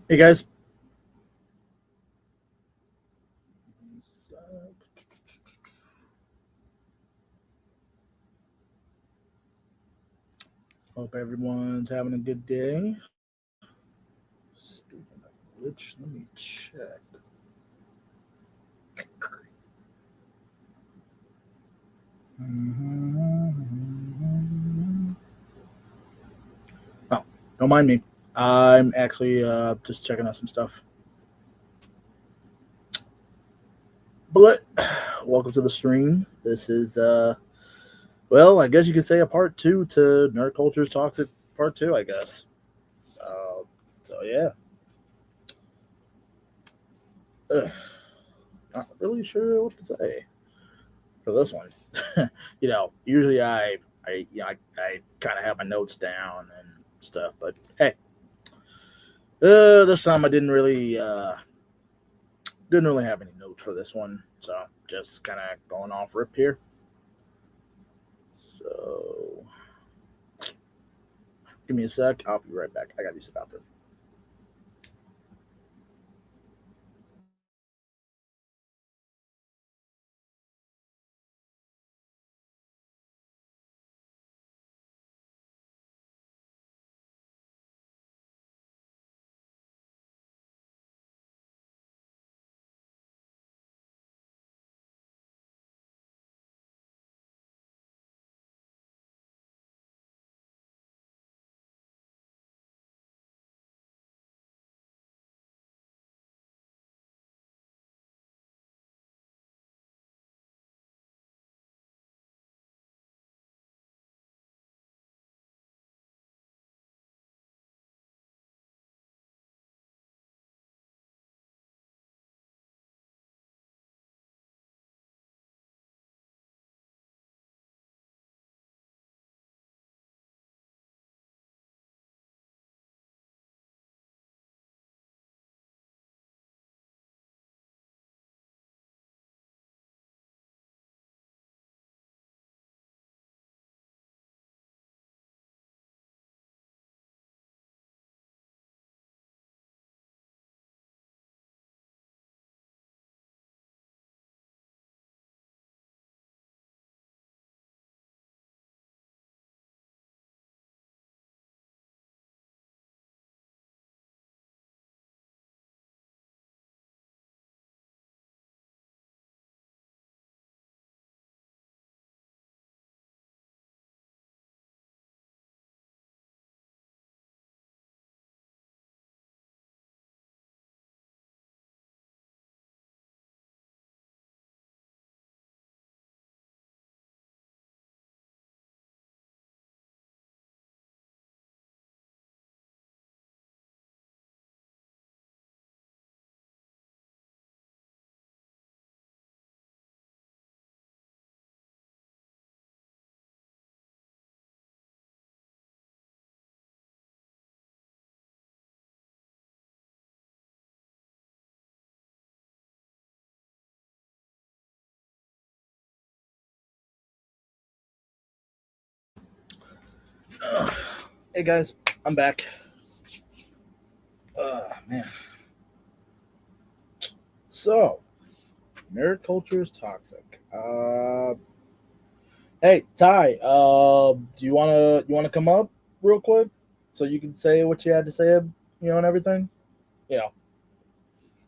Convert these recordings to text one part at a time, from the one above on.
Hey guys. Hope everyone's having a good day. Speaking of which, let me check. Oh, don't mind me. I'm actually just checking out some stuff. But welcome to the stream. This is well, I guess you could say a part two to Nerd Culture's Toxic Part Two. I guess. So yeah. Ugh, not really sure what to say for this one. Usually I kind of have my notes down and stuff, but hey, this time I didn't really have any notes for this one, so just kind of going off rip here. So give me a sec. I'll be right back. I got to use the bathroom. Hey guys, I'm back. Man. So, nerd culture is toxic. Hey Ty, do you wanna come up real quick so you can say what you had to say, and everything. You know,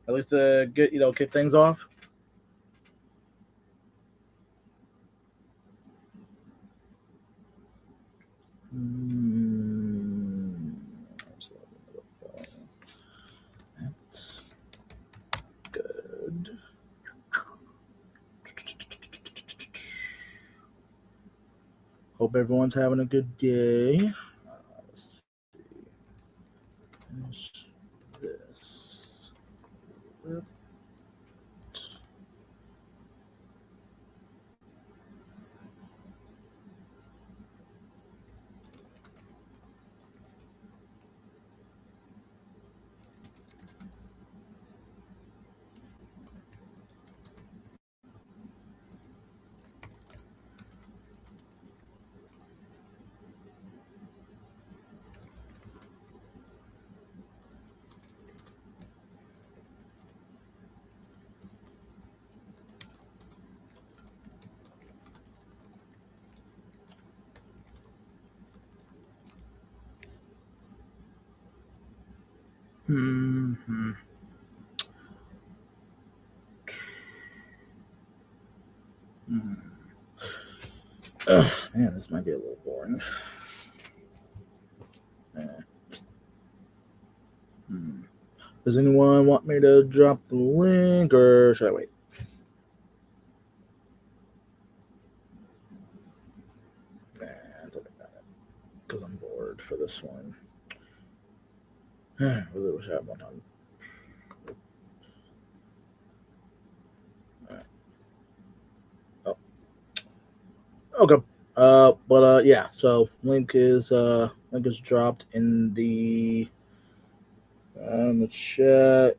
at least to get kick things off. Mm, that's good. Hope everyone's having a good day. Let's finish this. Hmm. Hmm. Man, this might be a little boring. Uh, hmm. Does anyone want me to drop the link or should I wait? Nah, I think I got it because I'm bored for this one. I really wish I had more time. All right. Oh, okay. Yeah. So link is dropped in the chat.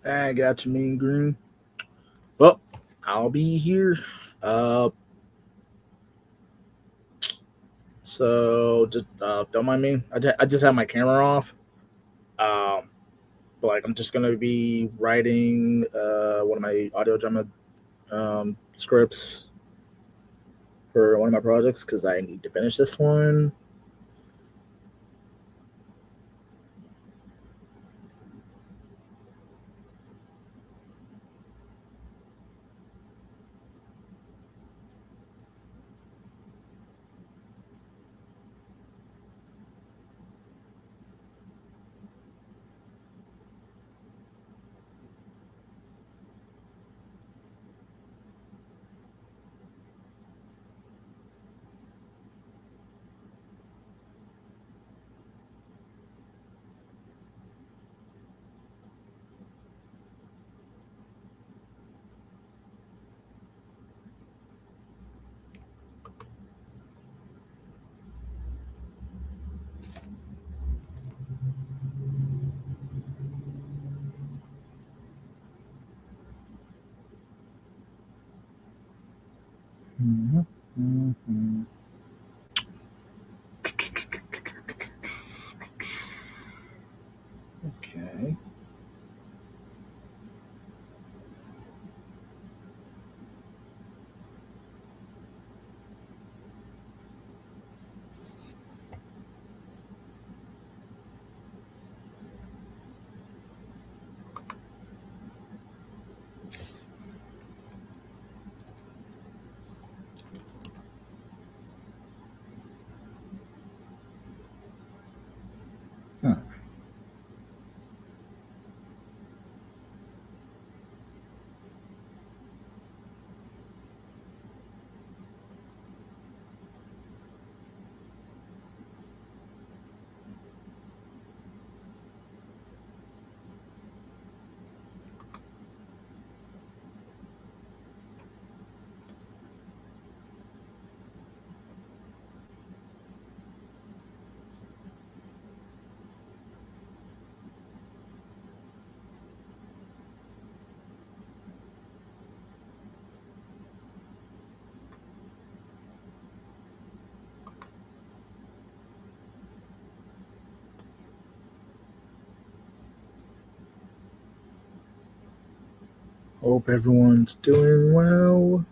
I got you, Mean Green. Well, I'll be here. Uh, so just don't mind me. I just have my camera off. Um, but like I'm just gonna be writing one of my audio drama scripts for one of my projects because I need to finish this one. Mm-hmm. Mm-hmm. Okay. Huh. Hope everyone's doing well.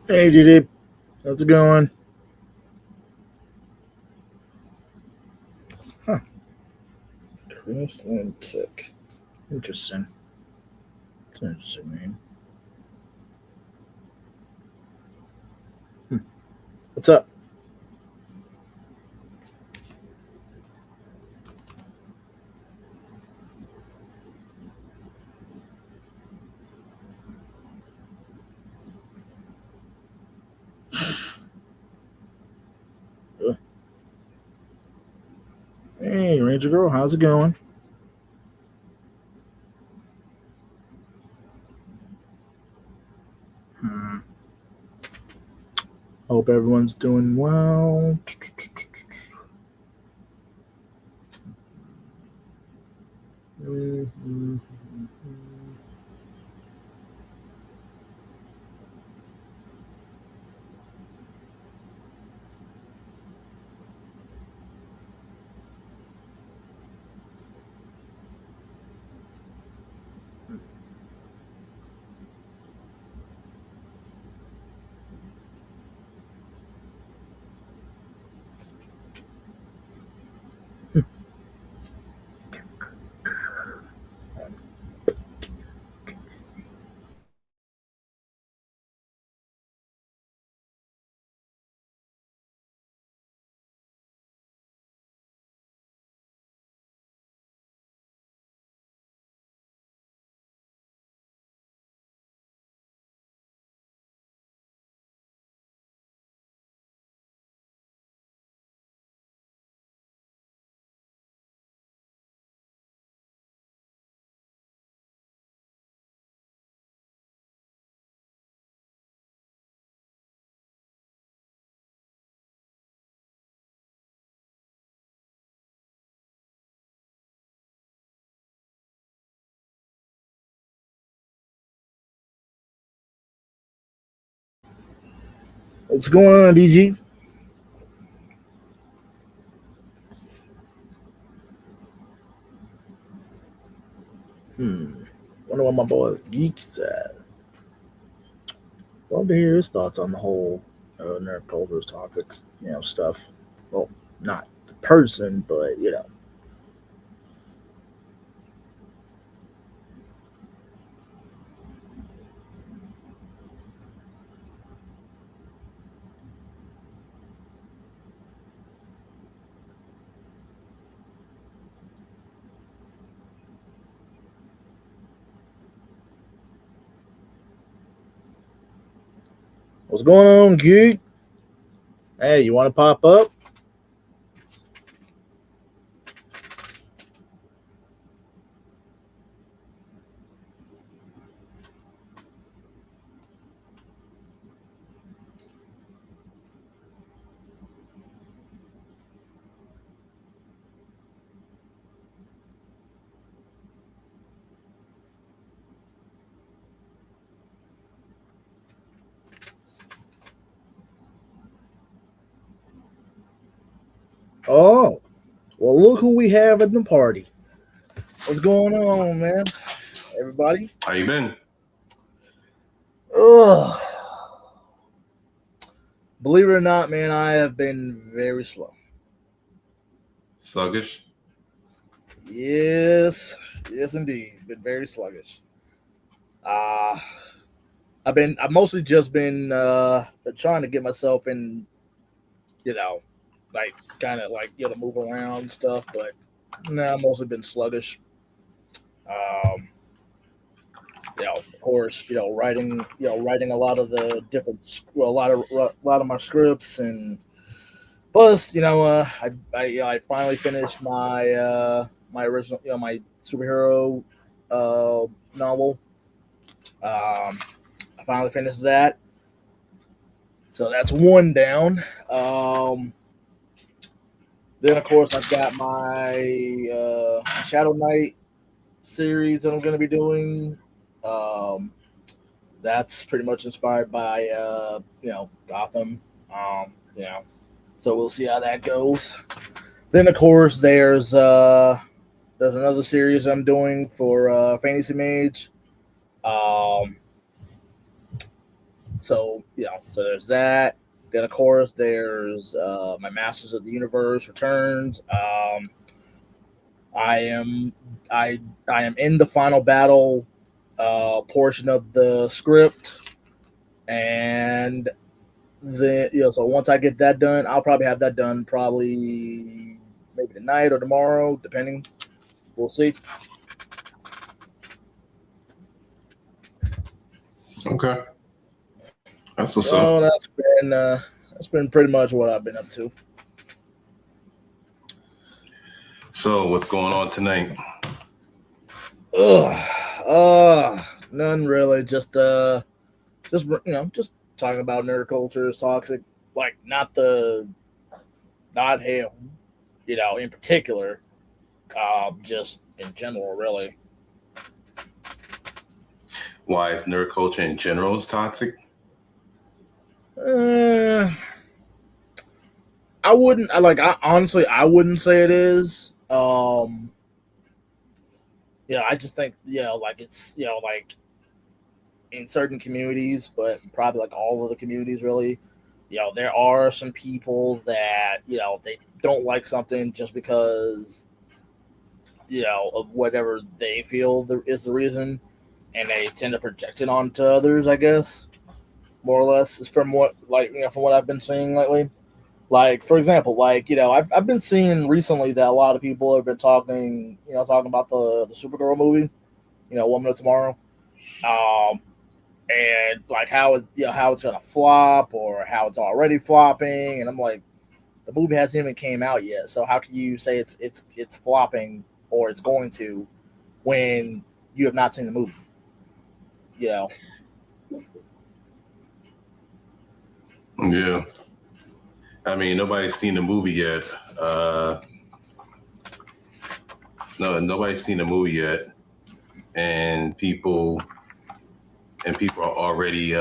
Hey, DD. How's it going? Huh. Chris Lintick. Interesting. It's an interesting name. What's up? Hey, Ranger Girl. How's it going? Hmm. Hope everyone's doing well. Mhm. What's going on, DG? Wonder what my boy Geek's at. Love to hear his thoughts on the whole nerd culture topics, stuff. Well, not the person, but what's going on, Geek? Hey, you want to pop up? Oh, well, look who we have at the party. What's going on, man? Everybody? How you been? Ugh. Believe it or not, man, I have been very slow. Sluggish? Yes, yes, indeed. Been very sluggish. Uh I've mostly just been trying to get myself in, you know, like kind of like move around and stuff, but no, I've mostly been sluggish. Um, of course, writing a lot of the different, well, a lot of my scripts, and plus, I finally finished my original, my superhero novel. I finally finished that, so that's one down. Then, of course, I've got my Shadow Knight series that I'm going to be doing. Um, that's pretty much inspired by Gotham. So we'll see how that goes. Then, of course, there's another series I'm doing for Fantasy Mage. Um, So so there's that. Then of course there's my Masters of the Universe returns. I am I am in the final battle portion of the script, and then so once I get that done, I'll probably have that done probably maybe tonight or tomorrow, depending. We'll see. Okay, that's what's So up. that's been pretty much what I've been up to. So what's going on tonight? Ugh, none really. Just just talking about nerd culture is toxic. Like not him, in particular. Just in general, really. Why is nerd culture in general is toxic? Uh, I wouldn't. I honestly, I wouldn't say it is. I just think like it's like in certain communities, but probably like all of the communities, really. There are some people that they don't like something just because of whatever they feel is the reason, and they tend to project it onto others. I guess more or less is from what from what I've been seeing lately. Like for example, like I've been seeing recently that a lot of people have been talking about the Supergirl movie, Woman of Tomorrow, um, and like how how it's gonna flop or how it's already flopping, and I'm like, the movie hasn't even came out yet, so how can you say it's flopping or it's going to when you have not seen the movie? You know, Yeah, I mean nobody's seen the movie yet. No, nobody's seen the movie yet, and people are already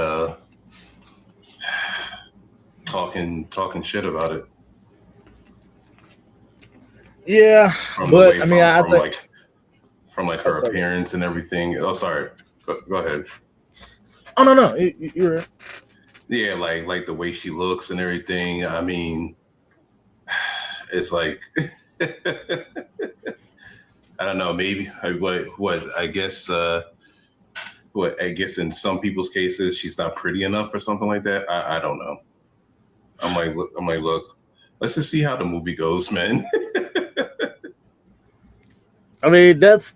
talking shit about it yeah, from the but way I mean, I think. from like Oh, her sorry. appearance and everything. Oh, sorry. Go ahead. Oh no, you're right. Yeah, like the way she looks and everything. I mean, it's like I don't know. Maybe what I guess. What I guess in some people's cases she's not pretty enough or something like that. I don't know. Look. Let's just see how the movie goes, man. I mean, that's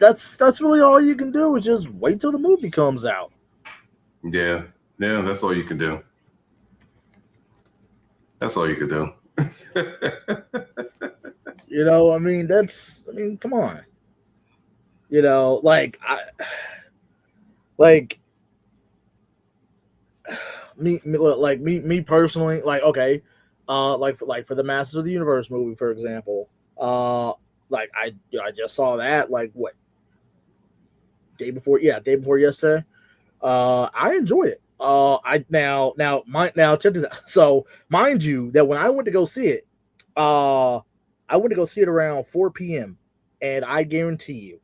really all you can do is just wait till the movie comes out. Yeah, yeah. That's all you can do. That's all you could do. I mean, come on. Like like me personally, like okay, like for the Masters of the Universe movie, for example, like I just saw that like what day before yesterday. I enjoy it. I now check this out. So mind you that when I went to go see it, I went to go see it around 4 p.m. and I guarantee you,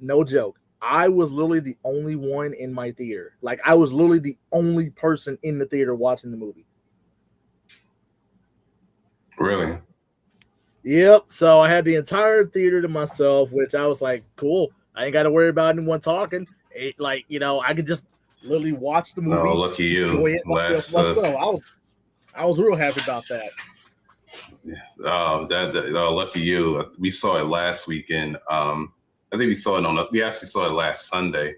no joke, I was literally the only one in my theater. Like I was literally the only person in the theater watching the movie. Really? Yep. So I had the entire theater to myself, which I was like, cool. I ain't got to worry about anyone talking. I could just literally watch the No, movie, lucky you. enjoy it Last myself. I was real happy about that. lucky you. We saw it last weekend. I think we saw it we actually saw it last Sunday.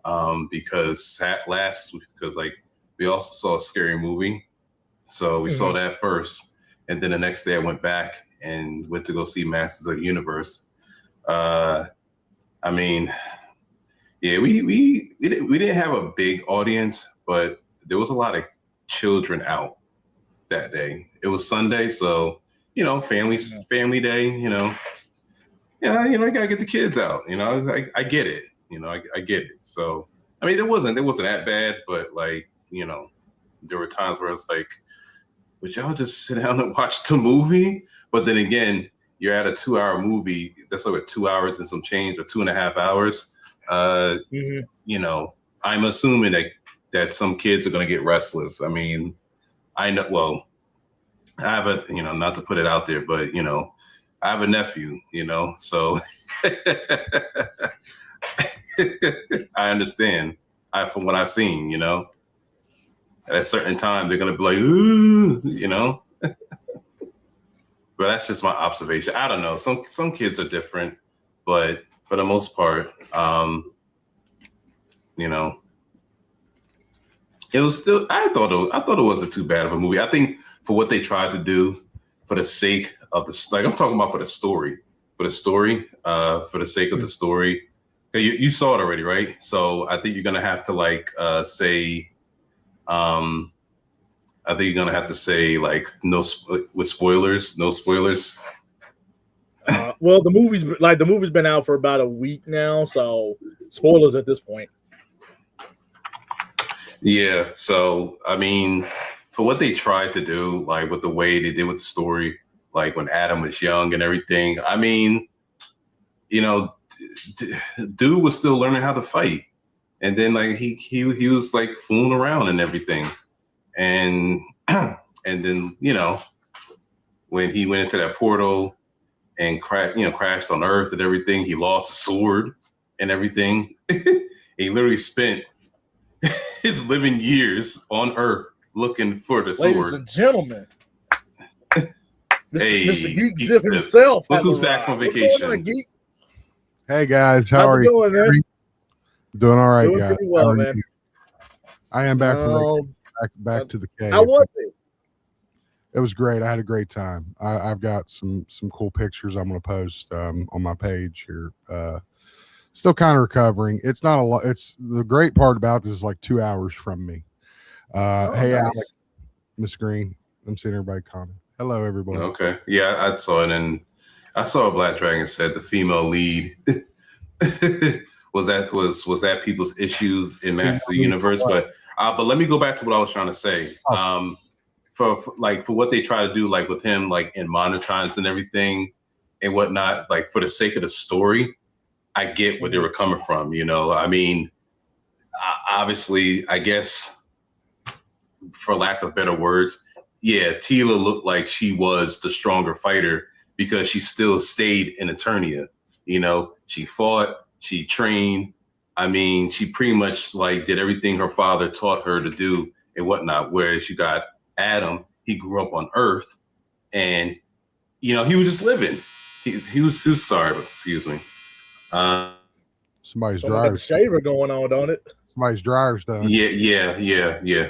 Because like we also saw a scary movie, so we saw that first, and then the next day I went back and went to go see Masters of the Universe. I mean, yeah, we didn't have a big audience, but there was a lot of children out that day. It was Sunday, so family day. I gotta get the kids out. I get it. I get it. So I mean, it wasn't that bad, but like there were times where I was like, would y'all just sit down and watch the movie? But then again, you're at a 2 hour movie. That's like 2 hours and some change, or 2.5 hours. Mm-hmm. I'm assuming that that some kids are going to get restless. I mean, I know. Well, I have a, not to put it out there, but I have a nephew. So I understand. From what I've seen, at a certain time they're going to be like, ooh, But that's just my observation. I don't know. Some kids are different, but for the most part, it was still. I thought it wasn't too bad of a movie. I think for what they tried to do, for the sake of I'm talking about for the story, for the sake of the story. You saw it already, right? So I think you're gonna have to say. I think you're gonna have to say no with spoilers, no spoilers. Well, the movie's been out for about a week now, so spoilers at this point. Yeah, so I mean, for what they tried to do, with the way they did with the story, when Adam was young and everything. I mean, dude was still learning how to fight, and then he was fooling around and everything. And then when he went into that portal and crashed on Earth and everything, he lost the sword and everything. He literally spent his living years on Earth looking for the sword. Ladies and gentlemen, Mr. Geek Zip himself. Look who's back from vacation. Hey guys, how are you? Going, man? Doing all right, doing guys. Pretty well, man. I am back from vacation. Back to the cave. How was it? It was great. I had a great time. I've got some cool pictures I'm going to post on my page here. Still kind of recovering. It's not a lot. It's the great part about this is 2 hours from me. Hey, nice. Alex, Miss Green. I'm seeing everybody comment. Hello, everybody. Okay. Yeah, I saw it, and I saw Black Dragon said the female lead was that people's issues in Master Universe, but let me go back to what I was trying to say. For what they try to do, with him, in monetize and everything and whatnot, for the sake of the story, I get where they were coming from. I mean, obviously, I guess, for lack of better words, yeah, Teela looked like she was the stronger fighter because she still stayed in Eternia. She fought, she trained. I mean, she pretty much did everything her father taught her to do and whatnot. Whereas you got Adam, he grew up on Earth, and he was just living. He was sorry, but excuse me. Somebody's dryer's shaver going on, don't it? Somebody's dryer's done. Yeah.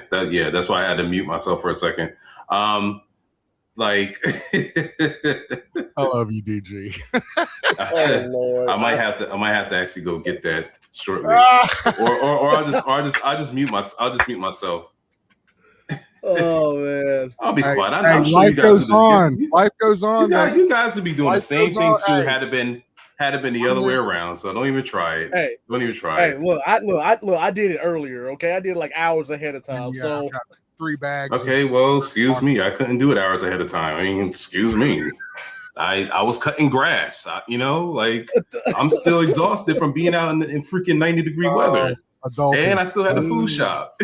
That's why I had to mute myself for a second. I love you, DG. Oh Lord. I might have to actually go get that shortly, or I'll just mute myself. Oh man, I'll be quiet. I'm sure life goes on. Life goes on. You guys would be doing the same thing too. Had it been the other way around. So don't even try it. Hey, don't even try it. Look, I did it earlier. Okay, I did it hours ahead of time. Yeah, so I got 3 bags. Okay, well, excuse me. I couldn't do it hours ahead of time. I mean, excuse me. I was cutting grass. I'm still exhausted from being out in freaking 90-degree weather, and I still had the food shop.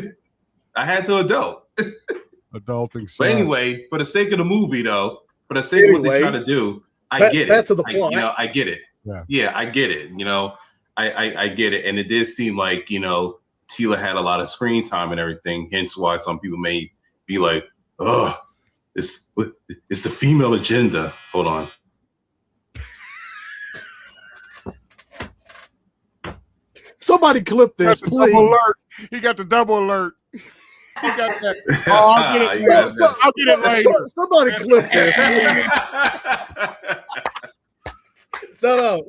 I had to adult. Adulting. But anyway, for the sake of the movie, though, for the sake of what they try to do, I get it. That's the plot. I get it. Yeah, I get it. I get it, and it did seem like Teela had a lot of screen time and everything. Hence, why some people may be like, "Oh, it's the female agenda." Hold on. Somebody clip this, please. Double alert. He got the double alert. He got that. Oh, I'll get it later. Somebody clip this. No.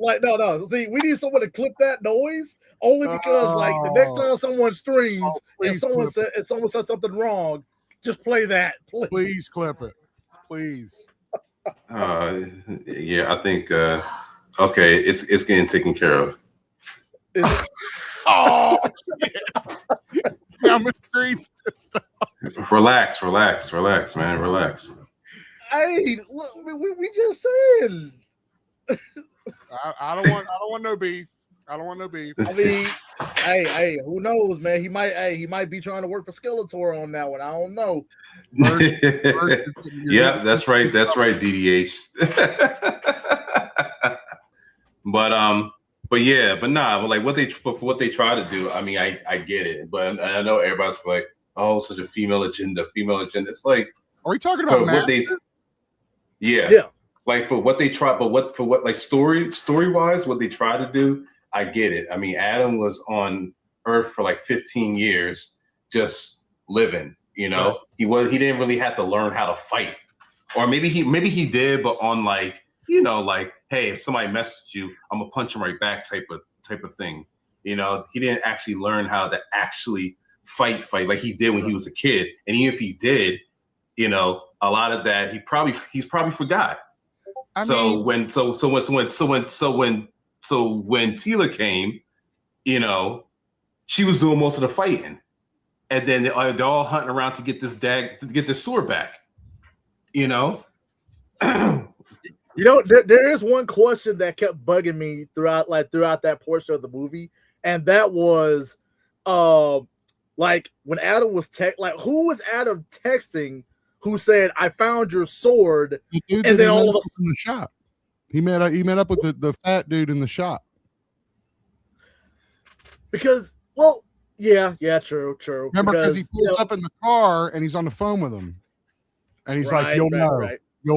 See, we need someone to clip that noise only because, the next time someone streams and someone says something wrong, just play that. Please clip it, please. Yeah, I think. Okay, it's getting taken care of. Oh, now Mr. Green's pissed off. Relax, man. Relax. Hey, look, we just said. I don't want no beef. I don't want no beef. I mean, Hey, who knows, man? He might be trying to work for Skeletor on that one. I don't know. Yeah, that's right. That's right, DDH. but yeah, but nah, but like what they try to do, I mean, I get it, but I know everybody's like, oh, such a female agenda. It's like, are we talking about what they? Yeah. Like for what they try, but for what like story wise, what they try to do, I get it. I mean, Adam was on Earth for like 15 years, just living. You know, right. He didn't really have to learn how to fight, or maybe he did, but on like, you know, like, hey, if somebody messaged you, I'm gonna punch him right back type of thing. You know, he didn't actually learn how to actually fight like he did when he was a kid, and even if he did, you know, a lot of that he's probably forgot. So when Teela came, you know, she was doing most of the fighting, and then they're all hunting around to get this sword back. You know, you know, there is one question that kept bugging me throughout that portion of the movie, and that was, like when Adam was who was Adam texting? Who said, "I found your sword," and then all of a sudden, in the shop. He met up with the fat dude in the shop. Because, well, yeah, true. Remember, because he pulls up in the car and he's on the phone with him, and he's like, "You'll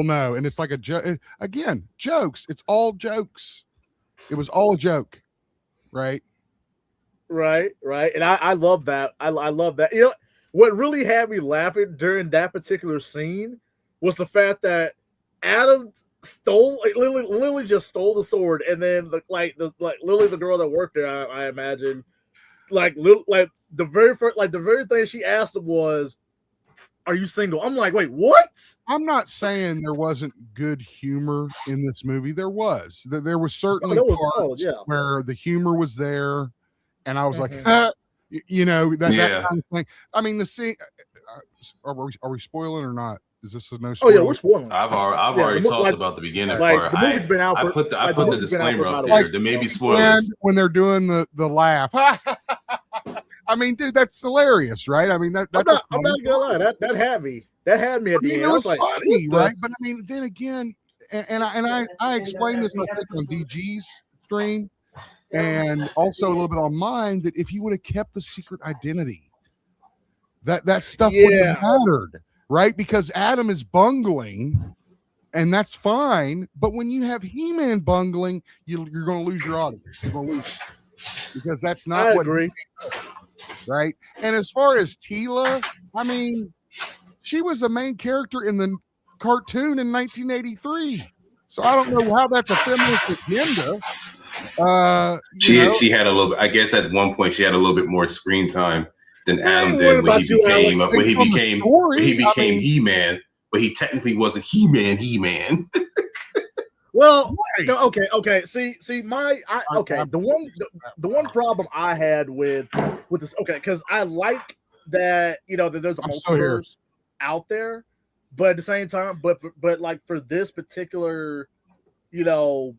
know," and it's like a joke. Again, jokes. It's all jokes. It was all a joke, right? Right, and I love that. I love that. You know. What really had me laughing during that particular scene was the fact that Adam Lily just stole the sword, and then Lily, the girl that worked there, I imagine, the very thing she asked him was, "Are you single?" I'm like, wait, what? I'm not saying there wasn't good humor in this movie. There was. There was certainly parts where the humor was there, and I was like, you know, that kind of thing. I mean, the scene. Are we spoiling or not? Is this a no spoiler? Oh yeah, we're spoiling. I've already talked about the beginning part. The movie's been out. I put the disclaimer up there. There may be spoilers when they're doing the laugh. I mean, dude, that's hilarious, right? I mean, I'm not gonna lie. That had me. That had me at the end. It was funny, right? But I mean, then again, and I explained this, I think, on DG's stream. And also a little bit on mine, that if he would have kept the secret identity, that stuff wouldn't have mattered, right? Because Adam is bungling, and that's fine. But when you have He-Man bungling, you're going to lose your audience. You're going to lose it. Because that's not I agree. Right? And as far as Teela, I mean, she was the main character in the cartoon in 1983. So I don't know how that's a feminist agenda. She had a little bit, I guess at one point she had a little bit more screen time than Adam did when he became He-Man, but he technically wasn't He-Man. Well, no, okay. See, the one problem I had with this, because I like that, you know, that there's a multiverse out there, but at the same time, but like for this particular, you know,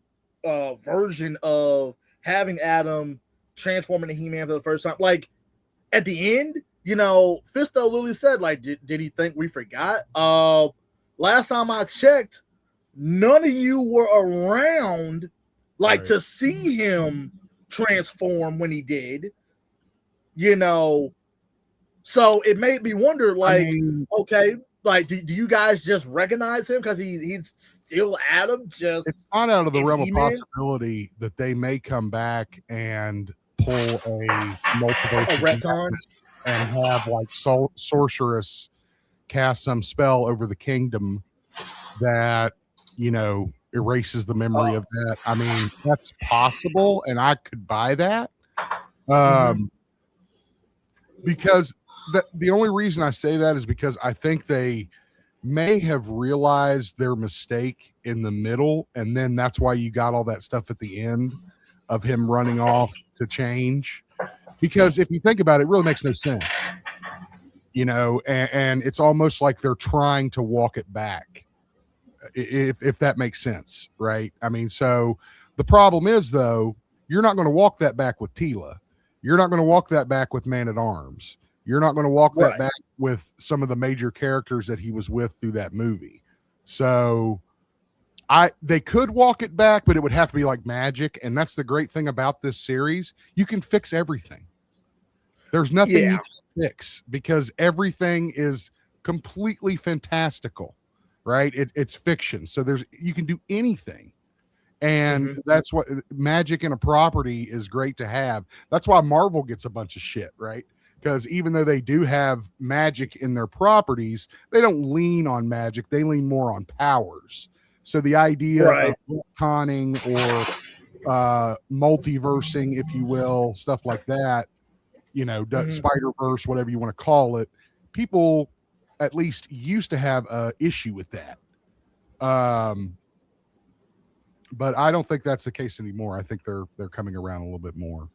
version of having Adam transform into He-Man for the first time, like at the end, you know, Fisto literally said, like, did he think we forgot? Last time I checked, none of you were around, to see him transform when he did, you know. So it made me wonder, do you guys just recognize him because he's still Adam? It's not out of the realm of possibility that they may come back and pull a multiverse retcon and have sorceress cast some spell over the kingdom that, you know, erases the memory of that. I mean, that's possible, and I could buy that. Because the only reason I say that is because I think they may have realized their mistake in the middle, and then that's why you got all that stuff at the end of him running off to change. Because if you think about it, it really makes no sense, you know, and it's almost like they're trying to walk it back, if that makes sense, right? I mean, so the problem is, though, you're not going to walk that back with Teela. You're not going to walk that back with Man at Arms. You're not going to walk that Right. back with some of the major characters that he was with through that movie. So they could walk it back, but it would have to be like magic. And that's the great thing about this series. You can fix everything. There's nothing you Yeah. can fix because everything is completely fantastical, right? It's fiction. So you can do anything. And that's what magic in a property is great to have. That's why Marvel gets a bunch of shit, right? Because even though they do have magic in their properties, they don't lean on magic. They lean more on powers. So the idea Right. of retconning or multiversing, if you will, stuff like that, Spider-Verse, whatever you want to call it, people at least used to have a issue with that. But I don't think that's the case anymore. I think they're coming around a little bit more.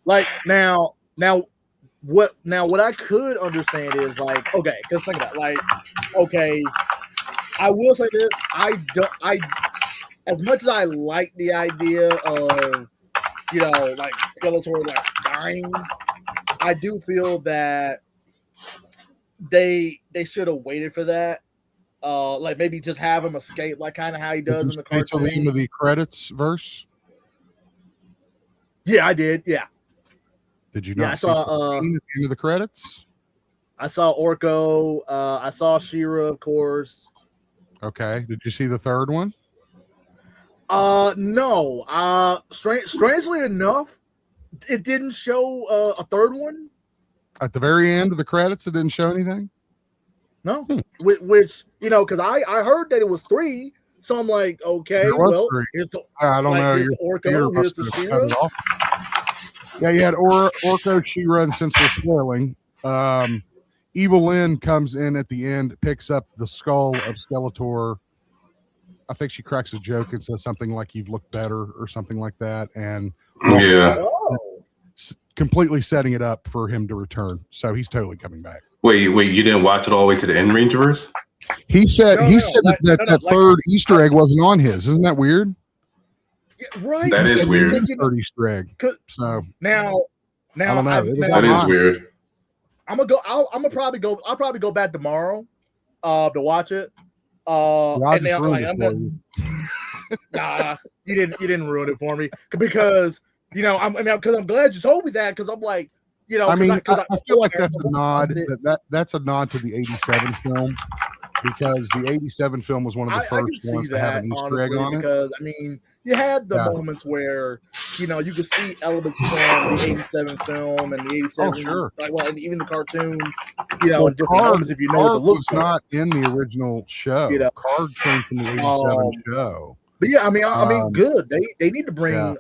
Like now what I could understand is like, okay, because think about it, like, okay, I will say this, I as much as I like the idea of, like Skeletor like dying, I do feel that they should have waited for that. Like maybe just have him escape, like kind of how he does in the cartoon. Until the end of the credits verse. Yeah, I did. Yeah. Did you Yeah, not I see saw, the end of the credits? I saw Orko. I saw She-Ra, of course. Okay. Did you see the third one? No. Strangely enough, it didn't show a third one. At the very end of the credits, it didn't show anything? No. Which because I heard that it was 3. So I'm like, okay, There was well, 3. here's the, I don't like, know. here's Your Orko, theater here's must the have cut She-Ra. it off. Yeah, you had Orko, She-Ra, and since we're spoiling, Evil Lynn comes in at the end, picks up the skull of Skeletor. I think she cracks a joke and says something like "You've looked better" or something like that, and Yeah. Oh. completely setting it up for him to return. So he's totally coming back. Wait, you didn't watch it all the way to the end Rangerverse? He said No, that like, third Easter egg wasn't on his. Isn't that weird? Yeah, right. That He is said, weird. Third Easter egg. Now, I don't know. It was That is weird. I'm gonna go. I'll probably go back tomorrow, to watch it. And then, like, I'm gonna, nah, you didn't ruin it for me because I'm glad you told me that because I'm like, I mean, I feel like that's a nod. That's a nod to the '87 film because the '87 film was one of the first ones to have an Easter egg on it. Because I mean, you had the moments where you could see elements from the '87 film and the '87. Oh, sure. Like, well, and even the cartoon. Well, in different moments if you know the Card look. was not in the original show. Card came from the '87 show. But yeah, I mean, good. They need to bring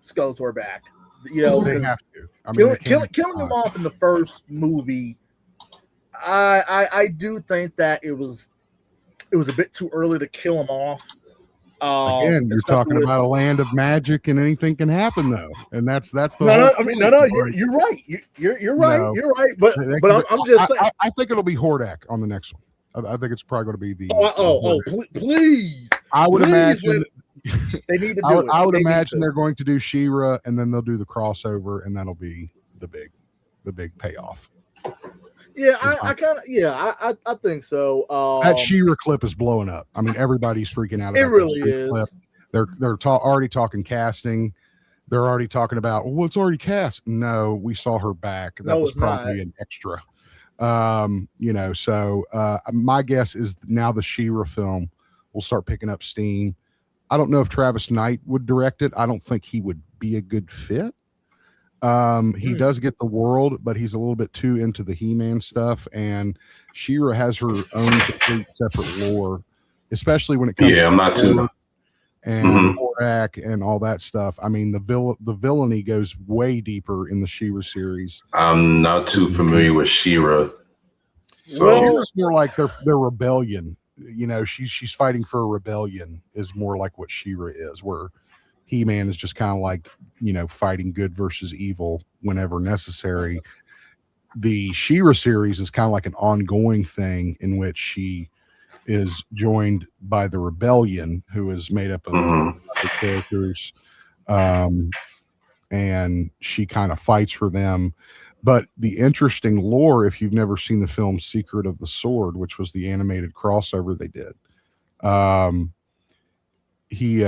Skeletor back. They have to. I mean, killing him off in the first movie, I do think that it was a bit too early to kill him off. Again, you're talking about a land of magic, and anything can happen, though, and that's the no. You're right. You're right. No. You're right. But I'm just saying. I think it'll be Hordak on the next one. I think it's probably going to be the. Please! I would imagine they need to do it. I would imagine they're going to do She-Ra, and then they'll do the crossover, and that'll be the big payoff. Yeah, I think so. That She-Ra clip is blowing up. I mean, everybody's freaking out about it. Really that is. Clip. They're already talking casting. They're already talking about, well, it's already cast. No, we saw her back. That was probably an extra. So my guess is now the She-Ra film will start picking up steam. I don't know if Travis Knight would direct it. I don't think he would be a good fit. He does get the world, but he's a little bit too into the He-Man stuff, and She-Ra has her own complete separate lore, especially when it comes to I'm not too and Hordak and all that stuff. I mean, the villainy goes way deeper in the She-Ra series. I'm not too familiar with She-Ra. So She-Ra's more like their rebellion. She's fighting for a rebellion is more like what She-Ra is, where He-Man is just kind of like, fighting good versus evil whenever necessary. The She-Ra series is kind of like an ongoing thing in which she is joined by the rebellion, who is made up of other characters. and she kind of fights for them. But the interesting lore, if you've never seen the film Secret of the Sword, which was the animated crossover they did, he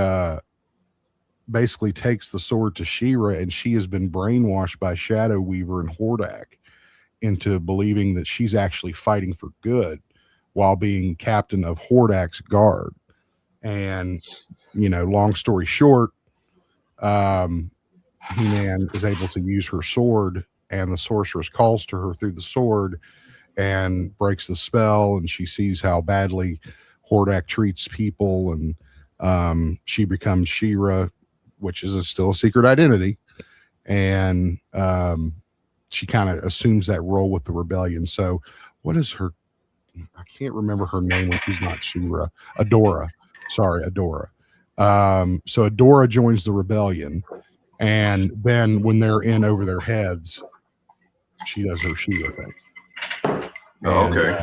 basically takes the sword to She-Ra, and she has been brainwashed by Shadow Weaver and Hordak into believing that she's actually fighting for good while being captain of Hordak's guard. And, you know, long story short, He-Man is able to use her sword, and the sorceress calls to her through the sword and breaks the spell, and she sees how badly Hordak treats people, and she becomes She-Ra, which is still a secret identity, and she kind of assumes that role with the rebellion. So what is her, I can't remember her name when she's not She-Ra. Adora. So Adora joins the rebellion, and then when they're in over their heads, she does her She-Ra thing. Oh, okay.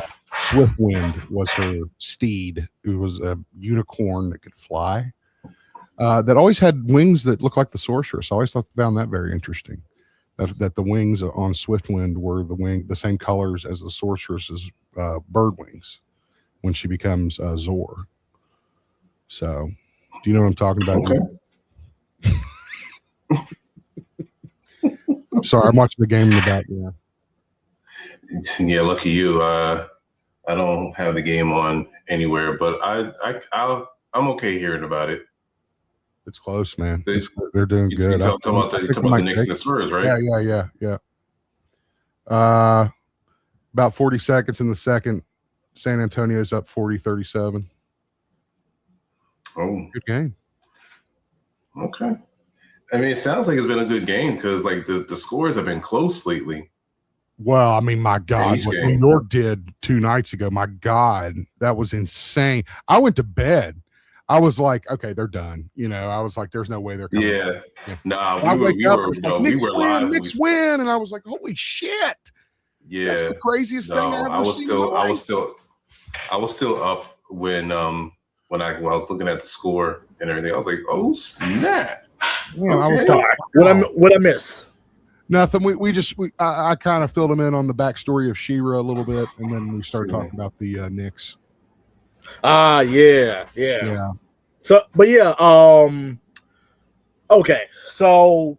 Swiftwind was her steed. It was a unicorn that could fly, that always had wings that looked like the sorceress. I always found that very interesting. That the wings on Swiftwind were the same colors as the sorceress's bird wings when she becomes Zor. So, do you know what I'm talking about? Okay. I'm sorry, I'm watching the game in the background. Yeah, lucky you. I don't have the game on anywhere, but I'm okay hearing about it. It's close, man. They're doing good. You talking about the Knicks and the Spurs, right? Yeah. About 40 seconds in the second. San Antonio's up 40-37. Oh, good game. Okay. I mean, it sounds like it's been a good game because, like, the scores have been close lately. Well, I mean, my God, what New York did 2 nights ago, my God, that was insane. I went to bed. I was like, okay, they're done. You know, I was like, there's no way they're coming. Yeah. Nah, we were live. Knicks win, and I was like, holy shit. Yeah. That's the craziest thing I've ever seen. I was still up when I was looking at the score and everything. I was like, oh snap. Yeah, okay. What I miss? Nothing. I kind of filled him in on the backstory of She-Ra a little bit, and then we started talking about the Knicks. Yeah. So, but yeah, okay. So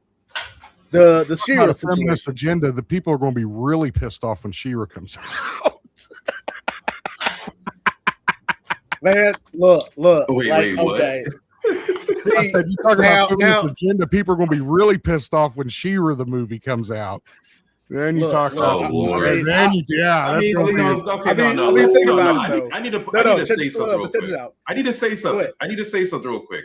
the She-Ra feminist agenda, the people are going to be really pissed off when She-Ra comes out. Man, look. Wait, what? Okay. I said, you talking about feminist agenda, people are going to be really pissed off when She-Ra the movie comes out. Then you talk about Lord. Then you, yeah. I need to say something real quick. I need to say something real quick.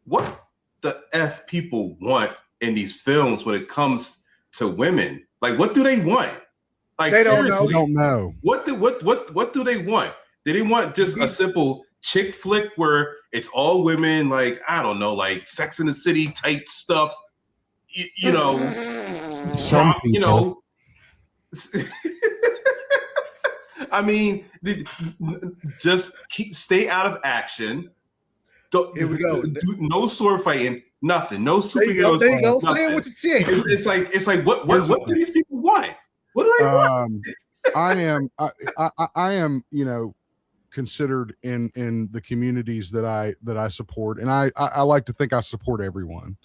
What the F people want in these films when it comes to women? Like, what do they want? Like, they seriously, don't know. What do they want? Do they want just a simple chick flick where it's all women, like, I don't know, like Sex in the City type stuff? You know, I mean, just stay out of action. Here we go. No sword fighting, nothing. No superheroes. There you go. Say what you say. It's like what do these people want? What do they want? I am, you know, considered in the communities that I support, and I like to think I support everyone,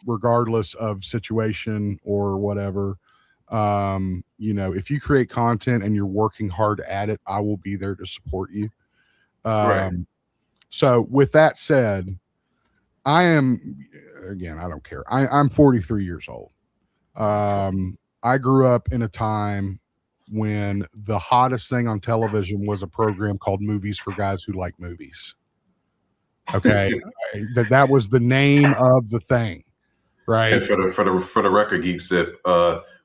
regardless of situation or whatever. You know, if you create content and you're working hard at it, I will be there to support you. Right. So with that said, I don't care. I'm 43 years old. I grew up in a time when the hottest thing on television was a program called Movies for Guys Who Like Movies. Okay. that was the name of the thing. Right. And for the record, Geek Zip,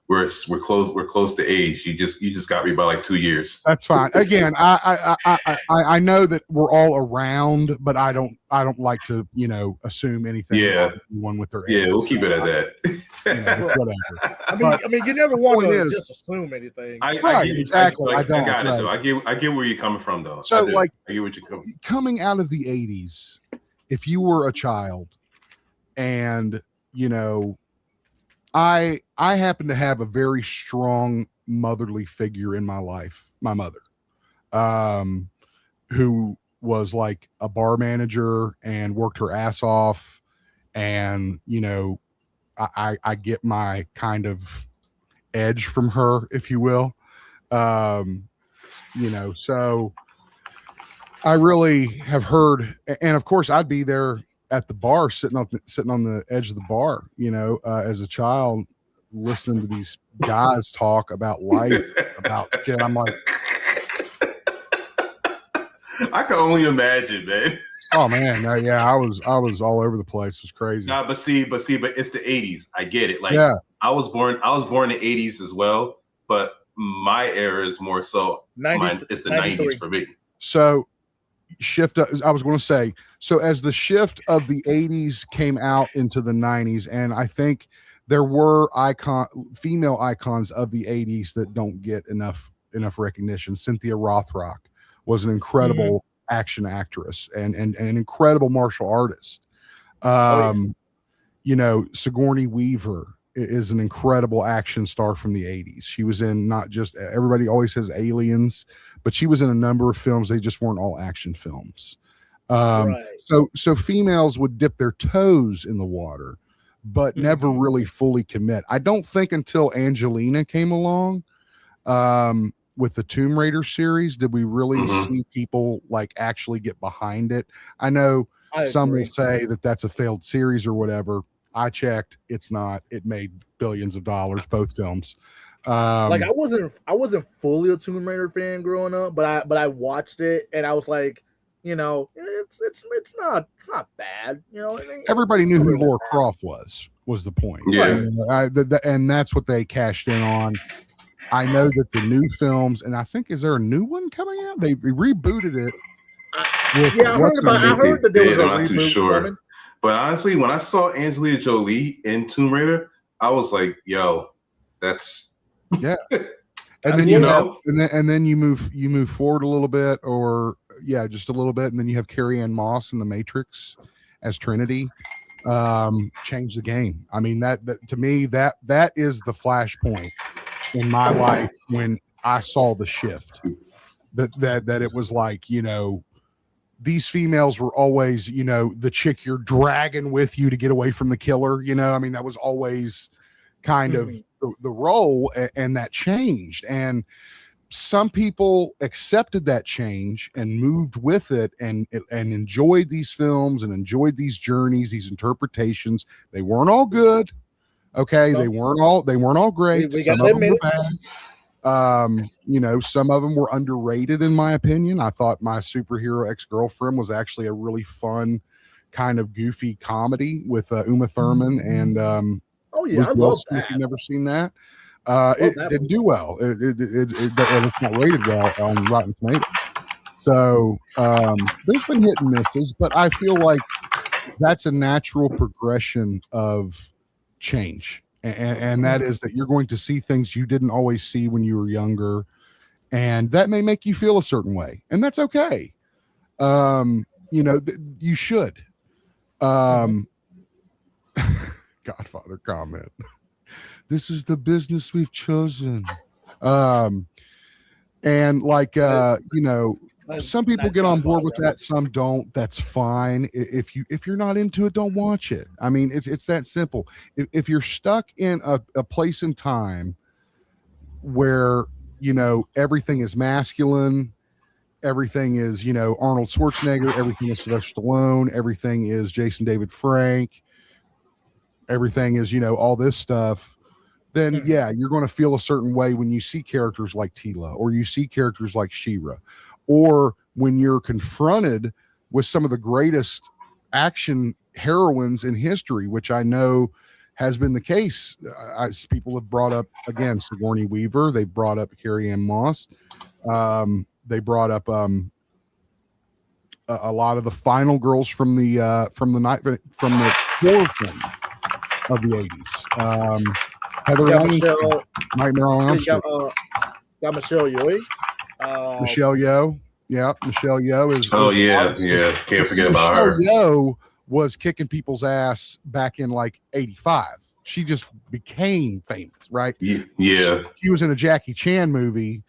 we're close to age. You just got me by like 2 years. That's fine. Again, I know that we're all around, but I don't like to, you know, assume anything. Yeah. One with their age. Yeah, we'll keep it at that. You know, whatever. I mean, you never want to just assume anything. Exactly. I get where you're coming from, though. So, I get what you're coming out of the 80s, if you were a child and, you know, I happen to have a very strong motherly figure in my life, my mother, who was like a bar manager and worked her ass off. And, you know, I get my kind of edge from her, if you will. You know, so I really have heard, and of course I'd be there at the bar, sitting on the edge of the bar, you know, as a child, listening to these guys talk about life, about shit. I'm like, I can only imagine, man. oh man, yeah, I was all over the place. It was crazy. Nah, but it's the 80s. I get it. Like, Yeah. I was born in the 80s as well, but my era is more so. It's the 90s for me. So I was going to say, so as the shift of the 80s came out into the 90s, and I think there were female icons of the 80s that don't get enough recognition. Cynthia Rothrock was an incredible action actress and an incredible martial artist. You know, Sigourney Weaver is an incredible action star from the 80s. She was in, not just, everybody always says Aliens, but she was in a number of films. They just weren't all action films. So females would dip their toes in the water, but never really fully commit. I don't think until Angelina came along, with the Tomb Raider series, did we really see people like actually get behind it. I know some will say that that's a failed series or whatever. I checked, it's not. It made billions of dollars, both films. Like I wasn't fully a Tomb Raider fan growing up, but I watched it and I was like, you know, it's not bad. You know, everybody knew who Lara Croft was the point. Yeah, and that's what they cashed in on. I know that the new films, and I think, is there a new one coming out? They rebooted it. I heard that there was a reboot. I'm not too sure. Coming. But honestly, when I saw Angelina Jolie in Tomb Raider, I was like, "Yo, that's yeah." And then and then you move forward a little bit, or just a little bit, and then you have Carrie-Anne Moss in The Matrix as Trinity. Change the game. I mean, that to me, that is the flashpoint in my life when I saw the shift. That it was like, you know, these females were always, you know, the chick you're dragging with you to get away from the killer. You know, I mean, that was always kind of the role, and that changed. And some people accepted that change and moved with it and enjoyed these films and enjoyed these journeys, these interpretations. They weren't all good. Okay. Nope. They weren't all great. Some of them were bad. You know, some of them were underrated in my opinion. I thought My Superhero Ex-Girlfriend was actually a really fun kind of goofy comedy with Uma Thurman and I love that. If you've never seen that, it didn't do well. It's not rated well on Rotten Tomatoes. So there's been hit and misses, but I feel like that's a natural progression of change. And that is that you're going to see things you didn't always see when you were younger, and that may make you feel a certain way, and that's okay. You know, you should. Godfather comment. This is the business we've chosen. And like, you know, some people get on board with that, some don't. That's fine. If you're not into it, don't watch it. I mean, it's that simple. If you're stuck in a place in time where, you know, everything is masculine, everything is, you know, Arnold Schwarzenegger, everything is Sylvester Stallone, everything is Jason David Frank, everything is, you know, all this stuff, then you're going to feel a certain way when you see characters like Tila, or you see characters like She-Ra, or when you're confronted with some of the greatest action heroines in history, which I know has been the case. People have brought up, again, Sigourney Weaver. They brought up Carrie-Anne Moss. They brought up a lot of the final girls from the horror film of the 80s. Heather Langenkamp, Nightmare on Elm Street. Got Michelle Yeoh. Michelle Yeoh. Yeah, Michelle Yeoh is. Oh is yeah, obviously- yeah. Can't forget about Michelle her. Yeoh was kicking people's ass back in like '85. She just became famous, right? Yeah. She was in a Jackie Chan movie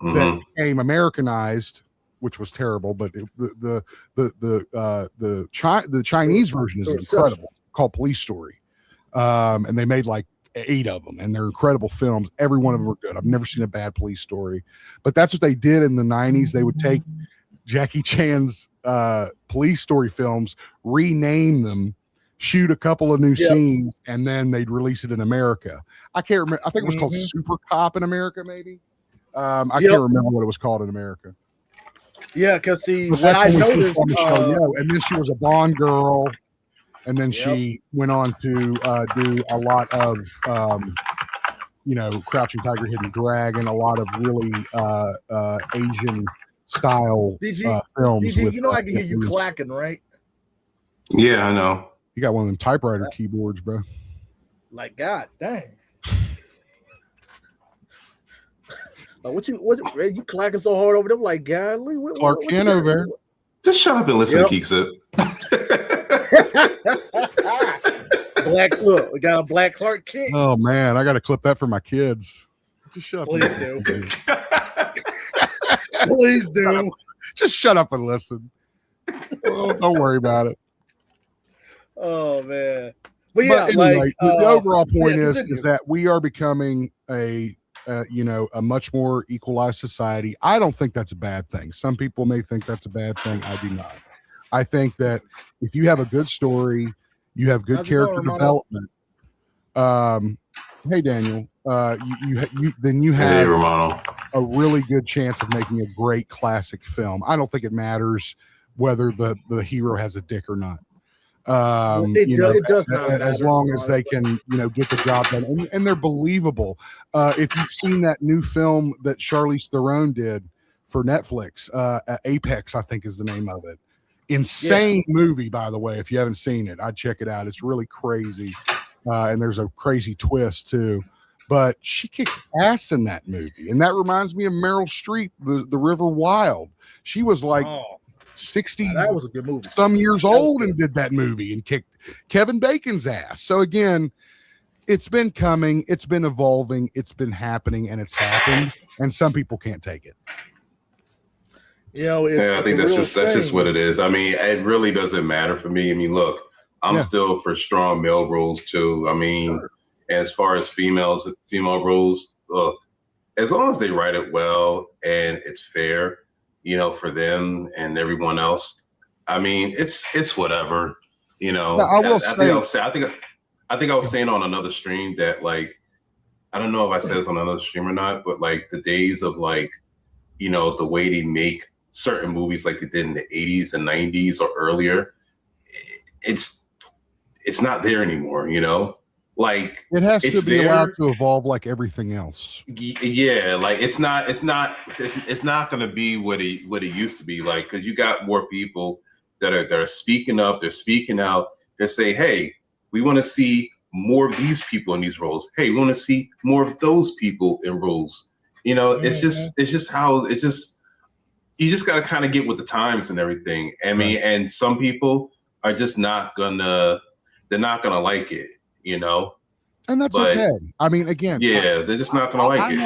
Mhm. that became Americanized, which was terrible. But the Chinese version is incredible, called Police Story, and they made like 8 of them, and they're incredible films. Every one of them are good. I've never seen a bad police story, but that's what they did in the '90s. They would take Jackie Chan's police story films, rename them, shoot a couple of new scenes, and then they'd release it in America. I can't remember. I think it was called Super Cop in America, maybe. I can't remember what it was called in America. Yeah, because see, But what that's I when we first noticed, saw Michelle Yeoh, and then she was a Bond girl, and then she went on to do a lot of, Crouching Tiger, Hidden Dragon, a lot of really Asian style films. DG, I can hear you clacking, right? Yeah, I know. You got one of them typewriter keyboards, bro. Like, God dang. What you clacking so hard over there? Like, golly, Clark Kent over there. Just shut up and listen to Keeks Black, look, we got a black Clark Kent. Oh man, I got to clip that for my kids. Just shut up. Please do. Please do. Just shut up and listen. Don't worry about it. Oh man. But yeah, anyway, like the overall point is continue. that we are becoming a much more equalized society. I don't think that's a bad thing. Some people may think that's a bad thing. I do not. I think that if you have a good story, you have good character development. Hey Daniel, you have a really good chance of making a great classic film. I don't think it matters whether the hero has a dick or not. It does not as long as they can get the job done, and they're believable. If you've seen that new film that Charlize Theron did for Netflix, Apex I think is the name of it. Insane movie, by the way. If you haven't seen it, I'd check it out. It's really crazy, and there's a crazy twist too. But she kicks ass in that movie, and that reminds me of Meryl Streep, the River Wild. She was like 60 that was a good movie. Some years old and did that movie and kicked Kevin Bacon's ass. So again, it's been coming, it's been evolving, it's been happening, and it's happened, and some people can't take it. I think that's just what it is. I mean, it really doesn't matter for me. I mean, look, I'm still for strong male roles too. I mean, as far as female roles, look, as long as they write it well and it's fair, for them and everyone else. I mean, it's whatever, Now, I think I was saying on another stream that, like, I don't know if I said this on another stream or not, but like the days of like, the way they make certain movies like they did in the 80s and 90s or earlier, it's not there anymore, Like it has to be allowed to evolve like everything else. Yeah, like it's not going to be what it used to be, like, because you got more people that are speaking up, they're speaking out, they say, hey, we want to see more of these people in these roles. Hey, we want to see more of those people in roles. It's just how you just got to kind of get with the times and everything. I mean, and some people are just they're not gonna like it. And that's okay. I mean, again, they're just not gonna like it.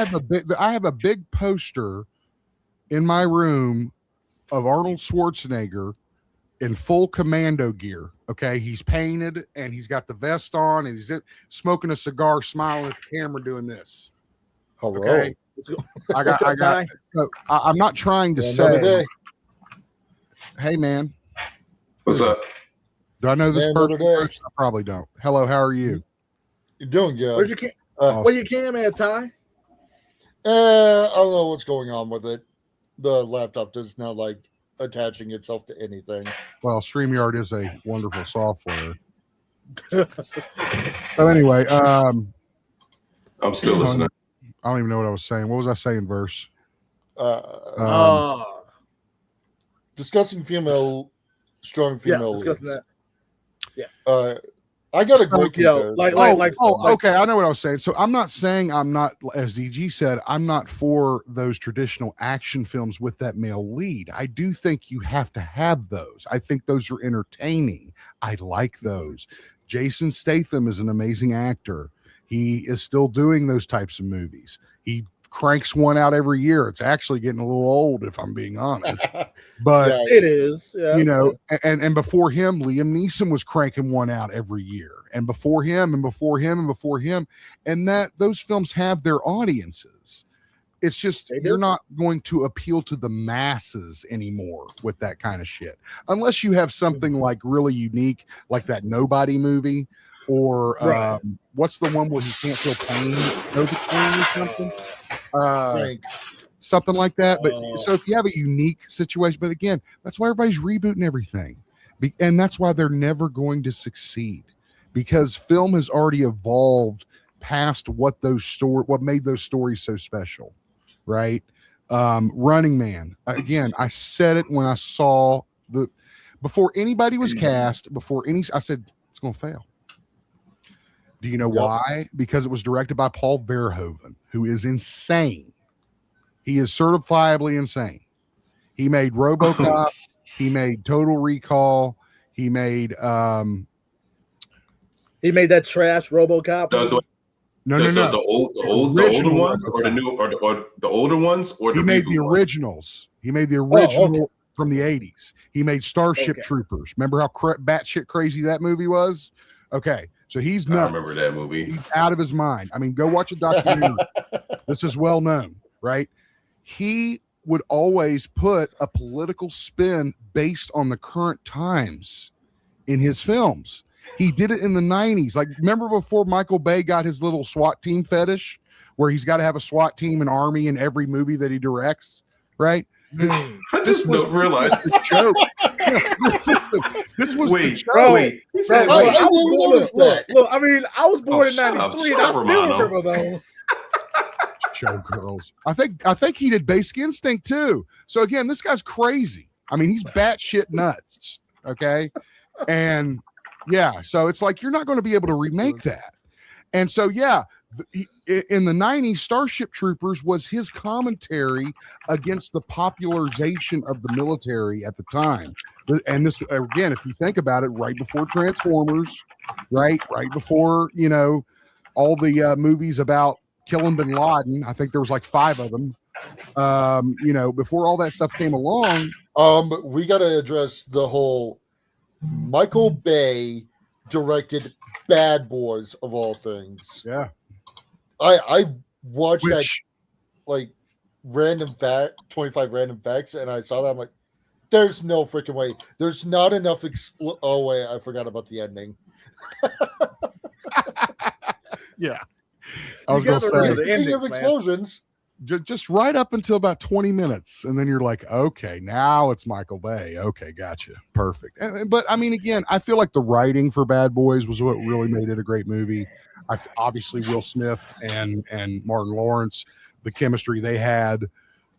I have a big poster in my room of Arnold Schwarzenegger in full commando gear. Okay, he's painted and he's got the vest on and he's smoking a cigar, smiling at the camera, doing this. Hello. Okay? I'm not trying to say, hey man, what's up? Do I know this person? I probably don't. Hello, how are you? You're doing good. Where you cam at, Ty? I don't know what's going on with it. The laptop does not like attaching itself to anything. Well, StreamYard is a wonderful software. So anyway, I'm still listening. I don't even know what I was saying. What was I saying, verse? Discussing strong female leads. Discussing that. Yeah. I got a great Yo, comparison. Okay. I know what I was saying. So I'm not saying I'm not, as DG said, I'm not for those traditional action films with that male lead. I do think you have to have those. I think those are entertaining. I like those. Jason Statham is an amazing actor. He is still doing those types of movies. He cranks one out every year. It's actually getting a little old, if I'm being honest. But Yeah. It is. Yeah. you know, and before him, Liam Neeson was cranking one out every year, and before him, and before him, and before him, and that those films have their audiences. It's just They do. you're not going to appeal to the masses anymore with that kind of shit, unless you have something like really unique, like that Nobody movie, or Right. what's the one where he can't feel pain, Novocaine or something. Frank. Something like that. But Oh. so if you have a unique situation, but again, that's why everybody's rebooting everything. And that's why they're never going to succeed, because film has already evolved past what made those stories so special. Right. Running Man. Again, I said it when I saw before anybody was cast, I said it's gonna fail. Do you know Yep. why? Because it was directed by Paul Verhoeven, who is insane. He is certifiably insane. He made RoboCop. He made Total Recall. He made that trash RoboCop. The older ones, or the new, or the older ones, or the He made the reboot ones? originals. He made the original okay. from the 80s. He made Starship Okay. Troopers. Remember how batshit crazy that movie was? Okay, so he's I nuts. remember that movie. He's out of his mind. I mean, go watch a documentary. This is well known, right? He would always put a political spin based on the current times in his films. He did it in the 90s. Like, remember before Michael Bay got his little SWAT team fetish, where he's got to have a SWAT team and army in every movie that he directs, right? I just don't realize. The joke. This was the joke. Wait. He said, Bro, wait. I was didn't born, notice that. look, I mean, I was born in shut up, 93, and I shut up, still Romano. remember those. Show girls. I think he did Basic Instinct too. So again, this guy's crazy. I mean, he's batshit nuts. Okay. And yeah, so it's like you're not going to be able to remake that. And so yeah, in the 90s, Starship Troopers was his commentary against the popularization of the military at the time. And this, again, if you think about it, right before Transformers, right before, you know, all the movies about killing bin Laden. I think there was like 5 of them. You know, before all that stuff came along. We got to address the whole Michael Bay directed Bad Boys of all things. Yeah. I watched that Which, like 25 random facts, and I saw that. I'm like, there's no freaking way. There's not enough. Oh wait, I forgot about the ending. yeah. I was You going to gotta say, remember the Speaking of endings, man. explosions, just right up until about 20 minutes. And then you're like, okay, now it's Michael Bay. Okay, gotcha. Perfect. But I mean, again, I feel like the writing for Bad Boys was what really made it a great movie. Obviously Will Smith and Martin Lawrence, the chemistry they had.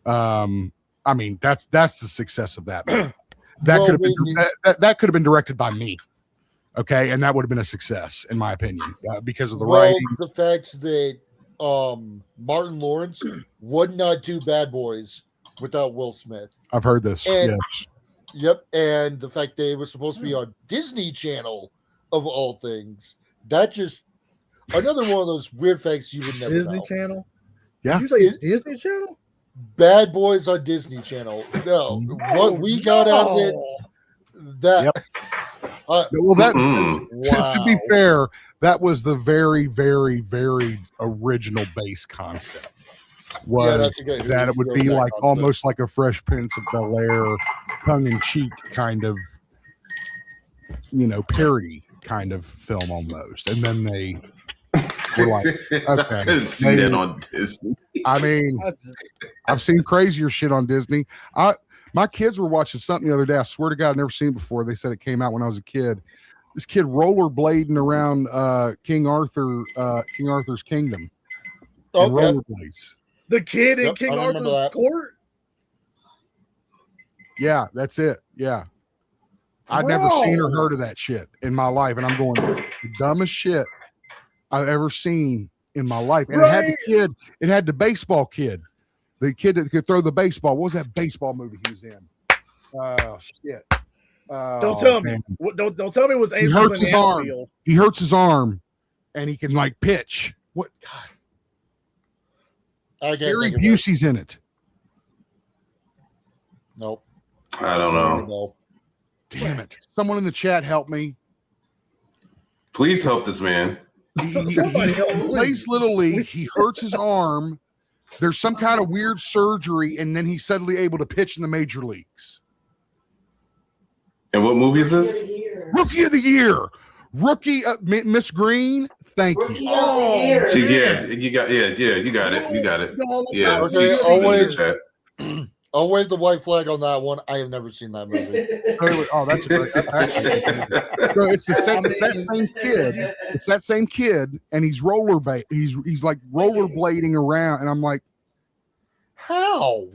I mean, that's the success of that movie. That Well, could have been that could have been directed by me. Okay, and that would have been a success in my opinion, because of the writing. the fact that Martin Lawrence would not do Bad Boys without Will Smith. I've heard this. And- Yes. Yep, and the fact they were supposed to be on Disney Channel of all things. That just another one of those weird facts you would never Disney know. Channel? Yeah. Did you say Disney Channel? Bad Boys on Disney Channel. No, what we got out of it, that Yep. Well, that Mm-mm. to be fair, that was the very, very, very original base concept. Was that's a good- that it would go be back like on almost like a Fresh Prince of Bel-Air, tongue-in-cheek kind of, you know, parody kind of film almost. And then they were like, I okay, couldn't see maybe- that on Disney. I mean, I've seen crazier shit on Disney. My kids were watching something the other day. I swear to God, I've never seen it before. They said it came out when I was a kid. This kid rollerblading around King Arthur's kingdom. And Okay. rollerblades. The kid in Yep, King I remember Arthur's that. court? Yeah, that's it. Yeah. I'd never seen or Bro. heard of that shit in my life, and I'm going the dumbest shit I've ever seen in my life. And it had the kid. It had the baseball kid, the kid that could throw the baseball. What was that baseball movie he was in? Oh shit! Don't tell me. Don't tell me it was He Angels hurts in his the arm. outfield. He hurts his arm, and he can like pitch. What? God, I can't Gary think of it. Busey's in it. Nope. I don't know. No. Damn it! Someone in the chat help me. Please help this man. He Somebody help me. plays little league. He hurts his arm. There's some kind of weird surgery, and then he's suddenly able to pitch in the major leagues. And what movie is this? Rookie of the year. Rookie, Miss Green. Thank you. Oh, You got it. Yeah. Okay, she's I'll in the wait. chat. I'll wave the white flag on that one. I have never seen that movie. Oh, that's great. Actually, so it's that same kid. It's that same kid, and he's he's like rollerblading around, and I'm like, How?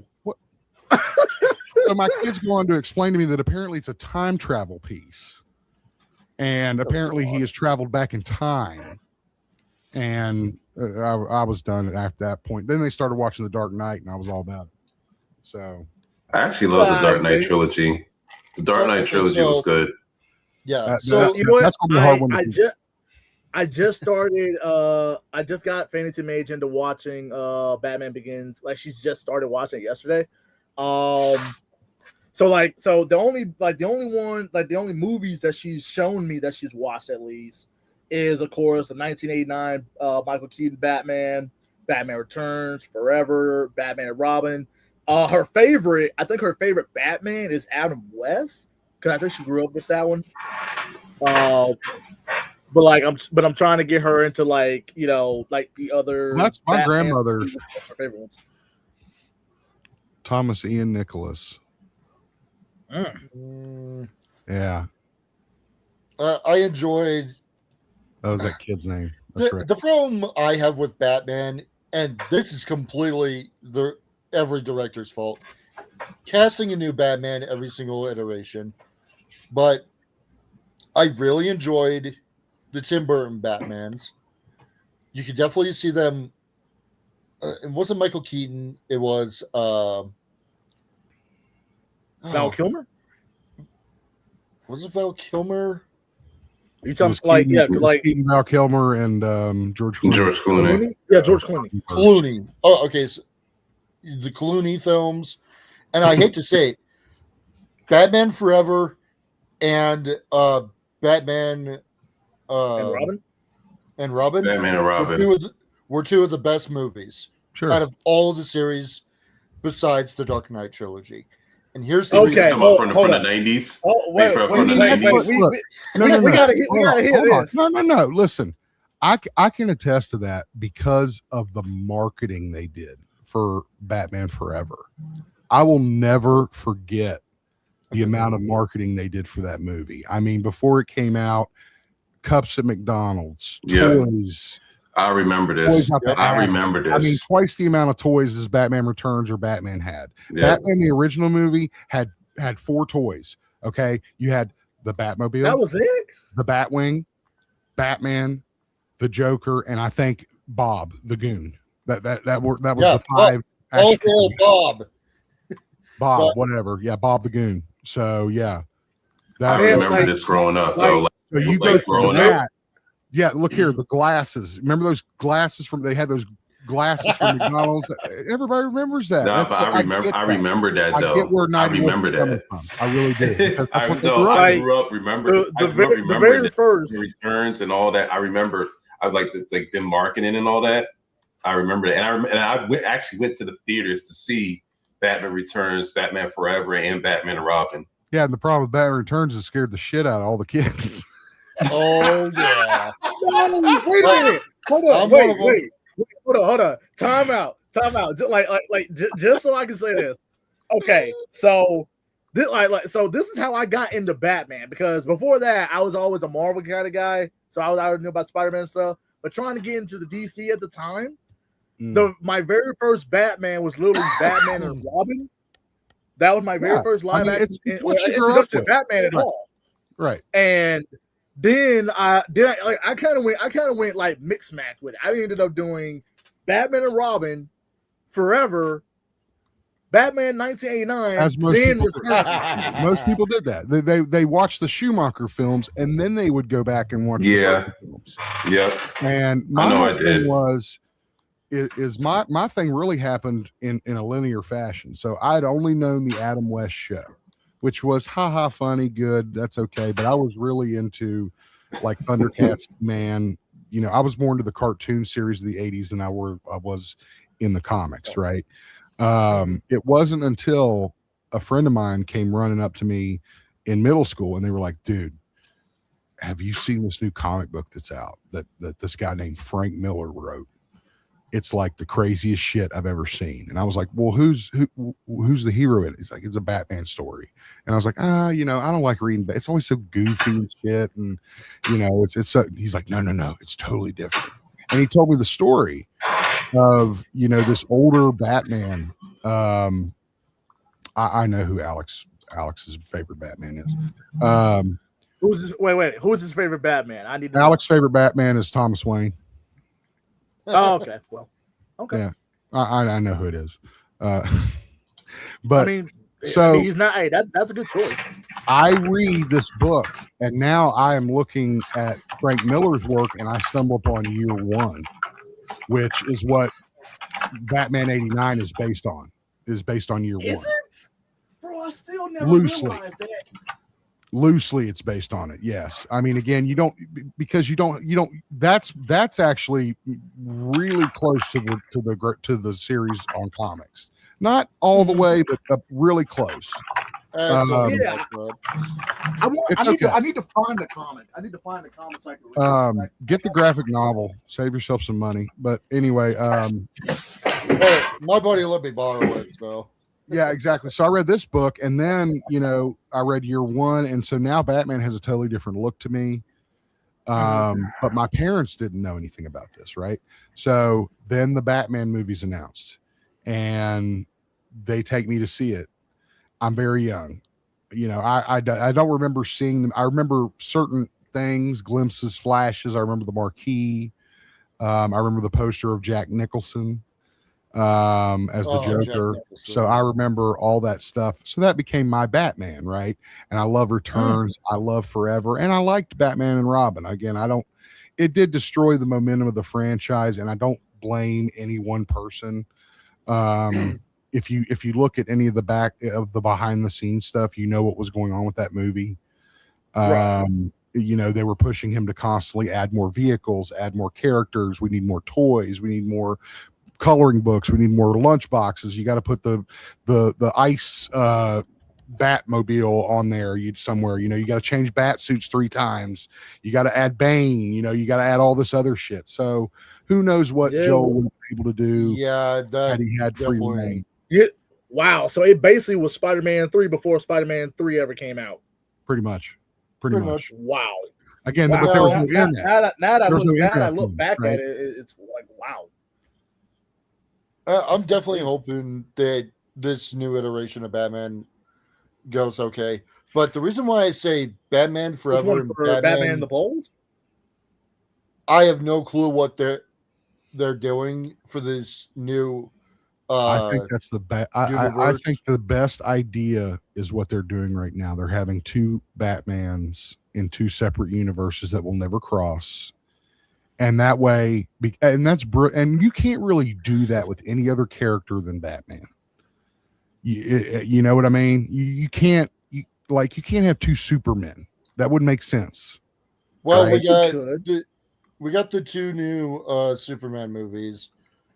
so my kid's going to explain to me that apparently it's a time travel piece, and apparently he has traveled back in time, and I was done at that point. Then they started watching The Dark Knight, and I was all about it. So I actually love the Dark Knight trilogy. The Dark Knight trilogy was good. Yeah. So you know what? that's gonna be a hard one to do. I just started. I just got Fantasy Mage into watching Batman Begins. Like she's just started watching it yesterday. So the only movies that she's shown me that she's watched at least is of course the 1989 Michael Keaton Batman, Batman Returns, Forever, Batman and Robin. Her favorite Batman is Adam West because I think she grew up with that one. But I'm trying to get her into like the other. That's my Batman grandmother. movies, her favorite ones. Thomas Ian Nicholas. Yeah, I enjoyed that was that kid's name. That's right. the problem I have with Batman, and this is completely every director's fault. Casting a new Batman every single iteration, but I really enjoyed the Tim Burton Batmans. You could definitely see them. It wasn't Michael Keaton. It was Val Kilmer. Was it Val Kilmer? You It talking was like Keaton- yeah, it was like Keaton, Val Kilmer, and George Clooney. George Clooney. Clooney? Yeah, George Clooney. Clooney. Oh, okay. So the Clooney films, and I hate to say it, Batman Forever and Batman And Robin. Batman and Robin. were two of the best movies Sure. out of all of the series besides the Dark Knight trilogy. And here's the Okay. reason. From the hold on. 90s. Oh wait, From wait, the wait, 90s. wait, we gotta hear this. No. Listen, I can attest to that because of the marketing they did for Batman Forever. I will never forget the amount of marketing they did for that movie. I mean, before it came out, cups at McDonald's, Yeah. toys. I remember Toys this. out the I ass. remember this. I mean, twice the amount of toys as Batman Returns or Batman had. Yeah. Batman, the original movie, had 4 toys. Okay, you had the Batmobile, That was it. the Batwing, Batman, the Joker, and I think Bob the Goon. That was Yeah, the 5. Also, actual- Bob. Bob, but- whatever. Yeah, Bob the Goon. So yeah, I that. Man, remember like- this growing up, though. Like, So you like go from growing that. Yeah, look here, the glasses. Remember those glasses they had those glasses from McDonald's. Everybody remembers that. nah, That's- but I get that. remember that, I though. get where I 90 remember is coming that. from. I really do. Because that's what they grew up I Like, grew up remember. I The grew up very remembering the first. returns and all that. I remember. I like them marketing and all that. I remember that, and I actually went to the theaters to see Batman Returns, Batman Forever, and Batman and Robin. Yeah, and the problem with Batman Returns is scared the shit out of all the kids. Oh yeah. No, wait a minute. Hold on. I'm one of Wait. them. Hold on. Time out. Just so I can say this. Okay, so this this is how I got into Batman, because before that I was always a Marvel kind of guy. So I already knew about Spider-Man and stuff. But trying to get into the DC at the time, my very first Batman was literally Batman and Robin. That was my very first live action it's what you grew up introduction to with. Batman at Right. all. Right. And then I kind of went like mixed match with it. I ended up doing Batman and Robin Forever, Batman 1989, As most then people Return. Most people did that. They watched the Schumacher films and then they would go back and watch the Yeah. Burton films. Yep. And I my know whole I thing did. was is my thing really happened in a linear fashion. So I'd only known the Adam West show, which was haha funny, good, that's okay. But I was really into like Thundercats, man. You know, I was more into the cartoon series of the 80s than I was in the comics, right? It wasn't until a friend of mine came running up to me in middle school and they were like, dude, have you seen this new comic book that's out that this guy named Frank Miller wrote? It's like the craziest shit I've ever seen. And I was like, well, who's the hero in it? He's like, it's a Batman story. And I was like, you know, I don't like reading, but it's always so goofy and shit. And, you know, it's so, he's like, no, it's totally different. And he told me the story of, you know, this older Batman. I know who Alex's favorite Batman is. Who's his, wait, who's his favorite Batman? I need to Alex's favorite Batman is Thomas Wayne. Oh, okay. Well, okay. Yeah, I know who it is. But I mean, so he's not. Hey, that's a good choice. I read this book, and now I am looking at Frank Miller's work, and I stumble upon Year One, which is what Batman '89 is based on. Is based on Year Is One. it? Bro, I still never Loosely. realized that. Loosely, it's based on it. Yes, I mean, again, you don't because you don't. That's actually really close to the series on comics. Not all the way, but really close. Yeah. It's I need to find the comic. I need to find the comic so I can read it. Get the graphic novel. Save yourself some money. But anyway, Hey, my buddy let me borrow it, so. yeah, exactly. So I read this book, and then I read Year One, and so now Batman has a totally different look to me. But my parents didn't know anything about this, right? So then the Batman movie's announced, and they take me to see it. I'm very young, I don't remember seeing them. I remember certain things, glimpses, flashes. I remember the marquee. I remember the poster of Jack Nicholson as the Joker. So I remember all that stuff. So that became my Batman, right? And I love Returns. I love Forever, and I liked Batman and Robin. Again, it did destroy the momentum of the franchise, and I don't blame any one person. If you look at any of the behind the scenes stuff, you know what was going on with that movie. Right. They were pushing him to constantly add more vehicles, add more characters. We need more toys. We need more coloring books. We need more lunch boxes. You got to put the ice Batmobile on there somewhere. You got to change bat suits 3 times. You got to add Bane. You got to add all this other shit. So who knows what Joel would be able to do? Yeah, had he had free reign. Yeah. Wow. So it basically was Spider-Man 3 before Spider-Man 3 ever came out. Pretty much. Pretty much. Wow. Again, wow. but there was no internet. Now that I look back right? at it, it's like, wow. I'm definitely hoping that this new iteration of Batman goes okay. But the reason why I say Batman Forever and Batman the Bold, I have no clue what they're doing for this new. I think that's the best. I think the best idea is what they're doing right now. They're having 2 Batmans in 2 separate universes that will never cross, and that way, and and you can't really do that with any other character than Batman. You know what I mean? You can't have 2 Supermen. That wouldn't make sense. Well, right? we got the 2 new Superman movies,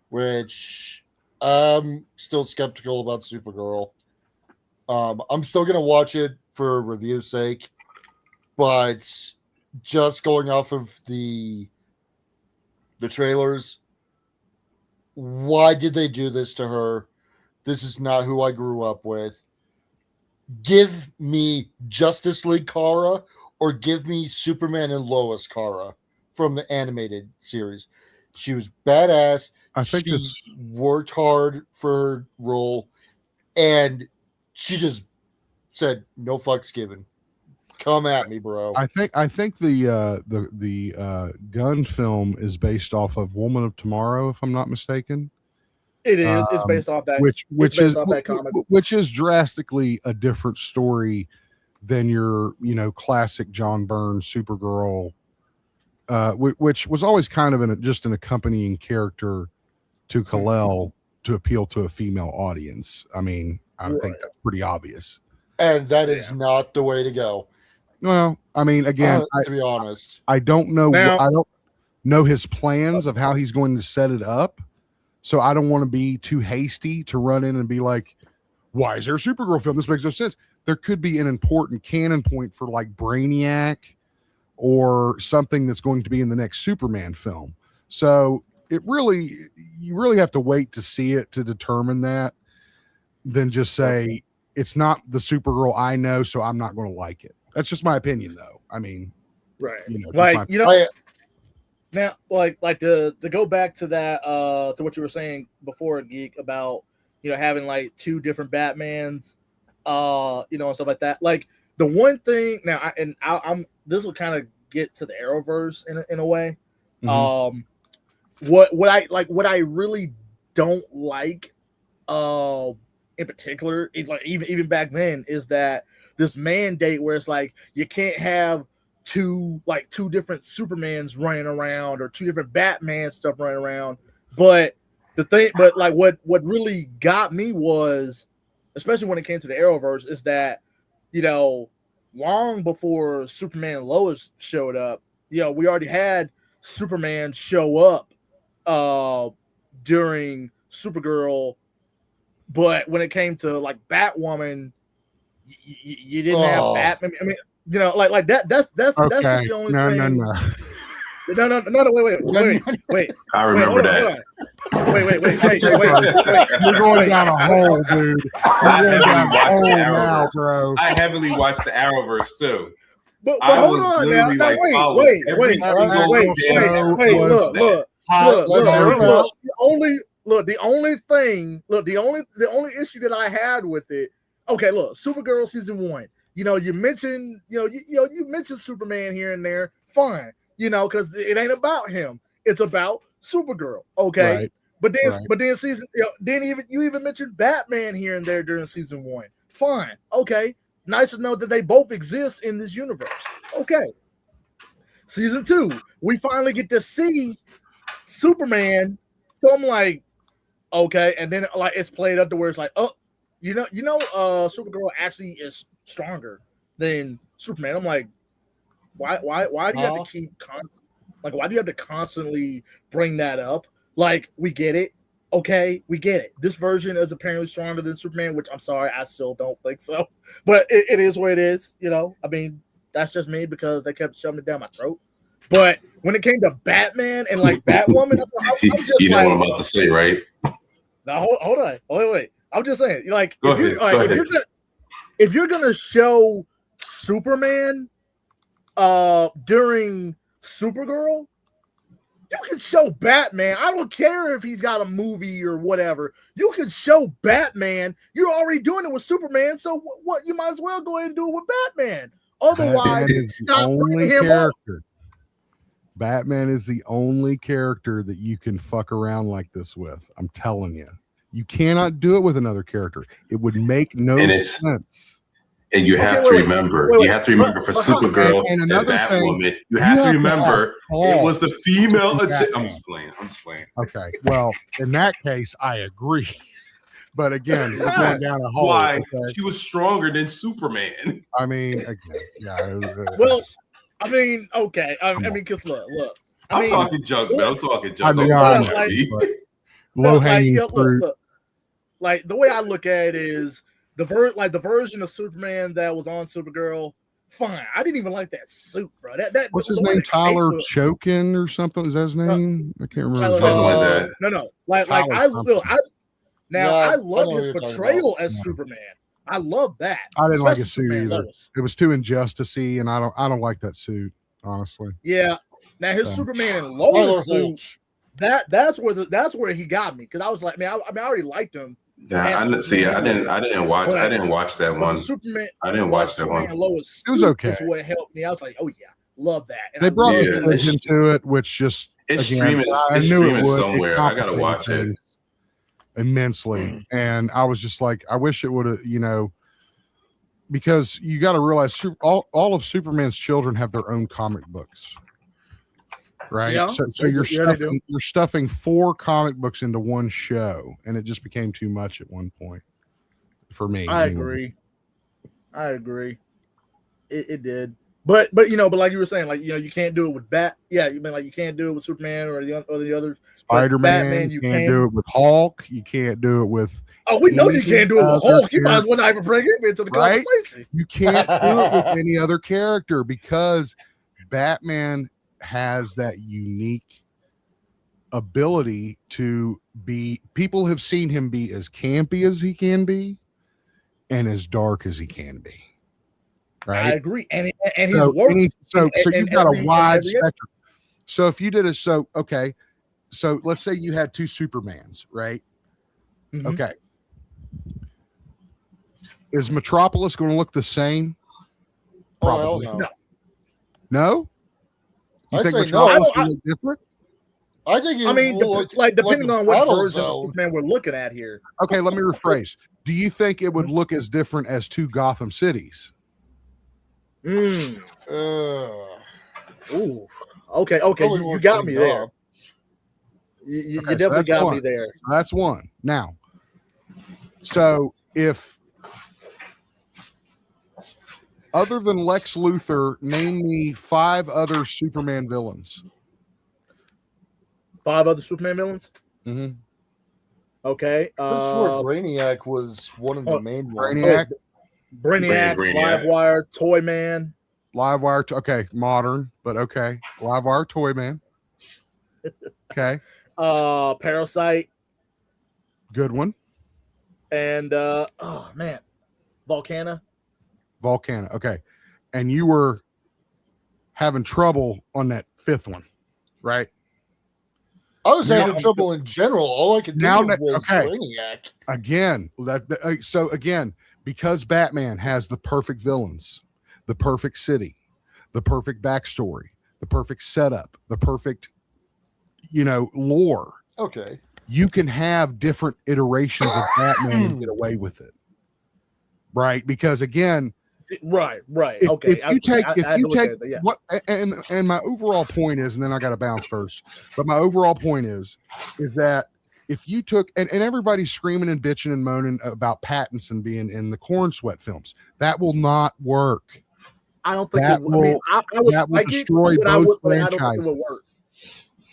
which I'm still skeptical about Supergirl. I'm still gonna watch it for review's sake, but just going off of the trailers, why did they do this to her? This is not who I grew up with. Give me Justice League Kara, or give me Superman and Lois Kara from the animated series. She was badass. I think she worked hard for her role, and she just said no fucks given. Come at me, bro. I think the gun film is based off of Woman of Tomorrow, if I'm not mistaken. It is. It's based off that. Which based is off that comic. which is drastically a different story than your classic John Byrne Supergirl, which was always kind of just an accompanying character to Kal-El to appeal to a female audience. I mean, I think that's pretty obvious. And that is not the way to go. Well, I mean, again, to be honest, I don't know. Now- I don't know his plans of how he's going to set it up. So I don't want to be too hasty to run in and be like, why is there a Supergirl film? This makes no sense. There could be an important canon point for like Brainiac or something that's going to be in the next Superman film. So you really have to wait to see it to determine that, than just say it's not the Supergirl I know, so I'm not going to like it. That's just my opinion, though. I mean, Right. just Like, my- now, like to go back to that, to what you were saying before, Geek, about having like two different Batmans, and stuff like that. Like the one thing now, I'm this will kind of get to the Arrowverse in a way. Mhm. What I really don't like, in particular, like even back then, is that this mandate where it's like you can't have two different Supermans running around or two different Batman stuff running around. But what really got me was, especially when it came to the Arrowverse, is that long before Superman and Lois showed up, we already had Superman show up during Supergirl, but when it came to like Batwoman, you didn't have Batman. I mean, like that. That's just okay. the only No, thing. no. No. Wait. I remember that. Wait. You're going down a hole, dude. I You're going down a hole heavily watched the now, Arrowverse. bro. I heavily watched the Arrowverse too. But I hold was on literally now. like, Wait. following every single wait, damn wait, episode look, of that. The only issue that I had with it. Okay, look, Supergirl season 1. You mentioned, you mentioned Superman here and there. Fine, because it ain't about him. It's about Supergirl. Okay, Right. but then season, you even mentioned Batman here and there during season 1. Fine, okay. Nice to know that they both exist in this universe. Okay. Season 2, we finally get to see Superman. So I'm like, okay, and then like it's played up to where it's like, oh, Supergirl actually is stronger than Superman. I'm like, why do you have to keep why do you have to constantly bring that up? Like, we get it. Okay, we get it. This version is apparently stronger than Superman, which I'm sorry, I still don't think so. But it is what it is, I mean, that's just me because they kept shoving it down my throat. But when it came to Batman and like Batwoman, I'm just You know like, what I'm about to say, right? now hold on, wait. I'm just saying, like, Go if ahead. you're gonna show Superman during Supergirl, you can show Batman. I don't care if he's got a movie or whatever. You can show Batman. You're already doing it with Superman, so what? You might as well go ahead and do it with Batman. Otherwise, Batman is the stop only bringing him up. character. Batman is the only character that you can fuck around like this with. I'm telling you. You cannot do it with another character. It would make no sense. And you have to remember, you have to remember for Supergirl and Batwoman, you have to remember it was the female. I'm just playing. Okay. Well, in that case, I agree. But again, we're going down a hole. Why? Okay? She was stronger than Superman. I mean, again, yeah. Well, I mean, okay. I mean, because look. I'm talking junk, man. I'm talking junk. I mean, Don't I come at me. low hanging fruit. Look. Like the way I look at it is the version of Superman that was on Supergirl. Fine, I didn't even like that suit, bro. That What's his name? Tyler Chokin or something? Is that his name? I can't remember. Something like that. No. Like I love his portrayal as Superman. I love that. I didn't like his Especially suit either. Lois. It was too injustice-y, and I don't like that suit, honestly. Yeah. Now his Superman and Tyler Lois suit. That's where he got me, because I was like, man, I already liked him I didn't see. I didn't watch. I didn't watch that But one. the Superman, I didn't watch that Superman one. Lois It was suit okay. is what helped me. I was like, oh yeah, love that. And They I brought love Yeah. the that. kids into it, which just It's again, streaming. I It's knew it streaming would. It somewhere. I gotta complicated watch it. things immensely, and I was just like, I wish it would have, because you got to realize all of Superman's children have their own comic books, right? Yeah. So Yeah, you're they do. stuffing 4 comic books into one show, and it just became too much at one point for me. I anyway. agree. It did. But like you were saying, like you can't do it with you can't do it with Superman or the others. Spider-Man, Batman, you can't do it with Hulk. You can't do it with. Oh, we know you can't do it with other Hulk. You might as well not even bring him into the Right? conversation. You can't do it with any other character because Batman has that unique ability to be. People have seen him be as campy as he can be, and as dark as he can be. I Right. agree, and he's So, worked. so in you've got every- a wide every- spectrum. So if you did okay. So let's say you had 2 Supermans, right? Mhm. Okay. Is Metropolis going to look the same? Oh, hell Probably. no. No. No? You I think say no. Metropolis will look different? I think I mean, will look depending like a on what battle version of zone. Superman we're looking at here. Okay, let me rephrase. Do you think it would look as different as 2 Gotham cities? Mm. Ooh. Okay. Probably You more got me cleaned there. up. You Okay, so definitely that's got one. me there. That's one. Now, so if other than Lex Luthor, name me 5 other Superman villains. 5 other Superman villains. Mm-hmm. Okay. Pretty sure Brainiac was one of the main ones. Brainiac, Brainiac, Brainiac. Livewire, Toyman. Livewire. Okay, modern, but okay. Livewire, Toyman. Okay, Parasite, good one. and Volcana. Volcano. Okay, and you were having trouble on that 5th one, right? I was having Now- trouble in general. All I could do Now- was okay. Brainiac. Again, so again, because Batman has the perfect villains, the perfect city, the perfect backstory, the perfect setup, the perfect, lore. Okay. You can have different iterations of Batman and get away with it, right? Because again, Right. if, Okay. if you take yeah. what, and my overall point is, and then I got to bounce first, but my overall point is that if you took and everybody's screaming and bitching and moaning about Pattinson being in the Corn Sweat films, that will not work. I don't think that it will. I mean, will- I would that will like it, destroy but I both would say I don't think it franchises. will work.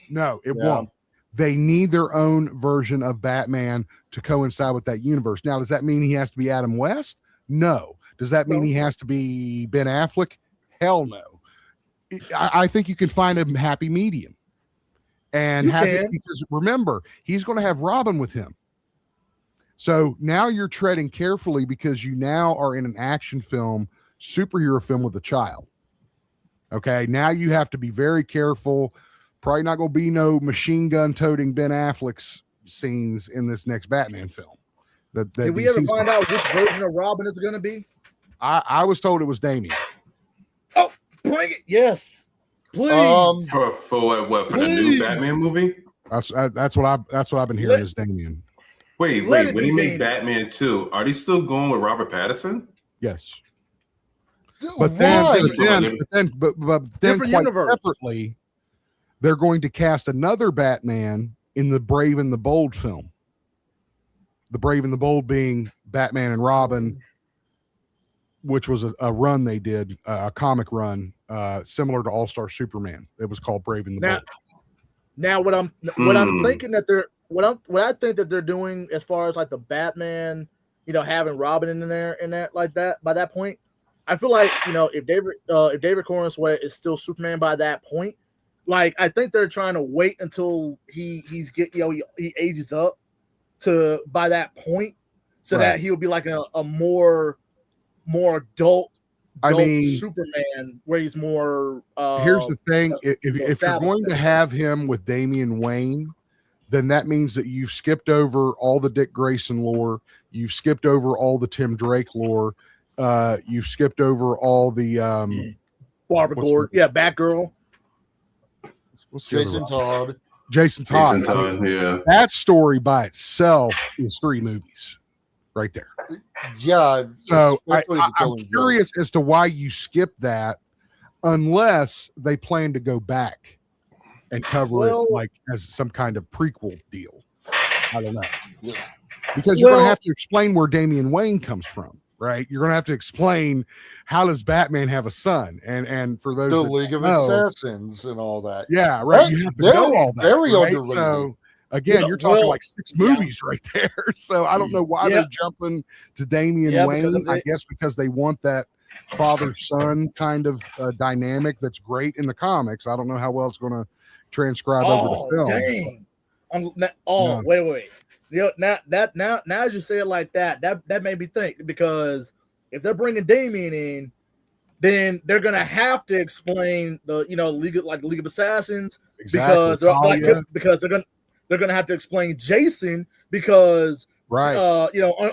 No, it Yeah. won't. They need their own version of Batman to coincide with that universe. Now, does that mean he has to be Adam West? No. Does that mean No. he has to be Ben Affleck? Hell no. I think you can find a happy medium. And You have it, can. because remember, he's going to have Robin with him. So now you're treading carefully because you now are in an action film, superhero film with a child. Okay. Now you have to be very careful. Probably not going to be no machine gun toting Ben Affleck's scenes in this next Batman film. Did we ever find out which version of Robin it's going to be? I was told it was Damien. Bring it. Yes. Please. For what? For the new Please. Batman movie? That's what I've been hearing is Damien. Wait. Let it When be he made Damien. Batman 2, are they still going with Robert Pattinson? Yes. But then, Why? but then Different quite universe. separately, they're going to cast another Batman in the Brave and the Bold film. The Brave and the Bold being Batman and Robin, which was a run they did, a comic run, similar to All Star Superman. It was called Brave and the Now- Bold. Now, what I'm thinking that what I think that they're doing as far as like the Batman, having Robin in there and that like that by that point, I feel like if David Corenswet is still Superman by that point, like I think they're trying to wait until he ages up to by that point, so that Right. he'll be like a more adult. I mean, Superman, where he's more. here's the thing: if you're established going to there. have him with Damian Wayne, then that means that you've skipped over all the Dick Grayson lore. You've skipped over all the Tim Drake lore. You've skipped over all the Barbara Gordon, yeah, Batgirl. what's the other Jason one? Todd. Jason Todd. Jason Todd, yeah. That story by itself is 3 movies right there. Yeah. So especially the I'm Killing Joke. curious as to why you skip that, unless they plan to go back and cover it like as some kind of prequel deal. I don't know. Yeah. Because you're going to have to explain where Damian Wayne comes from, right? You're going to have to explain how does Batman have a son, and for those The that League of know, Assassins and all that. yeah, right. That- You have to they're know all that. very right? underrated. So again, Yeah, you're talking well, like 6 movies right there. So I don't know why they're jumping to Damian Yeah, because Wayne. of I it. guess because they want that father-son kind of dynamic that's great in the comics. I don't know how well it's going to transcribe over to film. Dang. No. Wait. You know, now as you say it like that made me think, because if they're bringing Damian in, then they're gonna have to explain the League of Assassins, Exactly. because they're gonna have to explain Jason, because Right.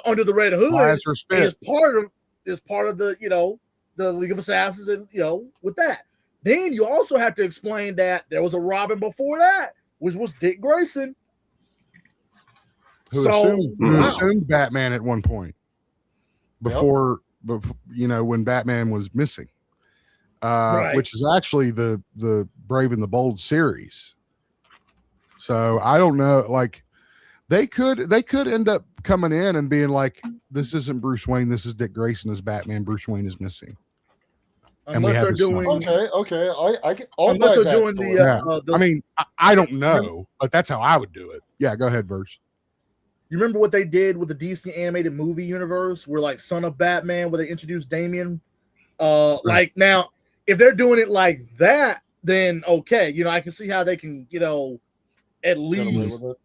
Under the Red Hood Lazarus Pit. is part of the the League of Assassins, and with that, then you also have to explain that there was a Robin before that, which was Dick Grayson. Who So, assumed Batman at one point before when Batman was missing, Right. which is actually the Brave and the Bold series. So I don't know, like they could end up coming in and being like, this isn't Bruce Wayne, this is Dick Grayson as Batman, Bruce Wayne is missing. And we Unless have they're his son. doing Okay. I'll unless buy they're that doing story. the I mean, I don't know, but that's how I would do it. Yeah, go ahead, Bruce. you remember what they did with the DC animated movie universe, where like Son of Batman, where they introduced Damian? Like now, if they're doing it like that, then okay, I can see how they can, at Get away least, with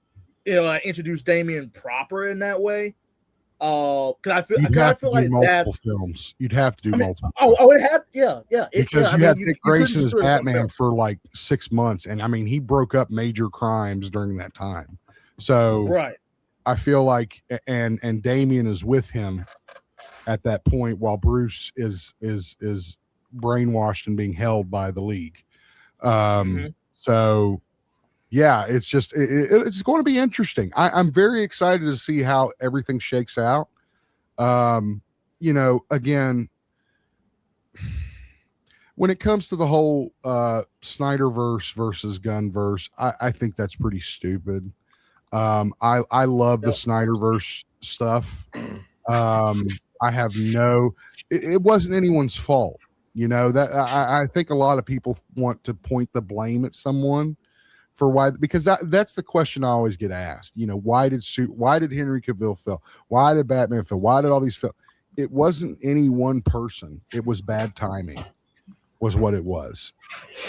it. introduce Damian proper in that way. Because I feel Do like multiple that's films. You'd have to do multiple. it had Because you had Dick Grayson as couldn't do it Batman for like 6 months, and I mean he broke up major crimes during that time. So right. I feel like and Damian is with him at that point while Bruce is brainwashed and being held by the League. So yeah, it's just it's going to be interesting. I'm very excited to see how everything shakes out. Again, when it comes to the whole Snyderverse versus Gunverse, I think that's pretty stupid. I love the Snyderverse stuff. I have it wasn't anyone's fault. That I think a lot of people want to point the blame at someone for why, because that's the question I always get asked. Why did Henry Cavill fail? Why did Batman fail? Why did all these fail? It wasn't any one person. It was bad timing, was what it was.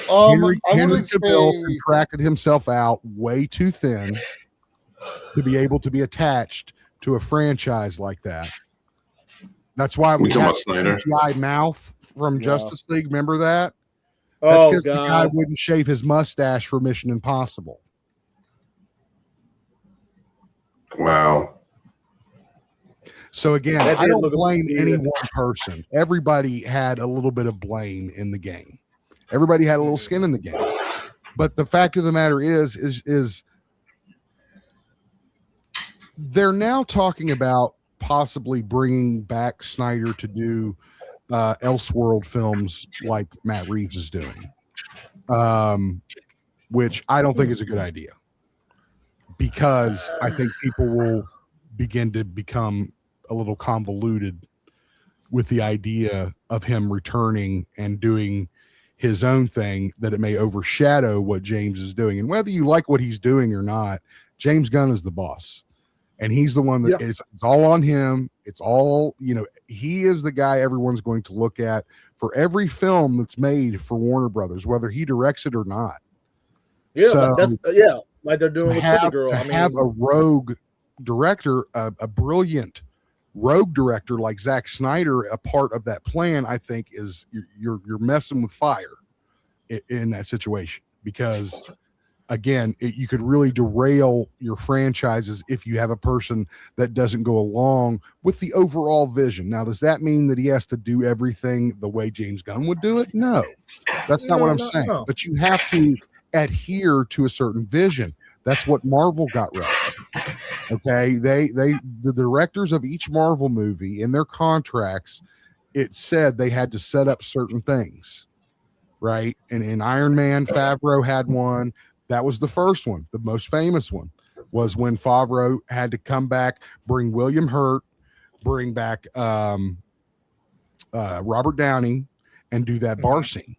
Henry Cavill contracted himself out way too thin to be able to be attached to a franchise like that. That's why we talking had about Snyder? CGI mouth from Justice League. Remember that? That's because the guy wouldn't shave his mustache for Mission Impossible. Wow. So again, That I did don't look blame weird. any one person. Everybody had a little bit of blame in the game. Everybody had a little skin in the game. But the fact of the matter is they're now talking about possibly bringing back Snyder to do Elseworld films like Matt Reeves is doing, which I don't think is a good idea, because I think people will begin to become a little convoluted with the idea of him returning and doing his own thing, that it may overshadow what James is doing. And whether you like what he's doing or not, James Gunn is the boss. And he's the one that it's all on him. It's all, he is the guy everyone's going to look at for every film that's made for Warner Brothers, whether he directs it or not. Yeah, So, like they're doing with Supergirl. Have a rogue director, a brilliant rogue director like Zack Snyder, a part of that plan, I think you're messing with fire in that situation, because again, you could really derail your franchises if you have a person that doesn't go along with the overall vision. Now, does that mean that he has to do everything the way James Gunn would do it? No, that's not what I'm saying. No. But you have to adhere to a certain vision. That's what Marvel got right. Okay, the directors of each Marvel movie in their contracts, it said they had to set up certain things, right? And in Iron Man, Favreau had one. That was the first one. The most famous one was when Favreau had to come back, bring William Hurt, bring back Robert Downey, and do that bar scene.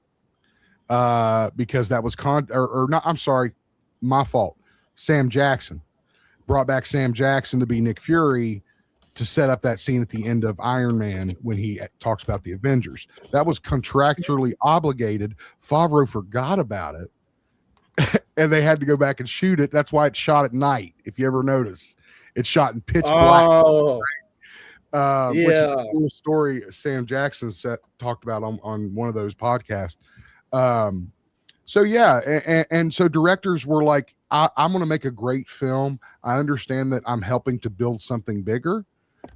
Because that was not. I'm sorry, my fault. Sam Jackson brought back Sam Jackson to be Nick Fury to set up that scene at the end of Iron Man when he talks about the Avengers. That was contractually obligated. Favreau forgot about it, and they had to go back and shoot it. That's why it's shot at night. If you ever notice, it's shot in pitch black. Oh, Which is a cool story Sam Jackson talked about on one of those podcasts. So yeah, and so directors were like, I'm going to make a great film. I understand that I'm helping to build something bigger,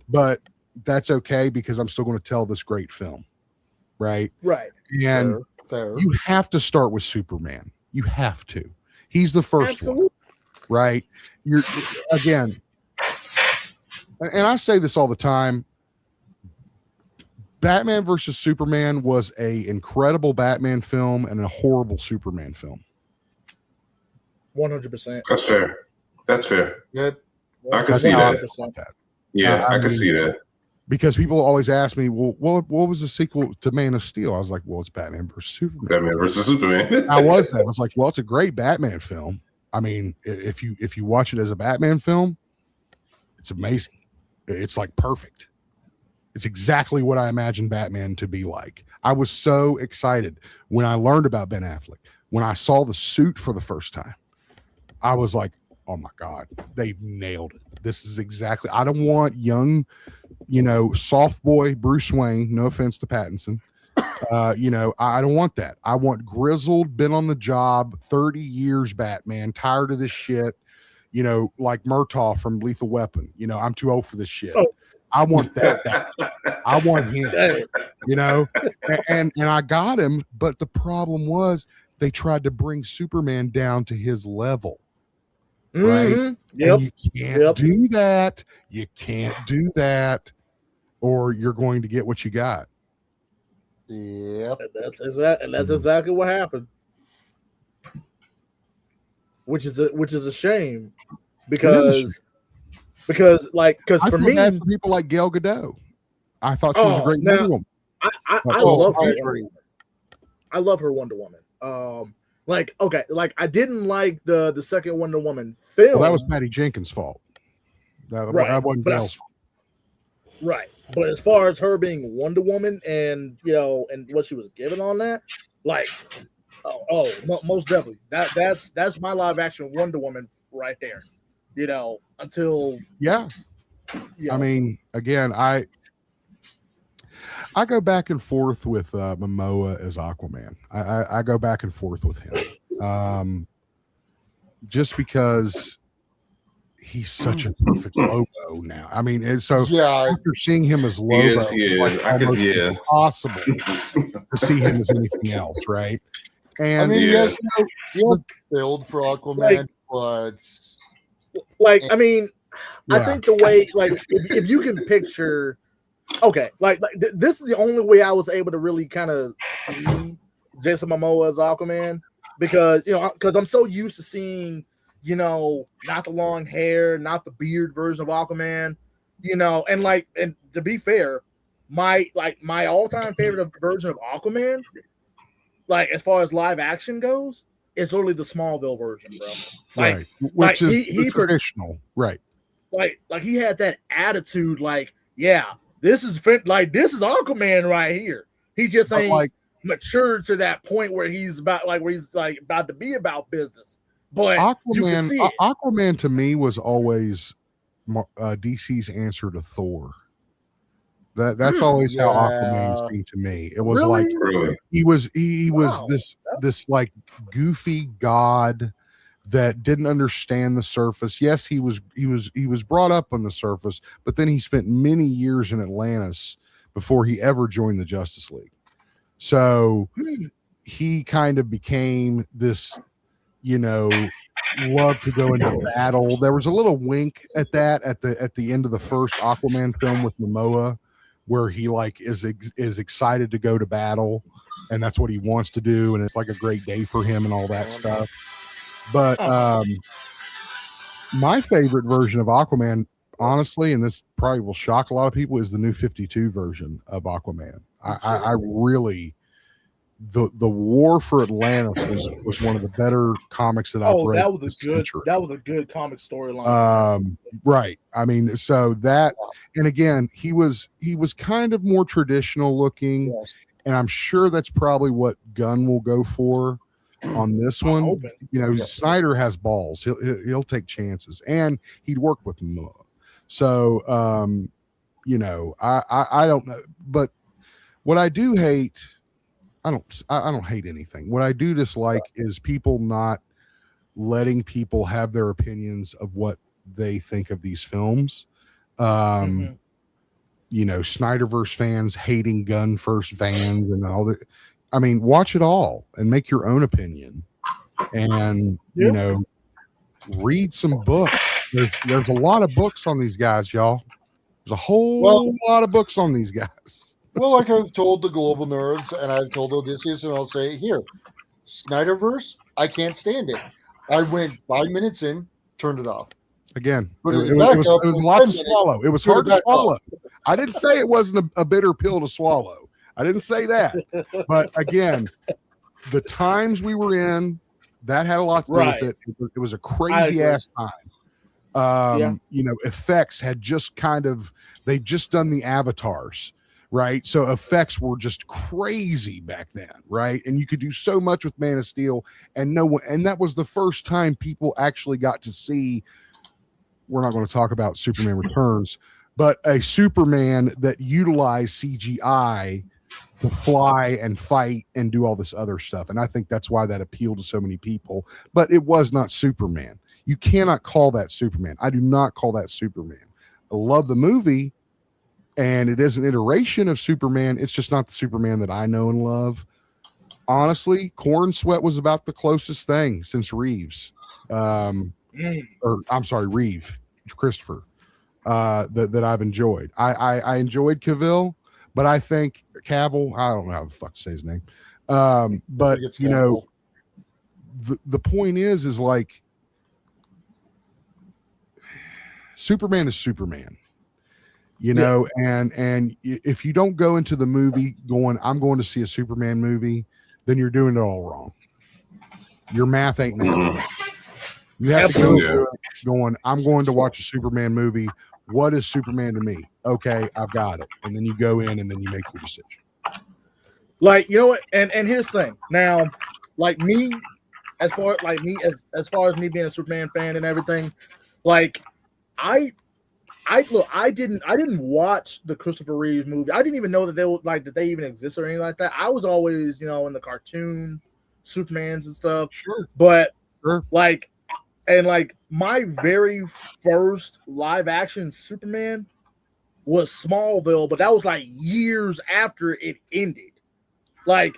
but that's okay because I'm still going to tell this great film, right? right. And Fair. you have to start with Superman. You have to. He's the first Absolutely. one, right? You're again, and I say this all the time. Batman versus Superman was a incredible Batman film and a horrible Superman film. 100%. That's fair. That's fair. Yep. I can see that. 100%. Yeah, I I can mean, see that. Because people always ask me, well, what was the sequel to Man of Steel? I was like, well, it's Batman versus Superman. Batman versus Superman. I was like, well, it's a great Batman film. I mean, if you watch it as a Batman film, it's amazing. It's like perfect. It's exactly what I imagined Batman to be like. I was so excited when I learned about Ben Affleck. When I saw the suit for the first time, I was like, oh my God, they've nailed it. This is exactly, I don't want young, soft boy Bruce Wayne, no offense to Pattinson. I don't want that. I want grizzled, been on the job, 30 years Batman, tired of this shit, like Murtaugh from Lethal Weapon. I'm too old for this shit. Oh. I want that. I want him, and I got him. But the problem was they tried to bring Superman down to his level. Right? Mhm. Yep. And you can't do that. You can't do that, or you're going to get what you got. Yep. That's exactly what happened. Which is a shame because I for feel me, bad for people like Gal Gadot. I thought she was a great now- Wonder Woman. I That's love also her. true. I love her Wonder Woman. I didn't like the second Wonder Woman film. Well, that was Patty Jenkins' fault. That wasn't but Gal's fault. right. But as far as her being Wonder Woman and and what she was given on that, most definitely that's my live action Wonder Woman right there. Until Yeah. I mean, again, I go back and forth with Momoa as Aquaman. I go back and forth with him, just because he's such a perfect Lobo now. I mean, and so after seeing him as Lobo, it's almost impossible to see him as anything else, right? And I mean, yes, build for Aquaman, but I think the way, if you can picture, this is the only way I was able to really kind of see Jason Momoa as Aquaman because I'm so used to seeing, not the long hair, not the beard version of Aquaman, and to be fair, my all-time favorite version of Aquaman, as far as live action goes, is literally the Smallville version, bro. Right, which is traditional, right? He had that attitude, this is Aquaman right here. He just ain't matured to that point where he's about about to be about business. But Aquaman to me was always DC's answer to Thor. That's always how Aquaman seemed to me. It was he was this like goofy god that didn't understand the surface. Yes, he was brought up on the surface, but then he spent many years in Atlantis before he ever joined the Justice League. So he kind of became this, love to go into battle. There was a little wink at that at the end of the first Aquaman film with Momoa, where he like is excited to go to battle, and that's what he wants to do, and it's like a great day for him and all that stuff. But my favorite version of Aquaman, honestly, and this probably will shock a lot of people, is the New 52 version of Aquaman. I really, the War for Atlantis was one of the better comics that I've read. That was a good comic storyline. Right. I mean, so that, and again, he was kind of more traditional looking, and I'm sure that's probably what Gunn will go for on this one. Snyder has balls. He'll take chances, and he'd work with Momoa. So, I don't know, but what I do hate, I don't hate anything. What I do dislike is people not letting people have their opinions of what they think of these films. Snyderverse fans hating Gunn first fans and all that. I mean, watch it all and make your own opinion, and read some books. There's a lot of books on these guys, y'all. There's a whole lot of books on these guys. Well, like I've told the Global Nerds, and I've told Odysseus, and I'll say here, Snyderverse, I can't stand it. I went 5 minutes in, turned it off. Again, it was a lot to swallow. It was hard to swallow. I didn't say it wasn't a bitter pill to swallow. I didn't say that. But again, the times we were in, that had a lot to do with it. It was a crazy ass time. Effects had just they'd just done the avatars, right? So effects were just crazy back then, right? And you could do so much with Man of Steel, and that was the first time people actually got to see. We're not going to talk about Superman Returns, but a Superman that utilized CGI to fly and fight and do all this other stuff. And I think that's why that appealed to so many people. But it was not Superman. You cannot call that Superman. I do not call that Superman. I love the movie, and it is an iteration of Superman. It's just not the Superman that I know and love. Honestly, Corn Sweat was about the closest thing since Reeves. Reeve, Christopher, that I've enjoyed. I enjoyed Cavill, but I think Cavill, I don't know how the fuck to say his name. But the point is like Superman is Superman, and if you don't go into the movie going, I'm going to see a Superman movie, then you're doing it all wrong. Your math ain't math. You have to go going, I'm going to watch a Superman movie. What is Superman to me? Okay, I've got it. And then you go in and then you make your decision. Like, what? And here's the thing. Now, like me, as far as me being a Superman fan and everything, like I didn't watch the Christopher Reeve movie. I didn't even know that they even exist or anything like that. I was always, in the cartoon Supermans and stuff. Sure. But my very first live action Superman was Smallville, but that was like years after it ended. The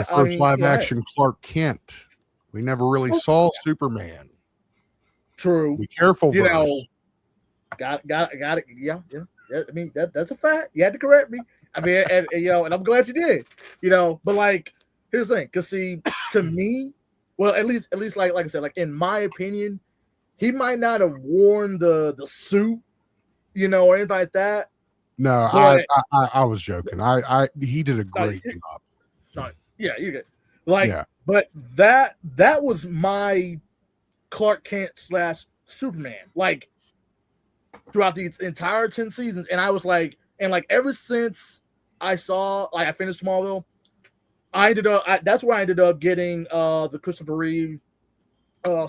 first live action Clark Kent. We never really saw Superman. True. Be careful. Got it. Yeah. I mean, that's a fact. You had to correct me. I mean, and I'm glad you did. But like, here's the thing. Cause see, to me, well, at least like I said, like in my opinion, he might not have worn the suit, or anything like that. No, but, I was joking. He did a great job. No, yeah, you get but that was my Clark Kent / Superman, like throughout these entire 10 seasons. And I was like, ever since I finished Smallville, that's where I ended up getting the Christopher Reeve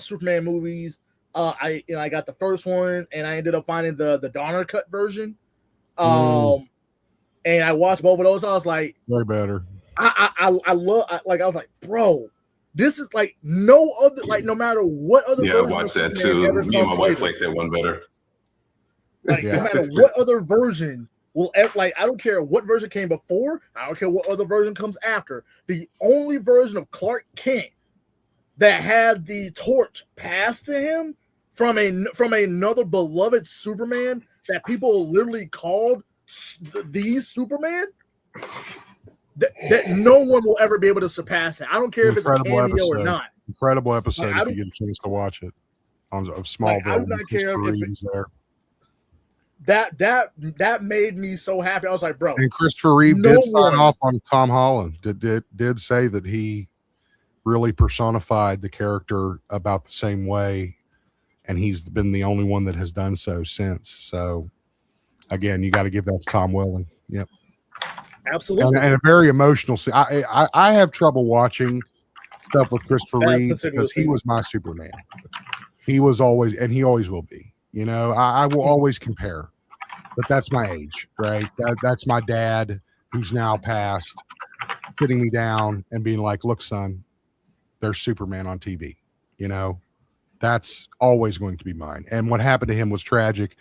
Superman movies. I got the first one, and I ended up finding the Donner cut version. And I watched both of those. I was like, way better. I was like, bro, This is like no other, like no matter what other Yeah, I version watched of that Superman too. ever Me and my comes wife later. like that one better. Like Yeah. no matter what other version will ever, like I don't care what version came before, I don't care what other version comes after. The only version of Clark Kent that had the torch passed to him from another beloved Superman that people literally called the Superman, that no one will ever be able to surpass it. I don't care if it's a Incredible cameo or episode. not. Incredible episode I if you get a chance to watch it. Of Smallville, Like, I do not with care Christopher if it- Reeve is there. That made me so happy. I was like, bro, And Christopher Reeve no did sign one- off on Tom Holland. Did say that he really personified the character about the same way, and he's been the only one that has done so since. So, again, you got to give that to Tom Welling. Yep, absolutely. and a very emotional scene. I have trouble watching stuff with Christopher That Reeve particular because he scene. was my Superman. He was always, and he always will be. You know, I will always compare, but that's my age, right? That's my dad who's now passed, sitting me down and being like, "Look, son, there's Superman on TV." You know, that's always going to be mine. And what happened to him was tragic.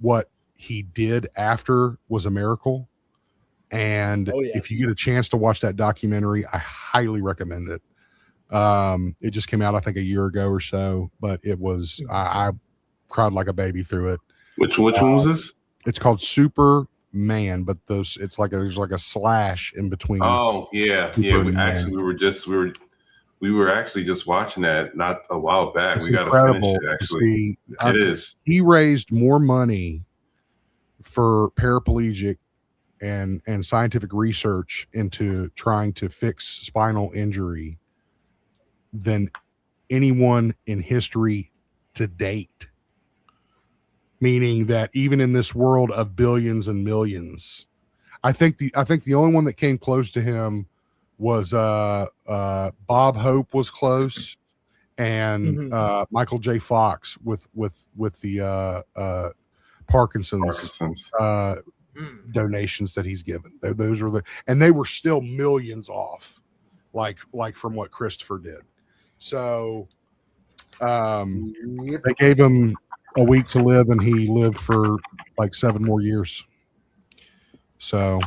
What he did after was a miracle. And Oh, yeah. if you get a chance to watch that documentary, I highly recommend it. It just came out, I think, a year ago or so, but it was, I cried like a baby through it. Which one was this? It's called Superman, but there's like a slash in between. Oh yeah. Superman. We were actually just watching that not a while back. It's We got to incredible finish it to actually. see. It is. He raised more money for paraplegic and scientific research into trying to fix spinal injury than anyone in history to date. Meaning that even in this world of billions and millions, I think the only one that came close to him was Bob Hope was close, and Michael J. Fox with the Parkinson's donations that he's given. Those were and they were still millions off, like from what Christopher did. So they gave him a week to live, and he lived for like 7 more years. So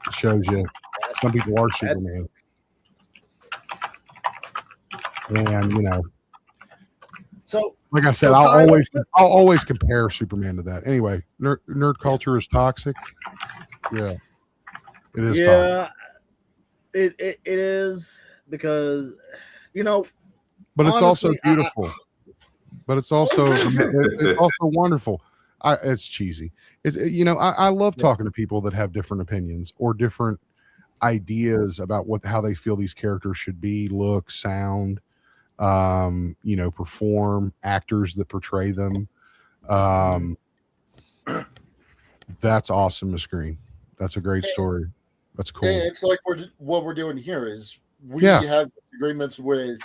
it shows you some people are Superman. And you know, So like I said, So, I'll Tyler- always compare Superman to that. Anyway, nerd culture is toxic. Yeah, it is. Toxic. yeah, it is, because But it's also honestly, beautiful. But it's also it's also wonderful. It's cheesy. I love talking to people that have different opinions or different ideas about how they feel these characters should be, look, sound, perform, actors that portray them. That's awesome to screen. That's a great story. That's cool. Yeah, it's like what we're doing here is we Yeah. have agreements with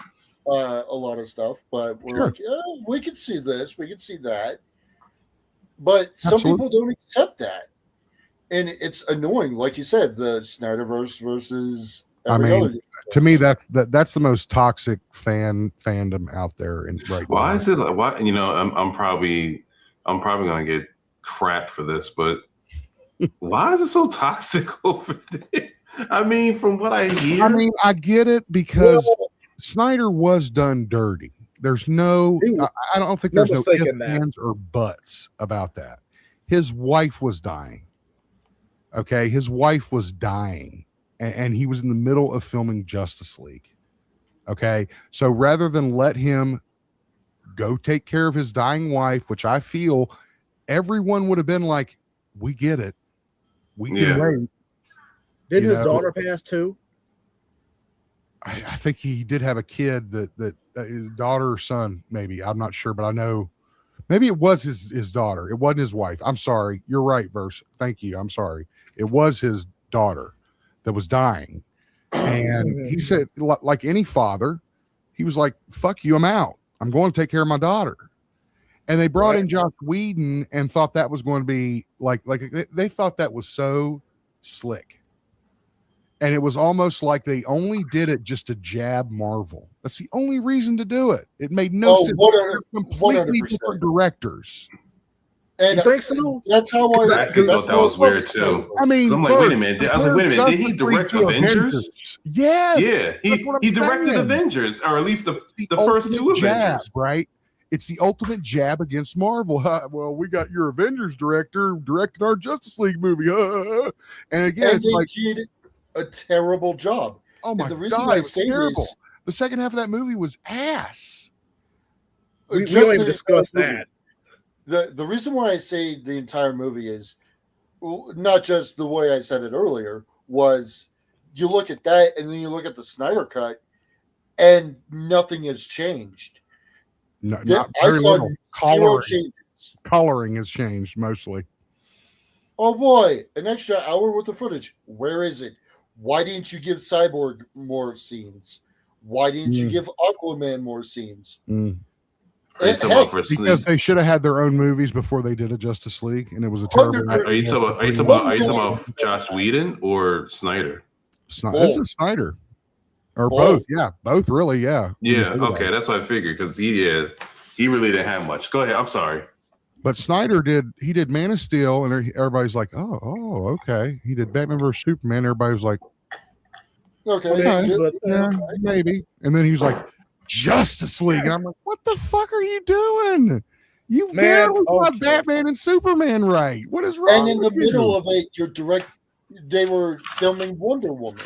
a lot of stuff, but we're Sure. like, we could see this, we could see that. But some Absolutely. people don't accept that. And it's annoying. Like you said, the Snyderverse versus every other. To me, that's the most toxic fandom out there right Why now. is it? Why I'm probably gonna get crap for this, but why is it so toxic over there? I mean, from what I hear, I get it because Snyder was done dirty. There's no, I don't think there's no ifs, mistaking that. ands, or buts about that. His wife was dying. Okay, his wife was dying, and he was in the middle of filming Justice League. Okay, so rather than let him go take care of his dying wife, which I feel everyone would have been like, we get it, we can Yeah. wait. Didn't You his know, daughter pass too? I think he did have a kid that daughter or son, maybe. I'm not sure, but I know maybe it was his daughter. It wasn't his wife. I'm sorry. You're right, Verse. Thank you. I'm sorry. It was his daughter that was dying. And he said, like any father, he was like, fuck you, I'm out. I'm going to take care of my daughter. And they brought in Josh Whedon and thought that was going to be like they thought that was so slick. And it was almost like they only did it just to jab Marvel. That's the only reason to do it. It made no sense. They're completely 100%. different directors. And You think so? that's how I actually thought that was weird it's too. I mean, I'm like, wait a minute. I was like, wait a minute. Did he Justice League direct to Avengers? Yes. Yeah, That's what I'm he directed saying. Avengers, or at least the The first two ultimate jab, Avengers. right? It's the ultimate jab against Marvel. Well, we got your Avengers director directed our Justice League movie. And again, And it's they like, did a terrible job. oh my the reason god, I it was say terrible. this- The second half of that movie was ass. We Just don't even the discuss entire that. The reason why I say the entire movie is not just the way I said it earlier, was you look at that and then you look at the Snyder cut and nothing has changed. No, There- not I very saw little. zero changes. Coloring has changed mostly. Oh boy, an extra hour worth of footage. Where is it? Why didn't you give Cyborg more scenes? Why didn't you give Aquaman more scenes? Are you talking about for Because Sneak? they should have had their own movies before they did a Justice League, and it was a terrible. 100%. Are you talking about Josh Whedon or Snyder? This is Snyder, or both? Yeah, both really. Yeah. Yeah, okay, that's what I figured because he really didn't have much. Go ahead. I'm sorry. But Snyder did Man of Steel, and everybody's like, oh, okay. He did Batman vs Superman. Everybody was like, Okay, yeah, maybe. And then he was like, Justice League, and I'm like, what the fuck are you doing? You barely got Batman and Superman right. What is wrong? and in the with you? middle of it, they were filming Wonder Woman.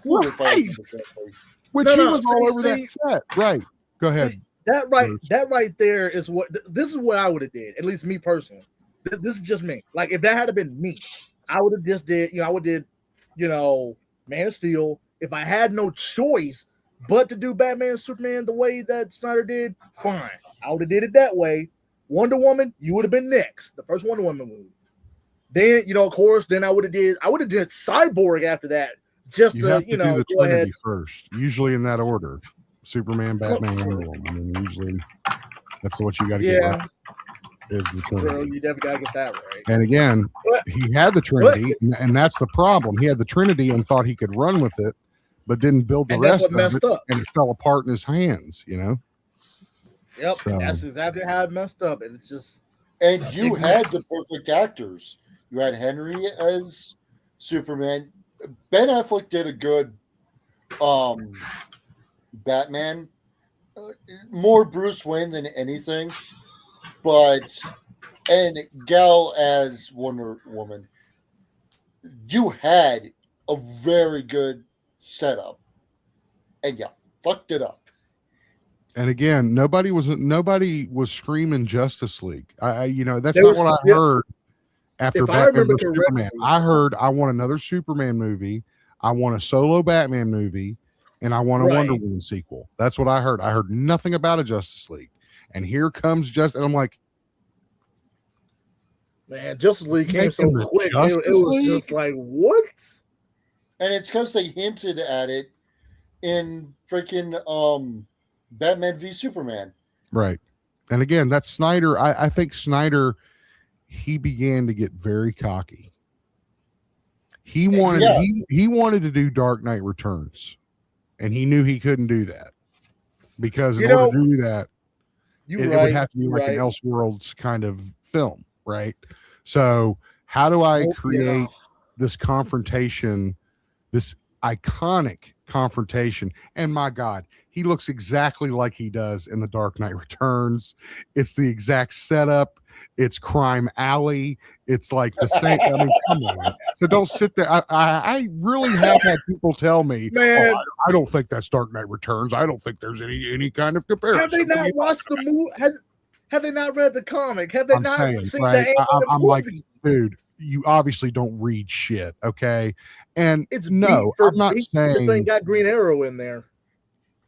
Right. Which No, he no, was all see- over that set. Right. Go ahead. See, that right there is what this is what I would have did. At least me personally. This is just me. Like if that had been me, I would have just did. I would did. Man of Steel. If I had no choice but to do Batman and Superman the way that Snyder did, fine. I would have did it that way. Wonder Woman, you would have been next. The first Wonder Woman movie. Then of course, then I would have did Cyborg after that. Just You have to do the go ahead. Trinity first, usually in that order: Superman, Batman, Wonder Woman. I mean, usually that's what you got to get right, is the Trinity. Bro, you definitely gotta get that right. And again, he had the Trinity, and that's the problem. He had the Trinity and thought he could run with it, but didn't build the And that's rest what of messed it, up. and it fell apart in his hands. Yep, So- that's exactly how it messed up, and it's just And you had the perfect actors. You had Henry as Superman. Ben Affleck did a good Batman, more Bruce Wayne than anything, and Gal as Wonder Woman. You had a very good setup, and you fucked it up. And again, nobody was screaming Justice League. That's They not were- what I yeah. heard after If I Batman remember vs Superman. correctly- I heard I want another Superman movie. I want a solo Batman movie, and I want a Right. Wonder Woman sequel. That's what I heard. I heard nothing about a Justice League. And here comes and I'm like, man, Justice League came so Making the quick. It Justice was League? just like what? And it's because they hinted at it in freaking Batman v Superman. right. And again, that's Snyder. I think Snyder, he began to get very cocky. He wanted Yeah. he wanted to do Dark Knight Returns, and he knew he couldn't do that because in order to do that, it would have to be like an Elseworlds kind of film, right? So how do I create this confrontation, this iconic confrontation? And my God, he looks exactly like he does in The Dark Knight Returns. It's the exact setup. It's Crime Alley. It's like the same. I mean, come on. So don't sit there. I really have had people tell me, Man. I don't think that's Dark Knight Returns. I don't think there's any kind of comparison. Have they not watched the movie? Have they not read the comic? Have they I'm not saying, seen right? the I'm like, movie? dude, you obviously don't read shit, okay? And It's no, beat for I'm not beat. The thing saying. got Green Arrow in there.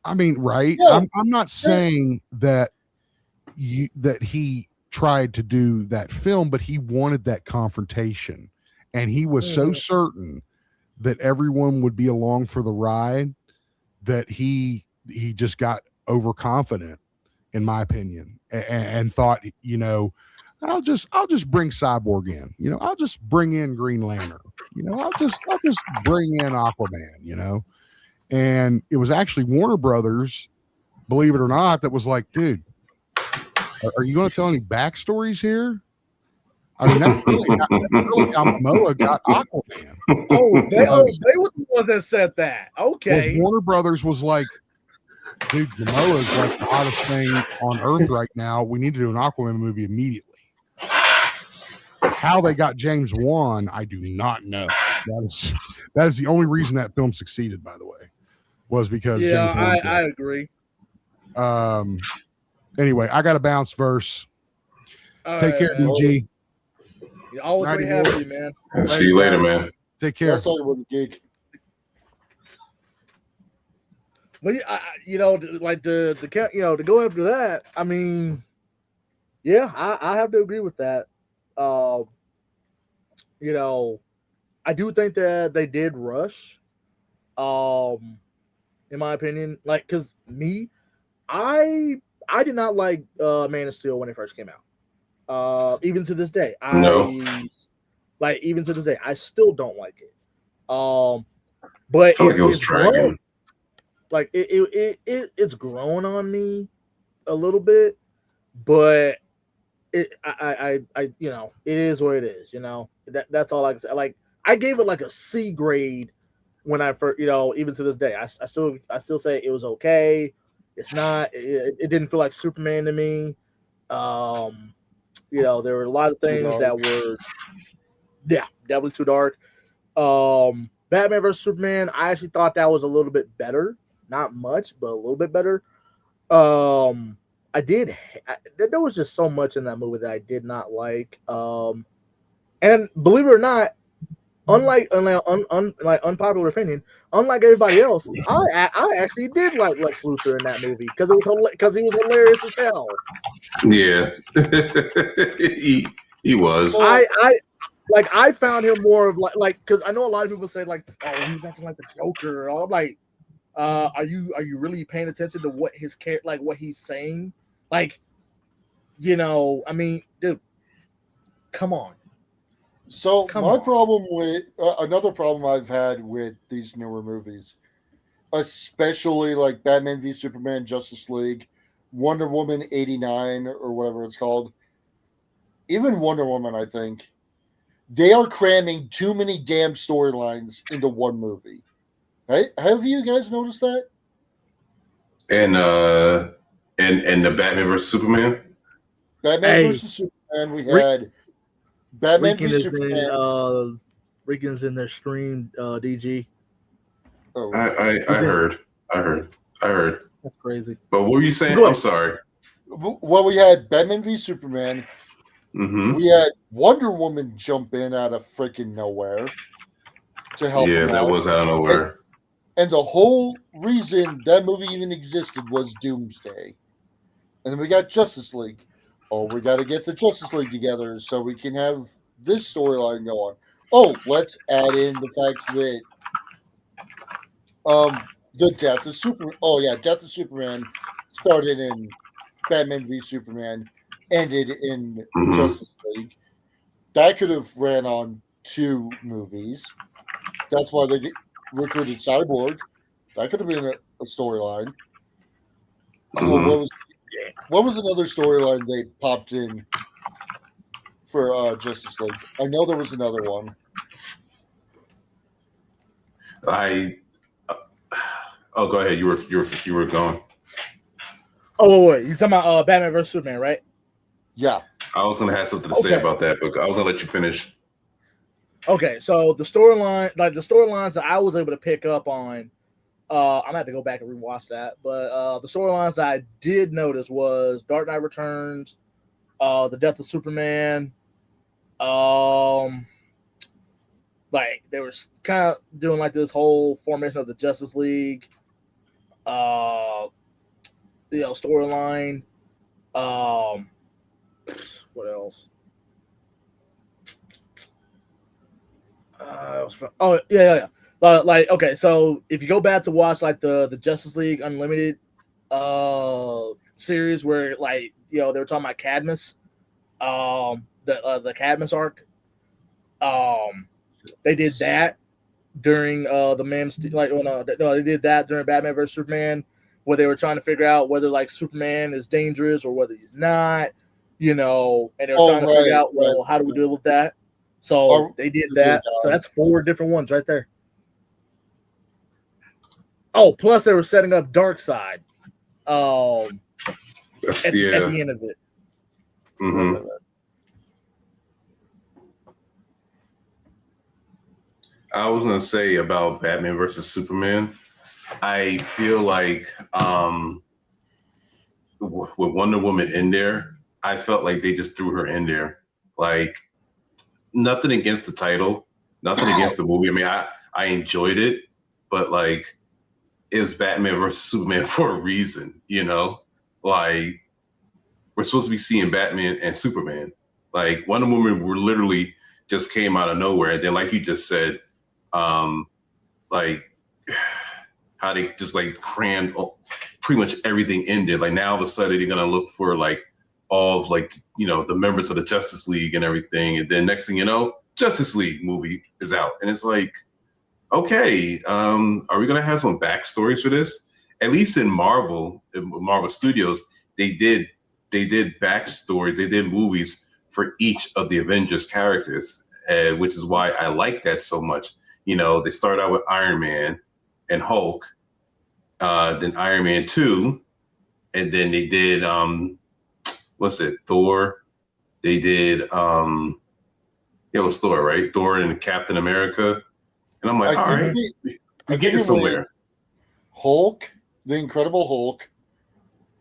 I mean, right? Yeah. I'm not saying that he tried to do that film, but he wanted that confrontation, and he was so certain that everyone would be along for the ride that he just got overconfident, in my opinion, and thought, I'll just bring Cyborg in. You know, I'll just bring in Green Lantern. You know, I'll just bring in Aquaman. You know, and it was actually Warner Brothers, believe it or not, that was like, dude, are you going to tell any backstories here? I mean, that's really how Momoa got Aquaman. They were the ones that said that. Okay. Was Warner Brothers was like, dude, Momoa is like the hottest thing on earth right now. We need to do an Aquaman movie immediately. How they got James Wan, I do not know. That is the only reason that film succeeded, by the way, was because James Wan. I agree. Anyway, I got a bounce verse. Take care, DG. You always Nighty be happy, boy. man. See you later, man. Take care. That's all with the gig. But you know, like the you know, to go after that, I mean, yeah, I have to agree with that. You know, I do think that they did rush. In my opinion, like, cause me, I did not like Man of Steel when it first came out. Even to this day, even to this day, I still don't like it. But I felt like it was dragging. Like it's growing on me a little bit, but I you know, it is what it is. You know, that's all I can say. Like, I gave it like a C grade when I first, you know, even to this day, I still say it was okay. It's not. It didn't feel like Superman to me. You know, there were a lot of things that were, definitely too dark. Batman vs Superman, I actually thought that was a little bit better. Not much, but a little bit better. There was just so much in that movie that I did not like. And believe it or not, unlike unpopular opinion, unlike everybody else, I actually did like Lex Luthor in that movie because he was hilarious as hell. Yeah, he was. I found him more of like because I know a lot of people say like, oh, he was acting like the Joker. I'm like, are you really paying attention to what his character, like what he's saying? Like, you know, I mean, dude, come on. So problem with another problem I've had with these newer movies, especially like Batman v Superman, Justice League, Wonder Woman 89 or whatever it's called, even Wonder Woman, I think, they are cramming too many damn storylines into one movie. Right? Have you guys noticed that? And the Batman vs Superman. Batman versus Superman. We had Batman v Superman. Rickens in their stream, DG. Oh, I heard. That's crazy. But what were you saying? I'm sorry. Well, we had Batman v Superman. Mm-hmm. We had Wonder Woman jump in out of freaking nowhere to help. Yeah, that was out of nowhere. And the whole reason that movie even existed was Doomsday. And then we got Justice League. Oh, we got to get the Justice League together so we can have this storyline go on. Oh, let's add in the fact that the death of Superman. Oh yeah, Death of Superman started in Batman v Superman, ended in Justice League. That could have ran on 2 movies. That's why they recruited Cyborg. That could have been a storyline. What was another storyline they popped in for Justice League? I know there was another one. Go ahead. You were going. Oh wait, you're talking about Batman vs Superman, right? Yeah. I was gonna have something to say about that, but I was gonna let you finish. Okay, so the storylines that I was able to pick up on, I'm gonna have to go back and rewatch that. But the storylines that I did notice was Dark Knight Returns, the death of Superman. Like they were kind of doing like this whole formation of the Justice League, storyline. What else? Yeah. Like, okay, so if you go back to watch like the Justice League Unlimited series where, like, you know, they were talking about Cadmus, the Cadmus arc. They did that during the Man of Steel, like no, they did that during Batman vs Superman, where they were trying to figure out whether like Superman is dangerous or whether he's not, and they were trying to figure out, well, how do we deal with that? So they did that. So that's 4 different ones right there. Oh, plus they were setting up Darkseid. At the end of it. Mm-hmm. I was gonna say about Batman versus Superman. I feel like with Wonder Woman in there, I felt like they just threw her in there. Like, nothing against the title, nothing against the movie. I mean, I enjoyed it, but like, it was Batman versus Superman for a reason, Like, we're supposed to be seeing Batman and Superman. Like, Wonder Woman were literally just came out of nowhere. And then, like you just said, like how they just like crammed pretty much everything in there. Like, now all of a sudden they're gonna look for like all of like, the members of the Justice League and everything. And then next thing you know, Justice League movie is out. And it's like, okay, are we gonna have some backstories for this? At least in Marvel Studios, they did backstories, they did movies for each of the Avengers characters, which is why I like that so much. They started out with Iron Man and Hulk, then Iron Man 2, and then they did Thor. They did it was Thor, right? Thor and Captain America. And I'm like, all right, we're getting somewhere. Hulk, the Incredible Hulk,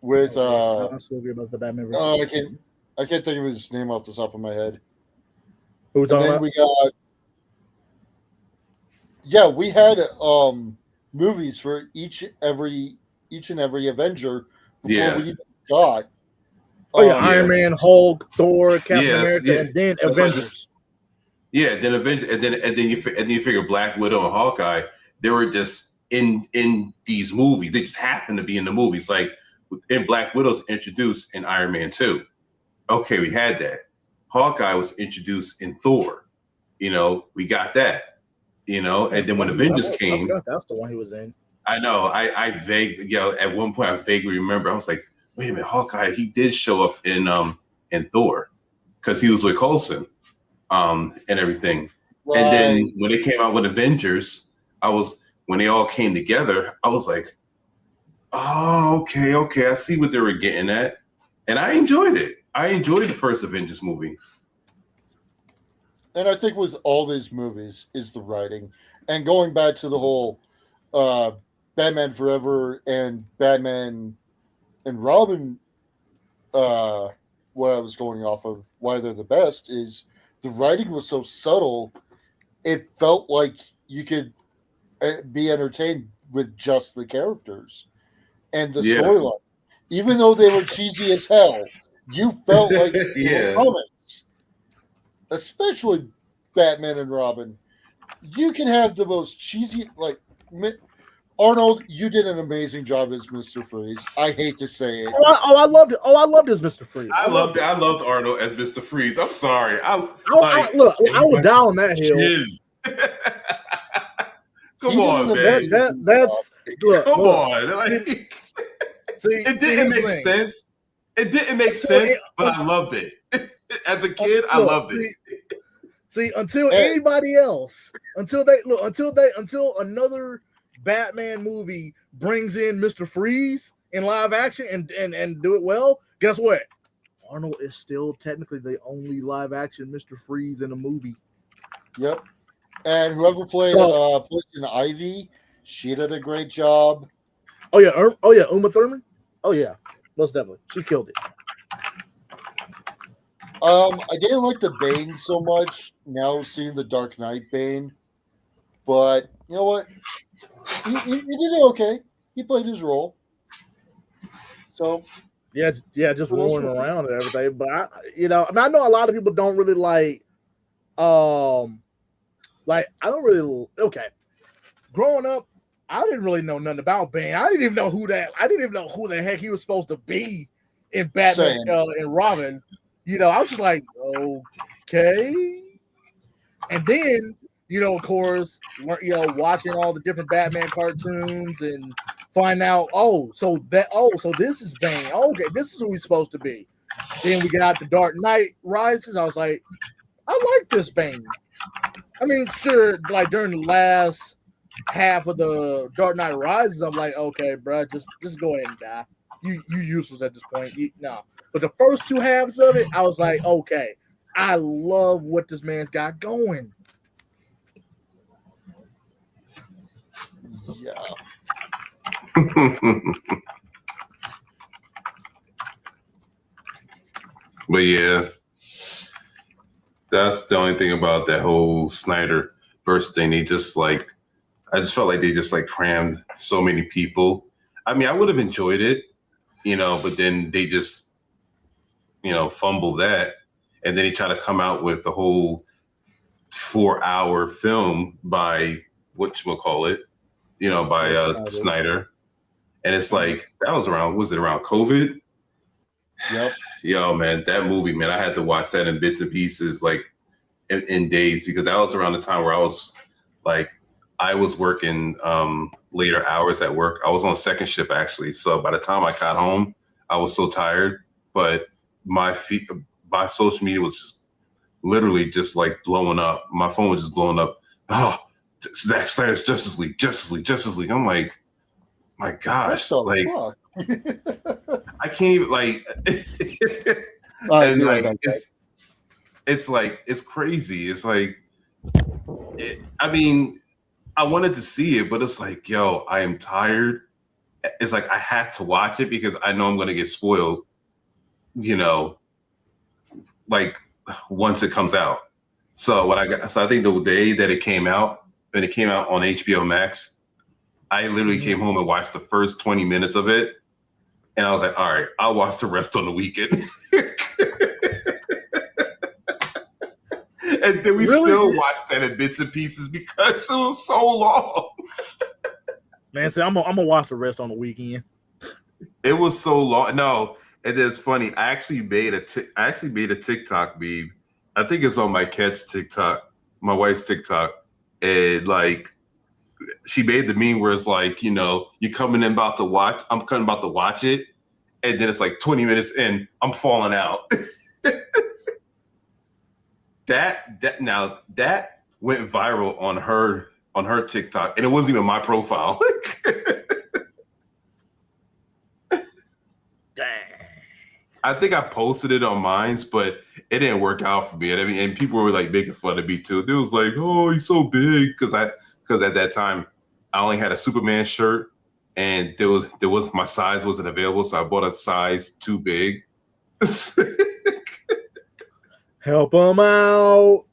with I'm still good about the Batman. I can't think of his name off the top of my head. Who we talking about? We had movies for each and every Avenger before we even got. Iron Man, Hulk, Thor, Captain America, and then Avengers. Then Avengers, and then you figure Black Widow and Hawkeye. They were just in these movies. They just happened to be in the movies. Like, in Black Widow's introduced in Iron Man 2. Okay, we had that. Hawkeye was introduced in Thor. We got that. And then when Avengers came, that's the one he was in. I know. I vaguely, at one point I vaguely remember. I was like, wait a minute, Hawkeye. He did show up in Thor because he was with Coulson, and everything. Right. And then when they came out with Avengers, when they all came together, I was like, oh, okay, I see what they were getting at, and I enjoyed it. I enjoyed the first Avengers movie. And I think with all these movies is the writing. And going back to the whole Batman Forever and Batman and Robin, what I was going off of, why they're the best, is the writing was so subtle, it felt like you could be entertained with just the characters and the storyline. Even though they were cheesy as hell, you felt like comics. Especially Batman and Robin. You can have the most cheesy, like, Arnold, you did an amazing job as Mr. Freeze. I hate to say it. I loved it. I loved as Mr. Freeze. I loved Arnold as Mr. Freeze. I'm sorry. I would die on that hill. Come on, man. Come on. See, it didn't make sense. It didn't make sense, but I loved it. As a kid, I loved it. See, until anybody else, until another Batman movie brings in Mr. Freeze in live action and do it well, guess what? Arnold is still technically the only live action Mr. Freeze in a movie. Yep. And whoever played Poison Ivy, she did a great job. Oh yeah, Uma Thurman. Oh yeah, most definitely, she killed it. I didn't like the Bane so much. Now seeing the Dark Knight Bane, but you know what? He did okay. He played his role. So yeah, just roaring around and everything. But I know a lot of people don't really like. I don't really Growing up, I didn't really know nothing about Bane. I didn't even know who the heck he was supposed to be in Batman and Robin. I was just like, okay. And then, of course, watching all the different Batman cartoons and find out, so this is Bane. Okay, this is who he's supposed to be. Then we got the Dark Knight Rises. I was like, I like this Bane. I mean, sure, like during the last half of the Dark Knight Rises, I'm like, okay, bro, just go ahead and die. You useless at this point. No. But the first two halves of it, I was like, okay, I love what this man's got going. Yeah. But yeah, that's the only thing about that whole Snyder verse thing. I just felt like they just like crammed so many people. I mean, I would have enjoyed it, but then they just, fumble that. And then he tried to come out with the whole 4-hour film by whatchamacallit, by Snyder. And it's like, was it around COVID? Yep. Yo, man, that movie, man, I had to watch that in bits and pieces, like in days, because that was around the time where I was working later hours at work. I was on second shift, actually. So by the time I got home, I was so tired. But my social media was just literally just like blowing up. My phone was just blowing up. Oh, Zack Snyder's Justice League. I'm like, my gosh, like, I can't even like. And like, it's like, it's crazy. It's like, I mean, I wanted to see it, but it's like, yo, I am tired. It's like I have to watch it because I know I'm going to get spoiled, like once it comes out. So I think the day that it came out, when it came out on HBO Max, I literally came home and watched the first 20 minutes of it. And I was like, all right, I'll watch the rest on the weekend. And then we still watched that in bits and pieces because it was so long. Man, see, I'm gonna watch the rest on the weekend. It was so long. No, and it's funny. I actually made a TikTok meme. I think it's on my cat's TikTok, my wife's TikTok, and like she made the meme where it's like, you're coming in about to watch. I'm coming about to watch it, and then it's like 20 minutes in, I'm falling out. That went viral on her TikTok, and it wasn't even my profile. I think I posted it on mine, but it didn't work out for me. And I mean, and people were like making fun of me too. They was like, "Oh, he's so big," because at that time I only had a Superman shirt, and there was my size wasn't available, so I bought a size too big. Help him out.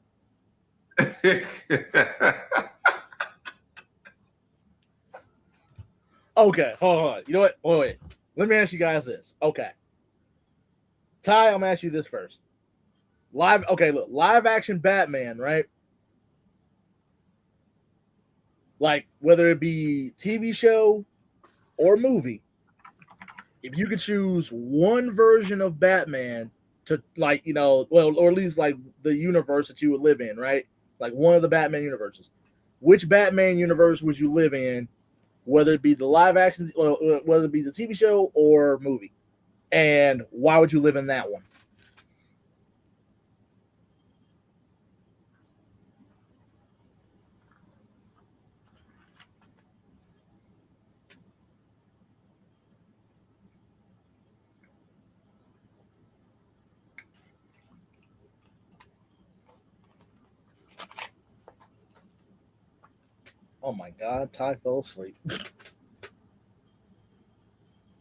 Okay, hold on. You know what? Wait. Let me ask you guys this. Okay. Ty, I'm gonna ask you this first. Live action Batman, right? Like whether it be TV show or movie, if you could choose one version of Batman to or at least like the universe that you would live in, right? Like one of the Batman universes. Which Batman universe would you live in, whether it be the live action, whether it be the TV show or movie? And why would you live in that one? Oh my God, Ty fell asleep.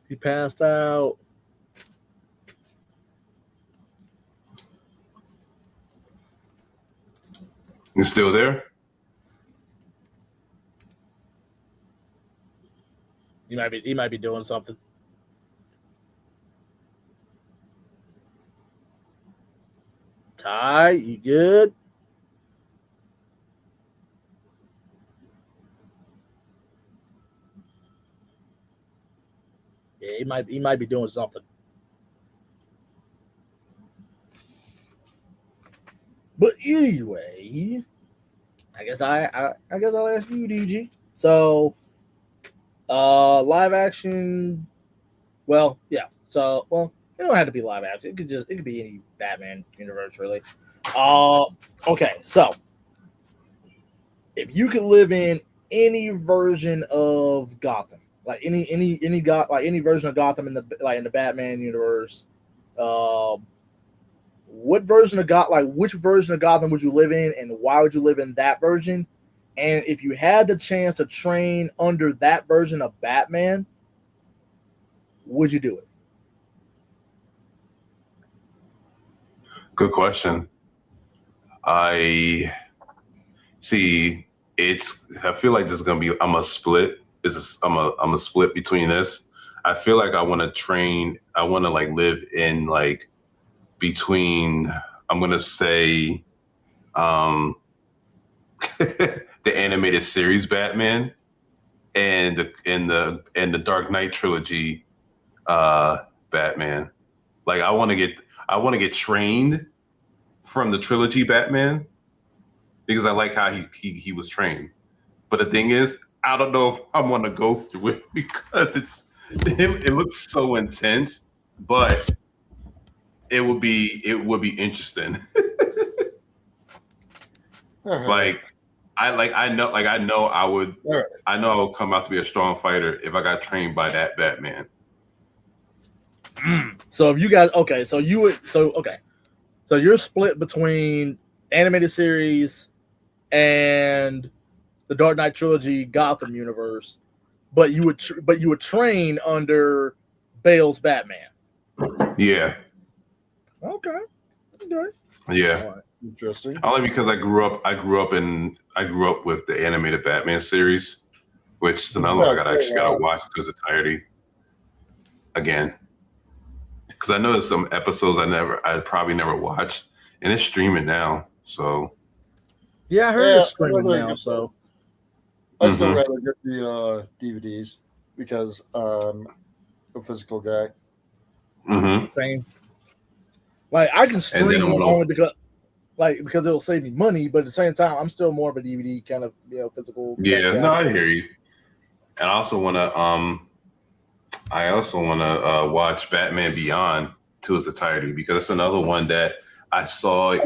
He passed out. You still there? He might be doing something. Ty, you good? Yeah, he might be doing something. anyway, I guess I'll ask you, DG. So, live action. Well, yeah. So, well, it don't have to be live action. It could be any Batman universe, really. Okay. So, if you could live in any version of Gotham, like any version of Gotham in the Batman universe, which version of Gotham would you live in, and why would you live in that version? And if you had the chance to train under that version of Batman, would you do it? Good question. I see. I feel like this is gonna be. I'm a split. I'm a split between this. I feel like I want to train. I want to like live in like between. I'm gonna say, the animated series Batman and the Dark Knight trilogy, Batman. Like I want to get trained from the trilogy Batman because I like how he was trained. But the thing is, I don't know if I want to go through it because it looks so intense, but it would be interesting. Like I know I would come out to be a strong fighter if I got trained by that Batman. So if you guys so you're split between animated series and the Dark Knight trilogy Gotham universe, but you would train under Bale's Batman. Yeah. Okay. Yeah. Right. Interesting. Only because I grew up with the animated Batman series, which is another one I gotta watch to its entirety again. Because I know there's some episodes I probably never watched, and it's streaming now. So yeah, I heard it's streaming now. So I still rather get the DVDs because I'm a physical guy. Same. Like I can stream only because it'll save me money, but at the same time, I'm still more of a DVD kind of physical. Yeah, no, I hear you. And I also want to watch Batman Beyond to its entirety because it's another one that I saw. I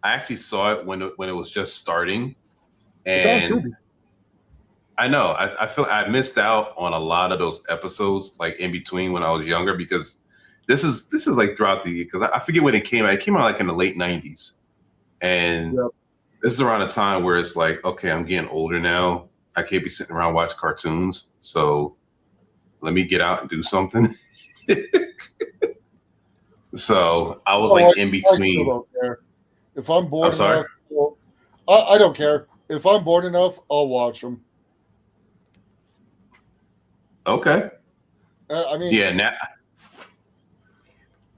actually saw it when it was just starting, and I know I feel I missed out on a lot of those episodes like in between when I was younger because this is like throughout the because I forget when it came out. It came out like in the late 90s, and this is around a time where it's like, okay, I'm getting older now. I can't be sitting around watching cartoons, so let me get out and do something. So I was like in between. I don't care. If I'm bored enough, I don't care. If I'm bored enough, I'll watch them. Okay. I mean, yeah. Now,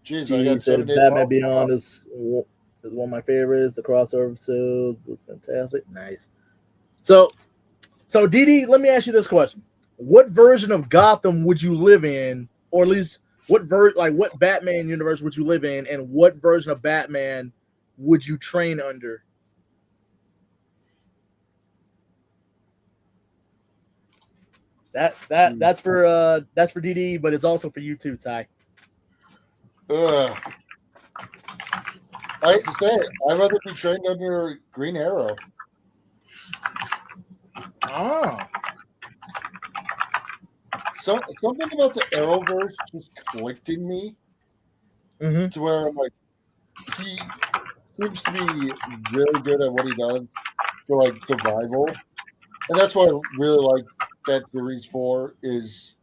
geez, I got 7 days. Batman Beyond is one of my favorites. The crossover episode was fantastic. Nice. So DD, let me ask you this question: what version of Gotham would you live in, or at least what Batman universe would you live in, and what version of Batman would you train under? That's for DD, but it's also for you too, Ty. I hate to say it, I'd rather be trained under Green Arrow. Oh. Something about the Arrowverse just clicked in me to where I'm like, he seems to be really good at what he does for like survival, and that's why I really like that series for is,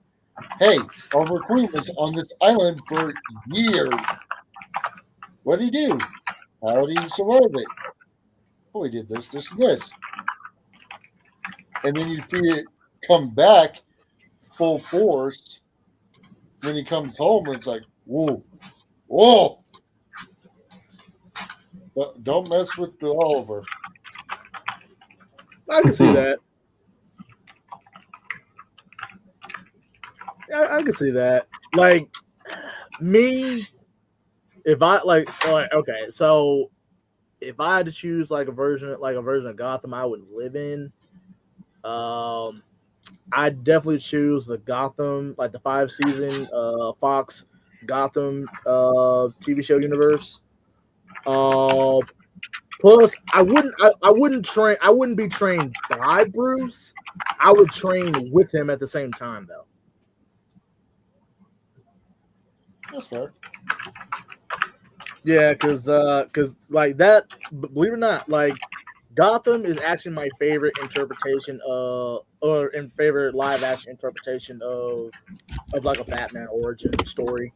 hey, Oliver Queen was on this island for years. What did he do? How did he survive it? Oh, he did this, and this. And then you see it come back full force when he comes home. And it's like, whoa. Don't mess with the Oliver. I can see that. I can see that. Like me, if I okay, so if I had to choose like a version of Gotham I would live in, I'd definitely choose the Gotham, like the 5 season Fox Gotham TV show universe. Plus, I wouldn't be trained by Bruce. I would train with him at the same time, though. That's fair. Yeah, because like that, believe it or not, like Gotham is actually my favorite interpretation favorite live action interpretation of like a Batman origin story.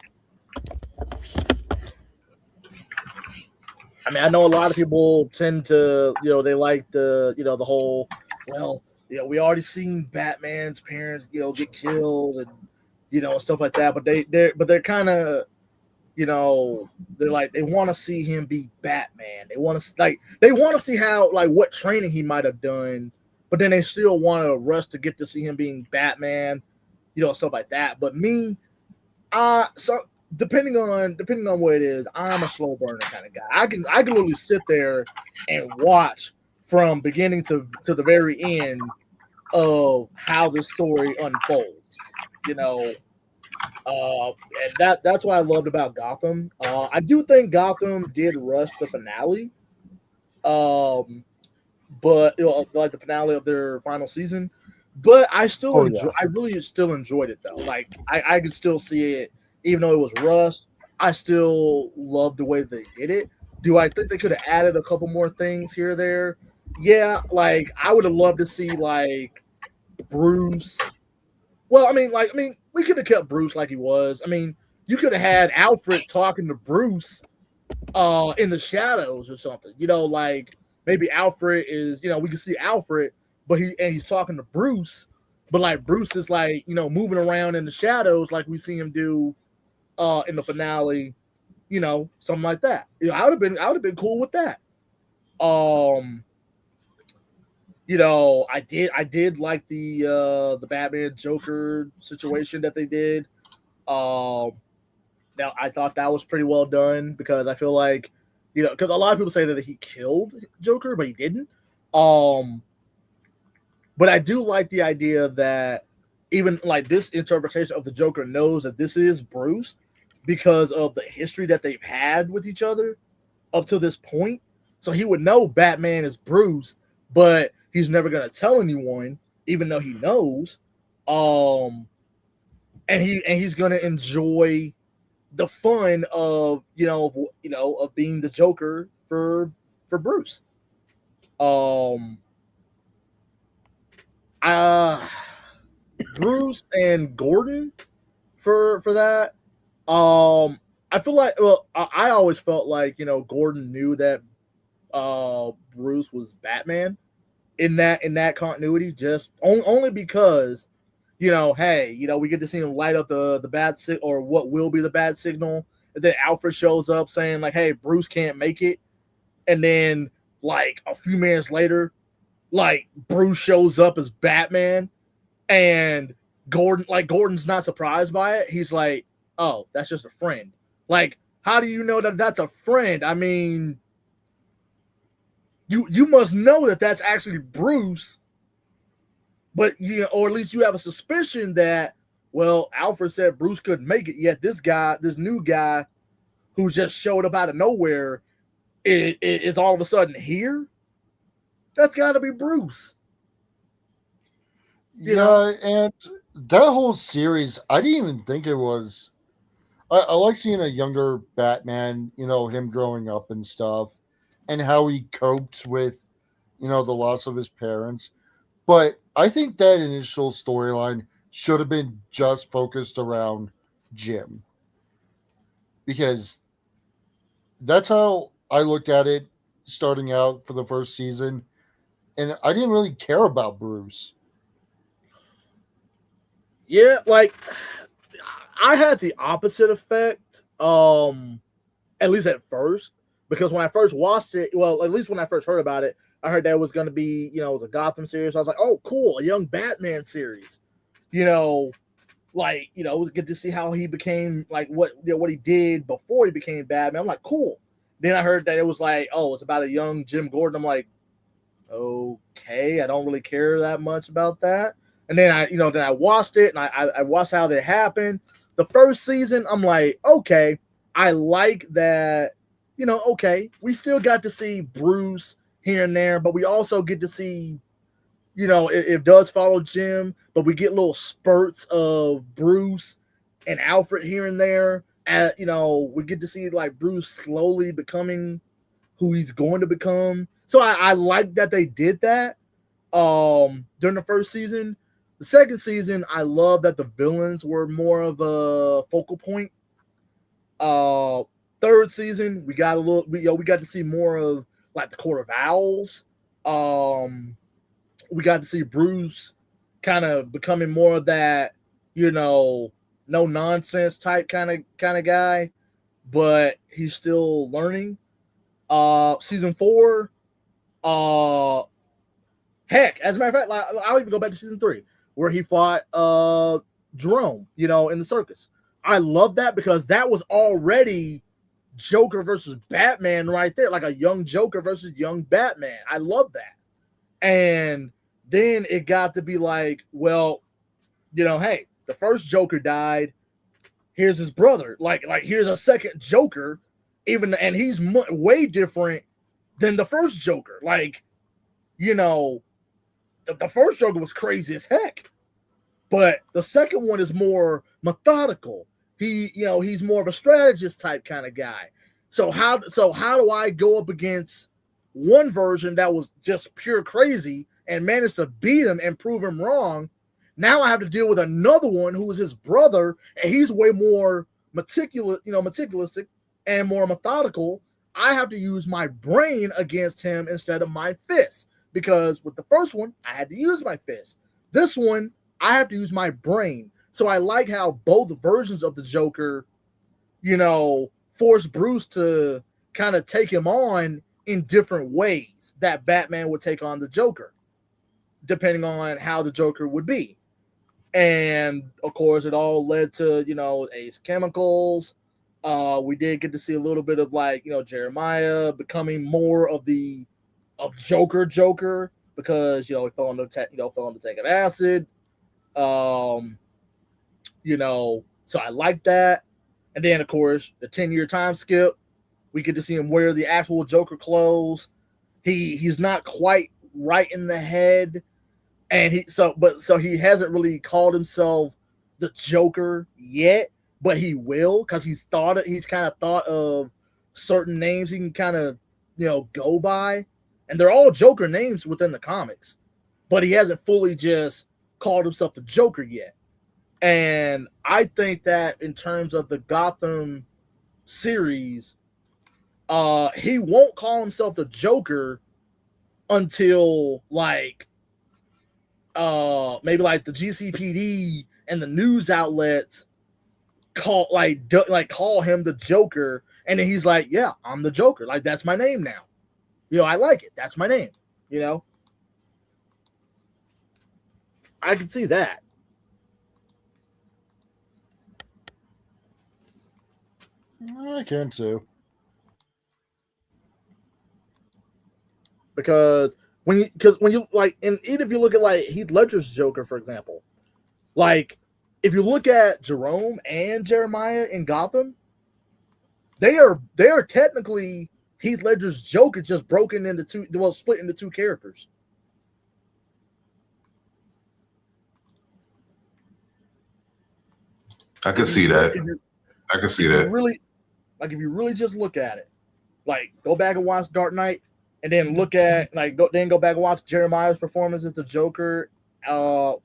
I mean, I know a lot of people tend to, they like the whole, well, we already seen Batman's parents, get killed and, stuff like that. But they're kind of, they're like, they want to see him be Batman. They want to see how, like, what training he might have done, but then they still want to rush to get to see him being Batman, stuff like that. But me, so depending on what it is, I'm a slow burner kind of guy. I can literally sit there and watch from beginning to the very end of how this story unfolds, and that's what I loved about Gotham. I do think Gotham did rush the finale, but like the finale of their final season. But I still I really still enjoyed it though. Like I could still see it. Even though it was rushed, I still love the way they did it. Do I think they could have added a couple more things here or there? Yeah, like I would have loved to see like Bruce. Well, I mean, we could have kept Bruce like he was. I mean, you could have had Alfred talking to Bruce in the shadows or something. Like maybe Alfred is, we can see Alfred, but he's talking to Bruce, but like Bruce is like, moving around in the shadows like we see him do in the finale, something like that. I would have been cool with that. I did like the Batman Joker situation that they did. Now I thought that was pretty well done because I feel like, because a lot of people say that he killed Joker, but he didn't. But I do like the idea that even like this interpretation of the Joker knows that this is Bruce because of the history that they've had with each other up to this point. So he would know Batman is Bruce, but he's never going to tell anyone, even though he knows. And he's going to enjoy the fun of, of being the Joker for Bruce. Bruce and Gordon for that. I feel like, well, I always felt like, Gordon knew that Bruce was Batman in that continuity, just only because, hey, we get to see him light up the bad signal, or what will be the bad signal, and then Alfred shows up saying like, hey, Bruce can't make it, and then like a few minutes later, Bruce shows up as Batman, and Gordon's not surprised by it. He's like, oh, that's just a friend. Like, how do you know that that's a friend? I mean, you must know that that's actually Bruce, but or at least you have a suspicion that, well, Alfred said Bruce couldn't make it, yet this new guy who just showed up out of nowhere is all of a sudden here. That's got to be Bruce. And that whole series, I didn't even think it was. I like seeing a younger Batman, him growing up and stuff, and how he coped with, the loss of his parents. But I think that initial storyline should have been just focused around Jim, because that's how I looked at it starting out for the first season, and I didn't really care about Bruce. Yeah, like I had the opposite effect, at least at first, because when I first watched it, well, at least when I first heard about it, I heard that it was going to be, it was a Gotham series. So I was like, oh, cool, a young Batman series. It was good to see how he became, like what he did before he became Batman. I'm like, cool. Then I heard that it was like, oh, it's about a young Jim Gordon. I'm like, okay, I don't really care that much about that. And then I watched it and I watched how that happened. The first season, I'm like, okay, I like that. Okay, we still got to see Bruce here and there, but we also get to see, it does follow Jim, but we get little spurts of Bruce and Alfred here and there. We get to see like Bruce slowly becoming who he's going to become. So I like that they did that during the first season. The second season, I love that the villains were more of a focal point. Third season, we got we got to see more of like the Court of Owls. We got to see Bruce kind of becoming more of that, no nonsense type kind of guy, but he's still learning. Season 4, heck, as a matter of fact, like, I'll even go back to season 3 where he fought Jerome, in the circus. I love that because that was already Joker versus Batman right there, like a young Joker versus young Batman. I love that. And then it got to be like, well, hey, the first Joker died. Here's his brother. Like here's a second Joker, and he's way different than the first Joker. Like, the first Joker was crazy as heck, but the second one is more methodical. He's more of a strategist type kind of guy. So how do I go up against one version that was just pure crazy and managed to beat him and prove him wrong? Now I have to deal with another one who is his brother, and he's way more meticuloustic and more methodical. I have to use my brain against him instead of my fist, because with the first one, I had to use my fist. This one, I have to use my brain. So I like how both versions of the Joker, force Bruce to kind of take him on in different ways that Batman would take on the Joker, depending on how the Joker would be. And of course, it all led to, Ace Chemicals. We did get to see a little bit of Jeremiah becoming more of Joker because, he fell on the tank of acid. So I like that. And then of course the 10-year time skip, we get to see him wear the actual Joker clothes. He's not quite right in the head, and he hasn't really called himself the Joker yet, but he will, because he's kind of thought of certain names he can kind of go by, and they're all Joker names within the comics, but he hasn't fully just called himself the Joker yet. And I think that in terms of the Gotham series, he won't call himself the Joker until maybe the GCPD and the news outlets call him the Joker, and then he's like, yeah, I'm the Joker. Like, that's my name now. I like it. That's my name. I can see that. I can too. Because when you like, and even if you look at like Heath Ledger's Joker, for example, like if you look at Jerome and Jeremiah in Gotham, they are technically Heath Ledger's Joker, just split into two characters. I can see that. I can see that. Really, like if you really just look at it, like go back and watch Dark Knight, and then look at go back and watch Jeremiah's performance as the Joker, and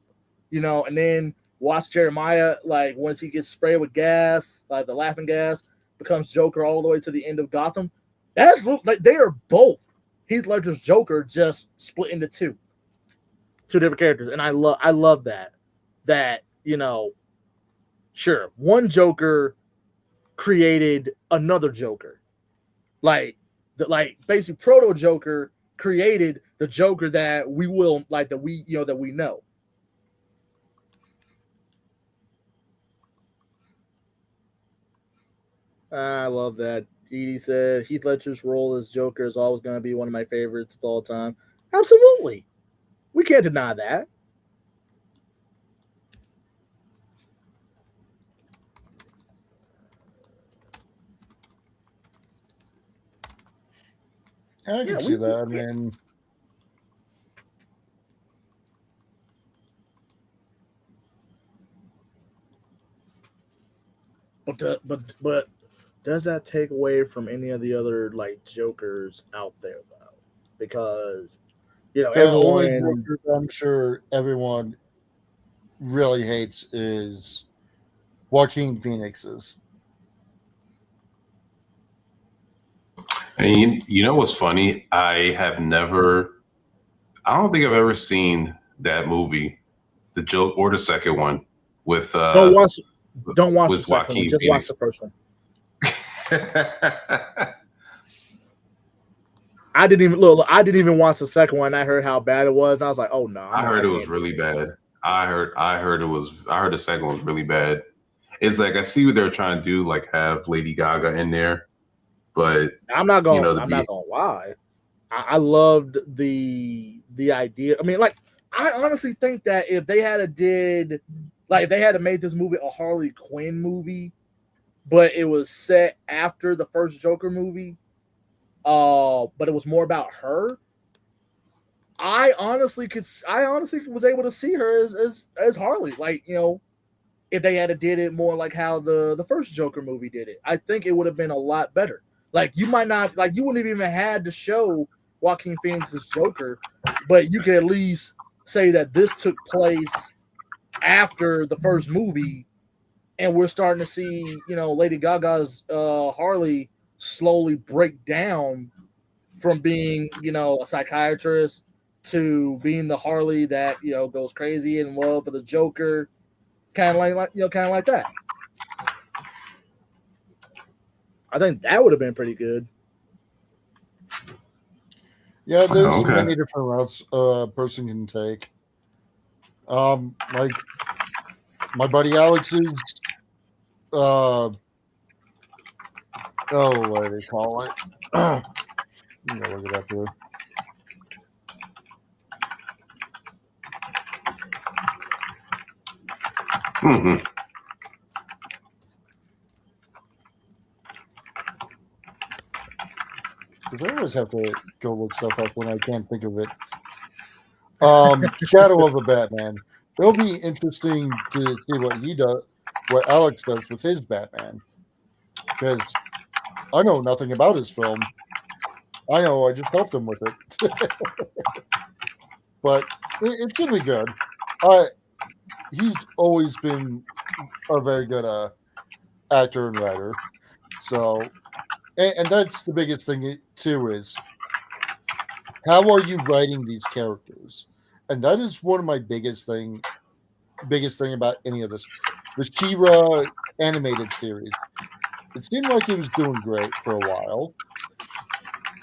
then watch Jeremiah like once he gets sprayed with gas, like the laughing gas, becomes Joker all the way to the end of Gotham. That's like they are both Heath Ledger's Joker, just split into two different characters, and I love that sure, one Joker created another Joker, basically Proto Joker created the Joker that we know. I love that. Edie said Heath Ledger's role as Joker is always going to be one of my favorites of all time. Absolutely, we can't deny that. I can see that. I mean, but does that take away from any of the other like Jokers out there though? Because the only Joker I'm sure everyone really hates is Joaquin Phoenix's. And you know what's funny? I don't think I've ever seen that movie, the joke or the second one with don't watch the second Joaquin one. Just watch the first one. I didn't even watch the second one. I heard how bad it was, and I was like, "Oh no!" I heard it was really bad. I heard the second one was really bad. It's like I see what they're trying to do, like have Lady Gaga in there, but I'm not gonna lie. I loved the idea. I mean, like, I honestly think that if they had made this movie a Harley Quinn movie, but it was set after the first Joker movie, but it was more about her. I honestly was able to see her as Harley. Like, you know, if they had did it more like how the first Joker movie did it, I think it would have been a lot better. Like, you might not, like, you wouldn't have even had to show Joaquin Phoenix's Joker, but you could at least say that this took place after the first movie, and we're starting to see, you know, Lady Gaga's Harley slowly break down from being, you know, a psychiatrist to being the Harley that, you know, goes crazy in love with the Joker, kind of like that. I think that would have been pretty good. Yeah, there's many different routes a person can take. Like my buddy Alex's, what do they call it? I'm gonna look it up here. Mm-hmm. Because I always have to go look stuff up when I can't think of it. Shadow of a Batman. It'll be interesting to see what Alex does with his Batman. Because I know nothing about his film. I know I just helped him with it. But it should be good. He's always been a very good actor and writer. So, and that's the biggest thing too, is how are you writing these characters? And that is one of my biggest thing about any of this. The She-Ra animated series. It seemed like it was doing great for a while.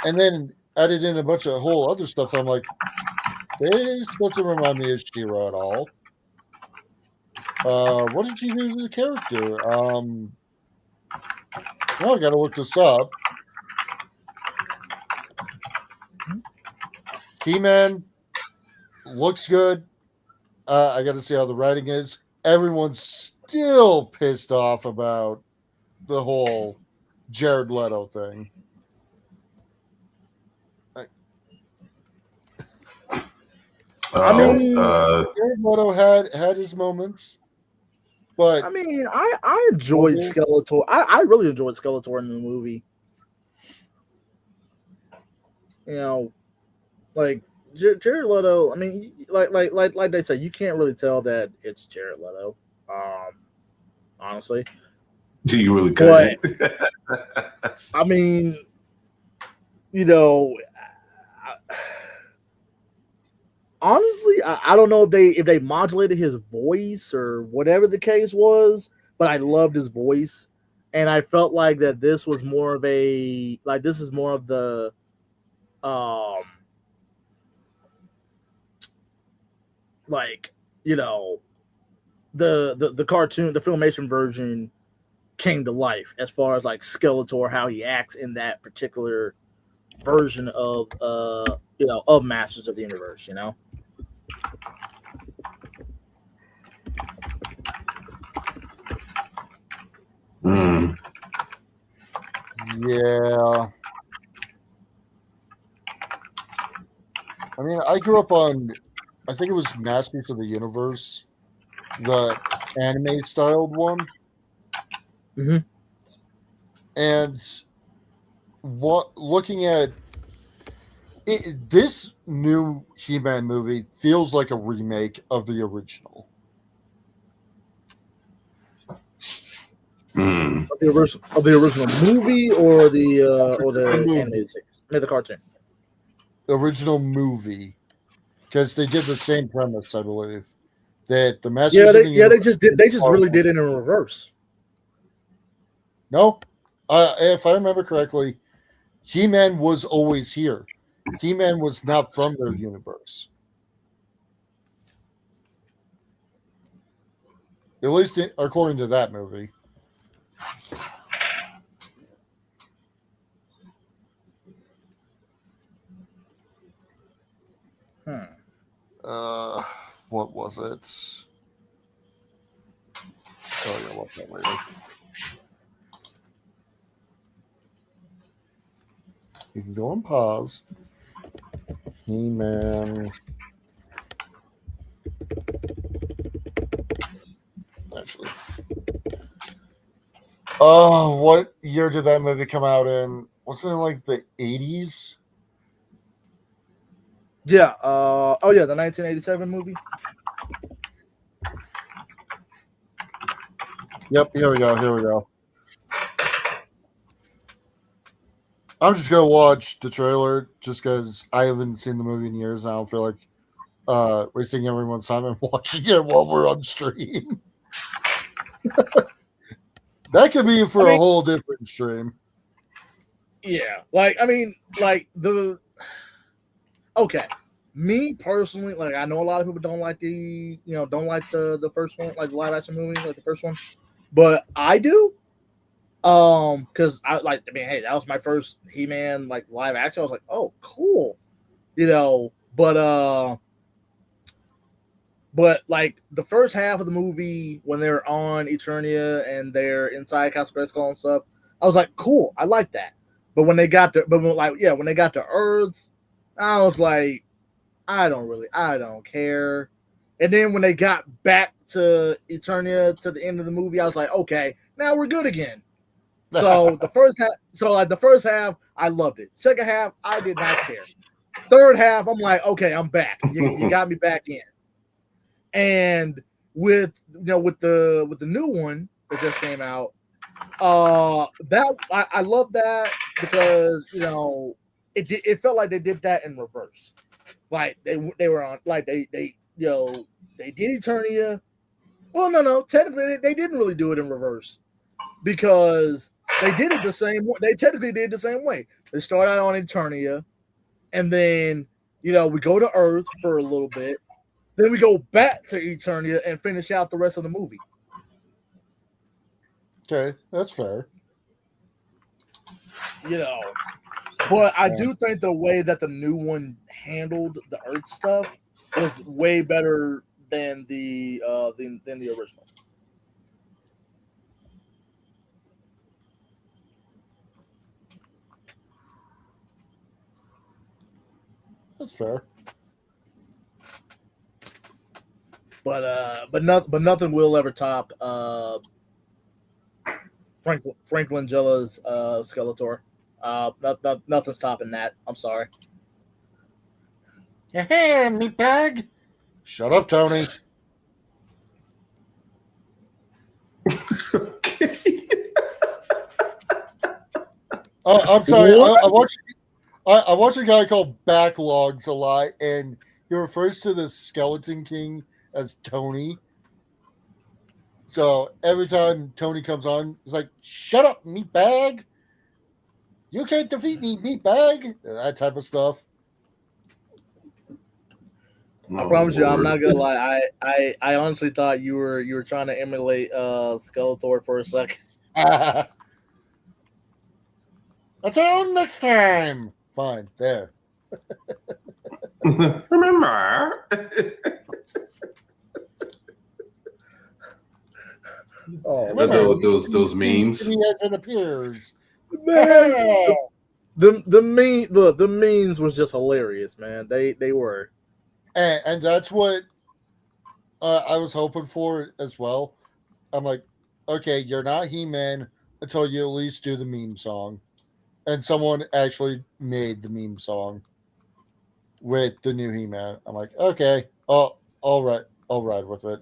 And then added in a bunch of whole other stuff. I'm like, this doesn't remind me of She-Ra at all. What did she do to the character? Now I gotta look this up. He-Man looks good. I gotta see how the writing is. Everyone's still pissed off about the whole Jared Leto thing. Jared Leto had his moments, but I mean, I enjoyed Skeletor. I really enjoyed Skeletor in the movie. You know, like Jared Leto. I mean, like they say, you can't really tell that it's Jared Leto. Honestly, do you really couldn't? I mean, you know. Honestly, I don't know if they modulated his voice or whatever the case was, but I loved his voice, and I felt like that this was more of the like, you know, the cartoon, the Filmation version came to life as far as like Skeletor, how he acts in that particular version of of Masters of the Universe, Mm. Yeah. I mean, I grew up on, I think it was Masters of the Universe, the anime styled one. Mhm. And looking at it, this new He-Man movie feels like a remake of the original. Mm. Of the original movie or the Movie. animated series, the cartoon. Original movie, because they did the same premise, I believe. That the Masters Yeah, of the they Universe. just really did it in reverse. No, if I remember correctly, He-Man was always here. He-Man was not from their universe. At least according to that movie. What was it? Oh yeah, watch that later. You can go on pause. He-Man. Actually. Oh, what year did that movie come out in? Wasn't it like the 80s? Yeah. The 1987 movie. Yep, here we go. I'm just gonna watch the trailer just because I haven't seen the movie in years and I don't feel like wasting everyone's time and watching it while we're on stream. That could be for a whole different stream. Yeah. Okay. Me personally, like I know a lot of people don't like the first one, like the live action movie, like the first one. But I do. Because hey, that was my first He-Man like live action. I was like, oh, cool. But like the first half of the movie when they're on Eternia and they're inside Castle Grayskull and stuff, I was like, cool, I like that. But when they got to Earth, I was like, I don't care. And then when they got back to Eternia to the end of the movie, I was like, okay, now we're good again. So the first half, I loved it. Second half, I did not care. Third half, I'm like, okay, I'm back. You got me back in. And with the new one that just came out, that I love that because it felt like they did that in reverse. Like they were on like they did Eternia. Well, no, technically they didn't really do it in reverse because they did it the same way. They technically did it the same way. They start out on Eternia, and then we go to Earth for a little bit. Then we go back to Eternia and finish out the rest of the movie. Okay, that's fair. But I do think the way that the new one handled the Earth stuff was way better than the original. That's fair. But nothing will ever top Frank Langella's Skeletor. Nothing's topping that. I'm sorry. Hey, meatbag. Shut up, Tony. I'm sorry. I watch a guy called Backlogs a lot, and he refers to the Skeleton King as Tony. So every time Tony comes on, he's like, "Shut up, meatbag! You can't defeat me, meatbag!" That type of stuff. I promise you, I'm not gonna lie. I honestly thought you were trying to emulate Skeletor for a second. Until next time. Fine, there. Remember? Oh, Remember, those memes. As it appears. man. The memes was just hilarious, man. They were. And that's what I was hoping for as well. I'm like, okay, you're not He-Man until you at least do the meme song. And someone actually made the meme song with the new He-Man. I'm like, okay, I'll ride with it.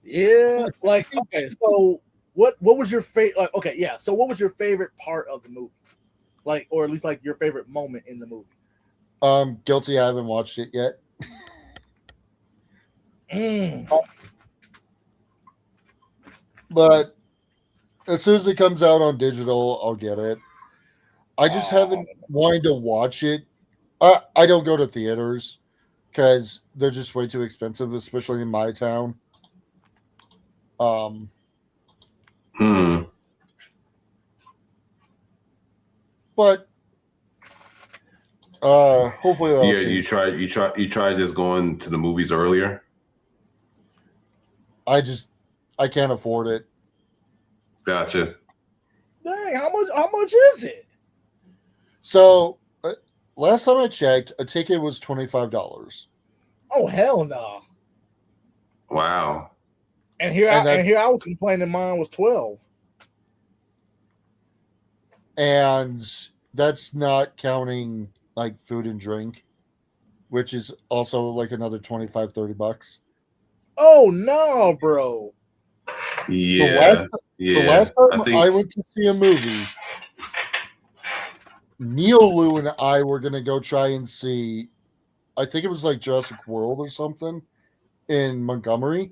Yeah, like okay. So what was your favorite? Like, okay, yeah. So what was your favorite part of the movie? Like, or at least like your favorite moment in the movie? Guilty. I haven't watched it yet. But as soon as it comes out on digital, I'll get it. I just haven't wanted to watch it. I don't go to theaters because they're just way too expensive, especially in my town. But hopefully that'll Yeah, change. you tried just going to the movies earlier. I can't afford it. Gotcha. Dang, how much is it? So last time I checked, a ticket was $25. Oh hell no! Wow. And here I was complaining mine was 12. And that's not counting like food and drink, which is also like another $25-$30. Oh no, bro! Yeah. The last time I went to see a movie, Neil Lou and I were gonna go try and see, I think it was like Jurassic World or something in Montgomery.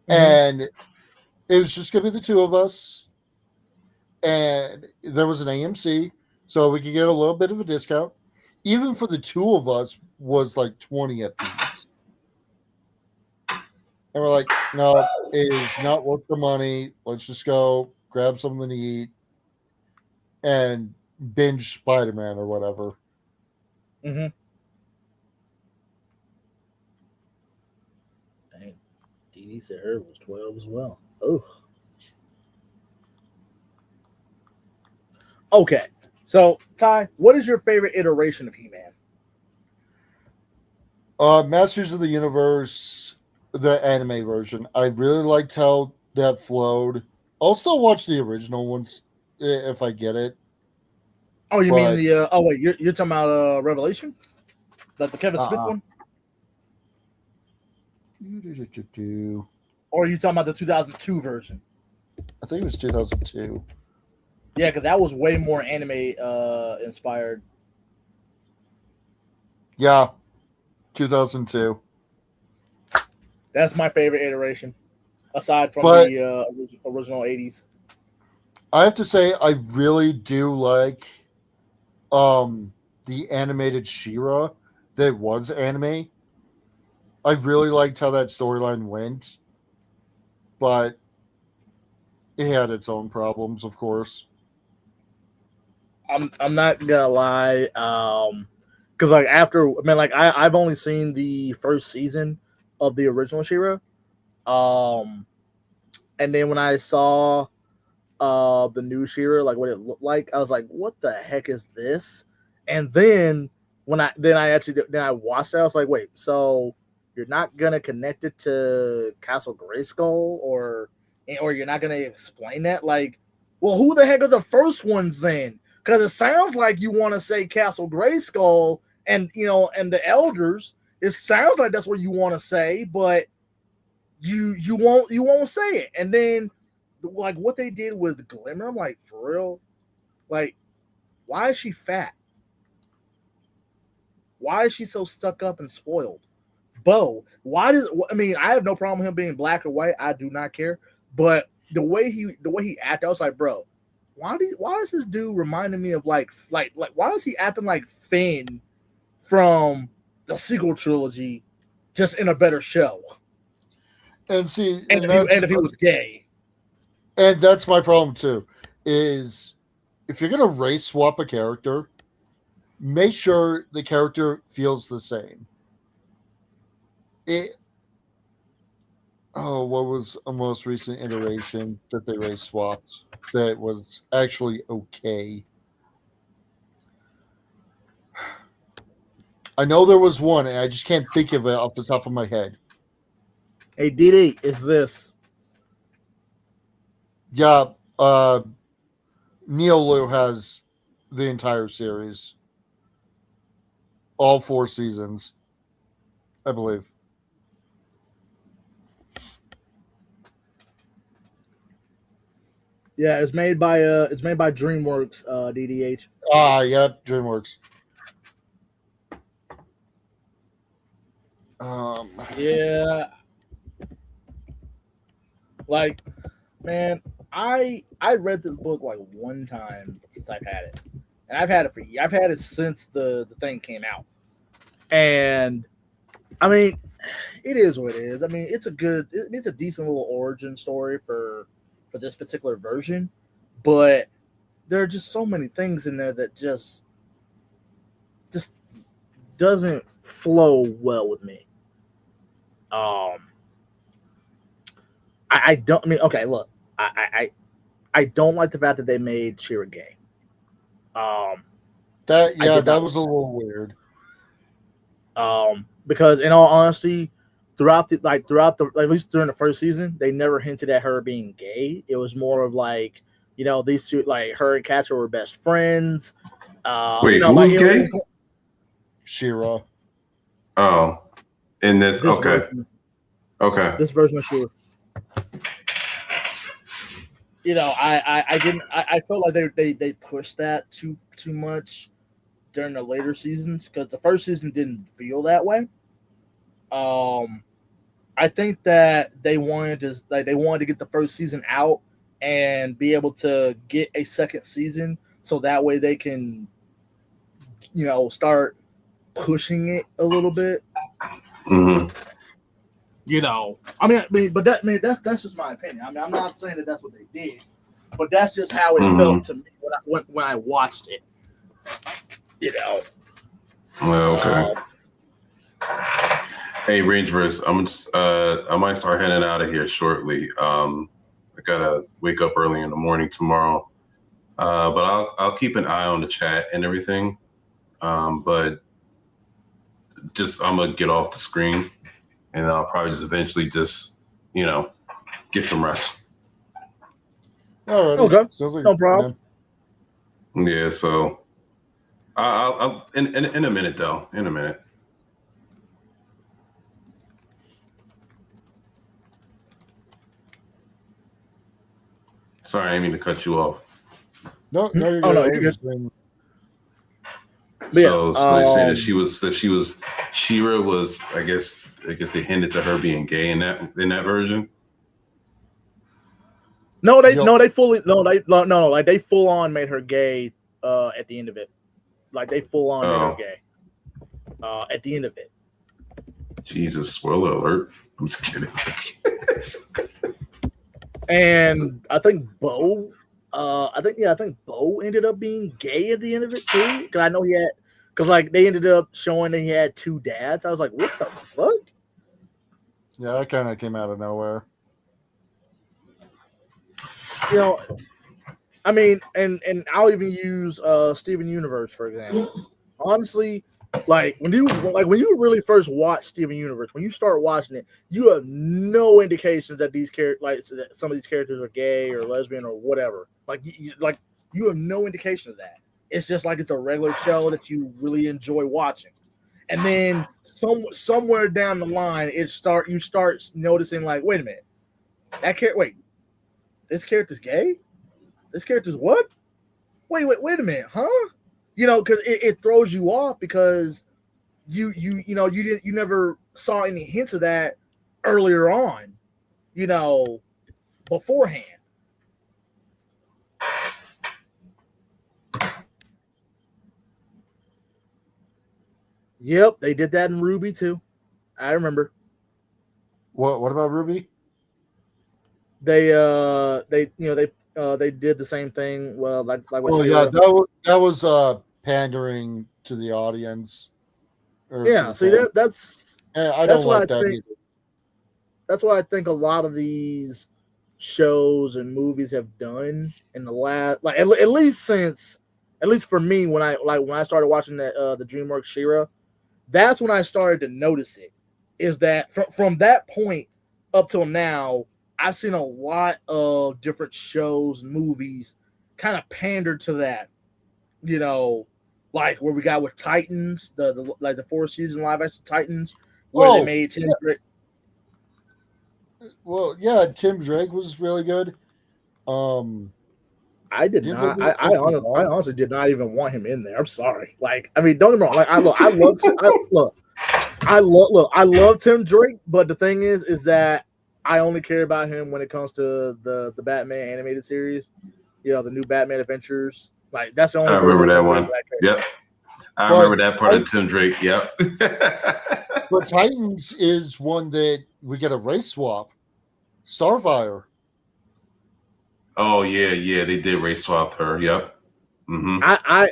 And it was just gonna be the two of us. And there was an AMC, so we could get a little bit of a discount. Even for the two of us was like 20 a piece. And we're like, no, it is not worth the money. Let's just go grab something to eat and binge Spider-Man or whatever. Mm-hmm. Dang, Dee said her was 12 as well. Oh. Okay, so Ty, what is your favorite iteration of He-Man? Masters of the Universe, the anime version. I really liked how that flowed. I'll still watch the original ones if I get it. Oh, you mean the? Oh wait, you're talking about Revelation, the Kevin Smith one, or are you talking about the 2002 version? I think it was 2002. Yeah, because that was way more anime inspired. Yeah, 2002. That's my favorite iteration, aside from the original 80s. I have to say, I really do like the animated She-Ra that was anime. I really liked how that storyline went, but it had its own problems, of course. I'm not gonna lie, because like after, I mean, like I've only seen the first season of the original She-Ra, and then when I saw the new She-Ra, like what it looked like, I was like, what the heck is this? And then when I watched it, I was like, wait, so you're not gonna connect it to Castle Grayskull, or you're not gonna explain that? Like, well, who the heck are the first ones then? Because it sounds like you want to say Castle Grayskull and and the elders. It sounds like that's what you want to say, but you won't say it. And then like what they did with Glimmer, I'm like, for real? Like, why is she fat? Why is she so stuck up and spoiled? Bo, I have no problem with him being black or white. I do not care. But the way he acted, I was like, bro, why is this dude reminding me of like why is he acting like Finn from the sequel trilogy, just in a better show? And see, And, if he was gay. and that's my problem too, is if you're gonna race swap a character, make sure the character feels the same. What was a most recent iteration that they race swapped that was actually okay? I know there was one, and I just can't think of it off the top of my head. Hey, DD, is this? Yeah, Neolu has the entire series, all 4 seasons, I believe. Yeah, it's made by DreamWorks, DDH. Yep, DreamWorks. Yeah. Like, man, I read this book like one time since I've had it, and I've had it since the thing came out, and I mean, it is what it is. I mean, it's a decent little origin story for this particular version, but there are just so many things in there that just doesn't flow well with me. I don't. I mean, okay, look, I don't like the fact that they made She-Ra gay. That was a little weird. Because in all honesty, throughout the at least during the first season, they never hinted at her being gay. It was more of like, you know, these two, like her and Catcher were best friends. Wait, you know, who was like, gay? She-Ra. Oh, in this okay. Version, Okay. this version of She-Ra. You know, I felt like they pushed that too much during the later seasons, because the first season didn't feel that way. I think that they wanted to get the first season out and be able to get a second season, so that way they can, you know, start pushing it a little bit. Mm-hmm. You know, but that's just my opinion. I mean, I'm not saying that that's what they did, but that's just how it felt to me when I watched it. You know. Well, okay. Hey, Rangeverse, I might start heading out of here shortly. I gotta wake up early in the morning tomorrow, but I'll keep an eye on the chat and everything. But just I'm gonna get off the screen, and I'll probably just eventually just, you know, get some rest. All right. Okay. Sounds like No problem. Yeah. So I'll in a minute though. In a minute. Sorry, I didn't mean to cut you off. No, you're good. Oh, no, you're good. So they say that She-Ra was, I guess they hinted to her being gay in that version. They full on made her gay at the end of it. Like they full on made her gay at the end of it. Jesus, spoiler alert. I'm just kidding. And I think Bo ended up being gay at the end of it too. Because I know like they ended up showing that he had 2 dads. I was like, what the fuck? Yeah, that kind of came out of nowhere. You know, I mean, and I'll even use Steven Universe for example. Honestly, like when you really first watch Steven Universe, when you start watching it, you have no indications that these characters, that some of these characters are gay or lesbian or whatever. Like you have no indication of that. It's just like it's a regular show that you really enjoy watching. And then somewhere down the line, you start noticing like, wait a minute, this character's gay? This character's what? Wait a minute, huh? You know, because it throws you off because you never saw any hints of that earlier on, you know, beforehand. Yep, they did that in RWBY too. I remember. What about RWBY? they did the same thing. Well, like with Oh yeah, She-Ra. that was pandering to the audience. Or to Yeah. the See fans. I that's don't why I like that think either. that's why I think a lot of these shows and movies have done in the last like at least since at least for me when I started watching the DreamWorks She-Ra, that's when I started to notice it. Is that from that point up till now, I've seen a lot of different shows, movies, kind of pander to that. You know, like where we got with Titans, the 4 season live action Titans, where they Oh, made Tim. well, yeah, Tim Drake was really good. I did Didn't they not. do a Christmas I Vault? honestly did not even want him in there. I'm sorry. Like, I mean, don't get me wrong. Like, I love Tim Drake, but the thing is that I only care about him when it comes to the Batman animated series. You know, the new Batman Adventures. Like, that's the only. I remember version that of Tim one. Drake I care Yep. I remember that part of Tim Drake. Yep. But Titans is one that we get a race swap. Starfire. Oh yeah, they did race swap her. Yep. Mm-hmm. I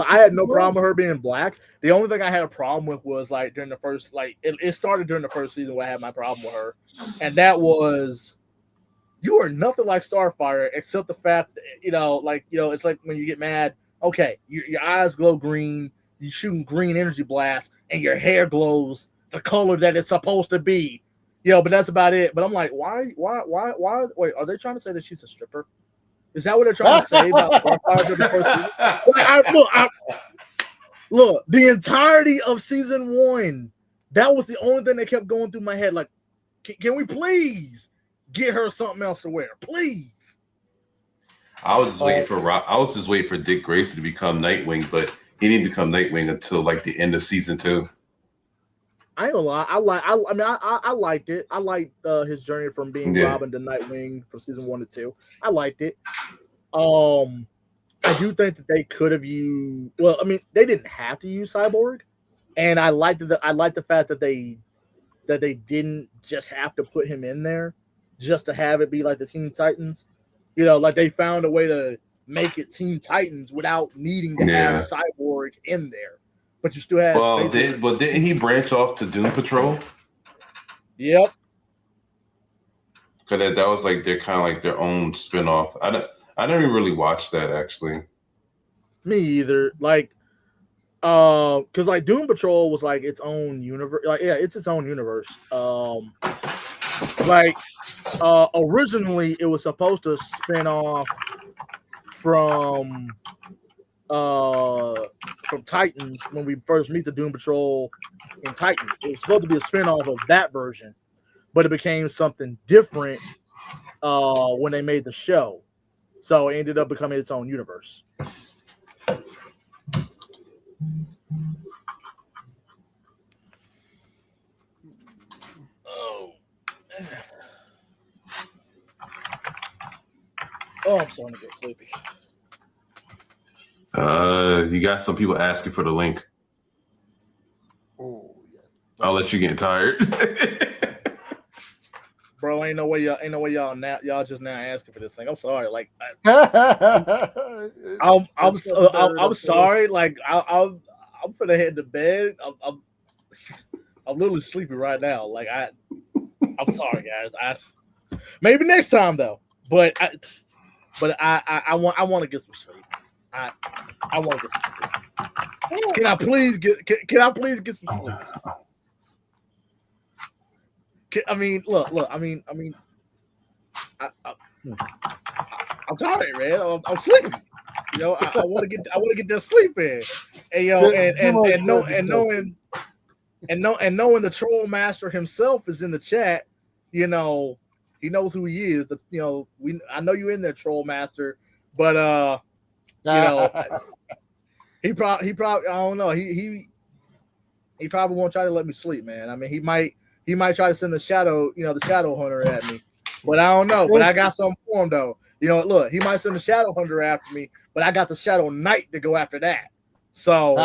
had no problem with her being black. The only thing I had a problem with was like during the first it started during the first season where I had my problem with her, and that was you are nothing like Starfire except the fact that, it's like when you get mad. Okay, your eyes glow green, you shooting green energy blasts, and your hair glows the color that it's supposed to be. But that's about it. But I'm like, why? Wait, are they trying to say that she's a stripper? Is that what they're trying to say about Starfire in the first season? Like, look, the entirety of season 1, that was the only thing that kept going through my head. Like, can we please get her something else to wear? Please. I was just waiting for Dick Grayson to become Nightwing, but he didn't become Nightwing until like the end of season 2. I ain't gonna lie. I liked it. I liked his journey from being Robin to Nightwing from season 1 to 2. I liked it. I do think that they could have used. Well, I mean, they didn't have to use Cyborg, and I liked the fact that they didn't just have to put him in there just to have it be like the Teen Titans. Like they found a way to make it Teen Titans without needing to have Cyborg in there. But you still have. Well, didn't he branch off to Doom Patrol? Yep. Because that was like they're kind of like their own spinoff. I never really watched that actually. Me either. Like, because like Doom Patrol was like its own universe. Like, yeah, it's its own universe. Originally it was supposed to spin off from Titans when we first meet the Doom Patrol in Titans. It was supposed to be a spin-off of that version, but it became something different when they made the show. So it ended up becoming its own universe. Oh, I'm starting to get sleepy. You got some people asking for the link. Oh, yeah. I'll let you get tired. Bro, ain't no way y'all just now asking for this thing. I'm sorry. Like, I'm sorry. Like, I'm finna head to bed. I'm literally sleepy right now. Like, I'm sorry, guys. Maybe next time though. But I want to get some sleep. I want to get some sleep. Can I please get some sleep? Look. I'm tired, man. I'm sleepy. I want to get that sleep in, and knowing the Troll Master himself is in the chat. He knows who he is. I know you in there, Troll Master, but he probably I don't know. He probably won't try to let me sleep, man. I mean, he might try to send the Shadow Hunter at me, but I don't know. But I got something for him though. Look, he might send the Shadow Hunter after me, but I got the Shadow Knight to go after that. So,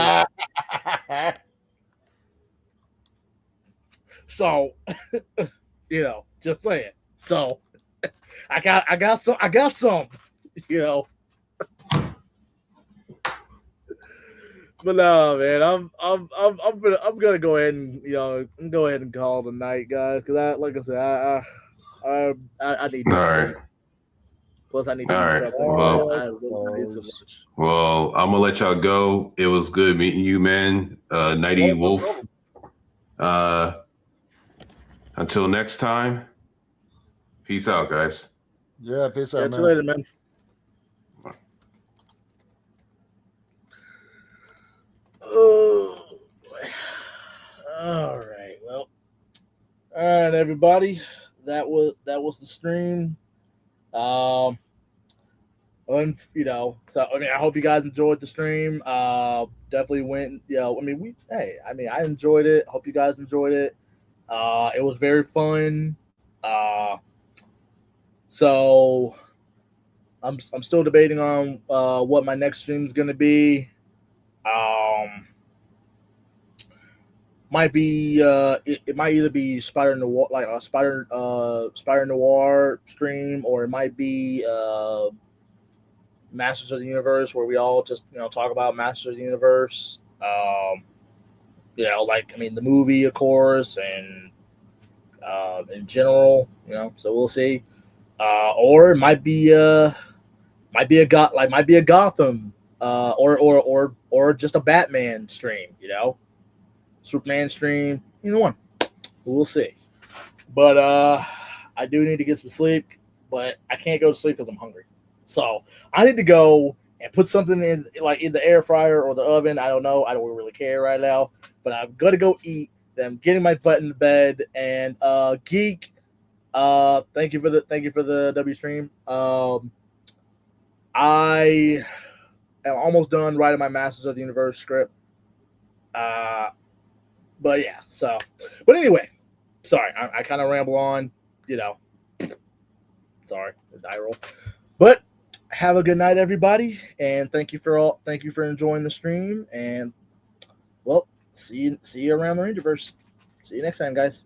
just saying. So I got some, you know. But no, man, I'm gonna go ahead and call it a night, guys, because I need All to right. sleep. Plus, I need to All eat right. something. Well, I really need some lunch. Well, I'm gonna let y'all go. It was good meeting you, man. Nighty Yeah, no Wolf. Until next time, peace out, guys. Yeah, peace out, Catch you man. later, man. Oh, all right. Well, all right, everybody. That was the stream. And so I mean, I hope you guys enjoyed the stream. Definitely went. I enjoyed it. Hope you guys enjoyed it. It was very fun. So I'm still debating on what my next stream is going to be. Might be it might either be Spider Noir, like a Spider Noir stream, or it might be Masters of the Universe, where we all just talk about Masters of the Universe. The movie, of course, and in general, So we'll see. Or it might be a Gotham, or just a Batman stream, Superman stream, either one. We'll see. But I do need to get some sleep, but I can't go to sleep because I'm hungry. So I need to go and put something in the air fryer or the oven. I don't know. I don't really care right now. But I'm gonna go eat. Then I'm getting my butt in the bed. And Geek, thank you for the W stream. I am almost done writing my Masters of the Universe script. But yeah, but anyway, sorry, I kind of ramble on, Sorry, the die roll. But have a good night, everybody, and thank you for enjoying the stream. And well, see you around the Rangerverse. See you next time, guys.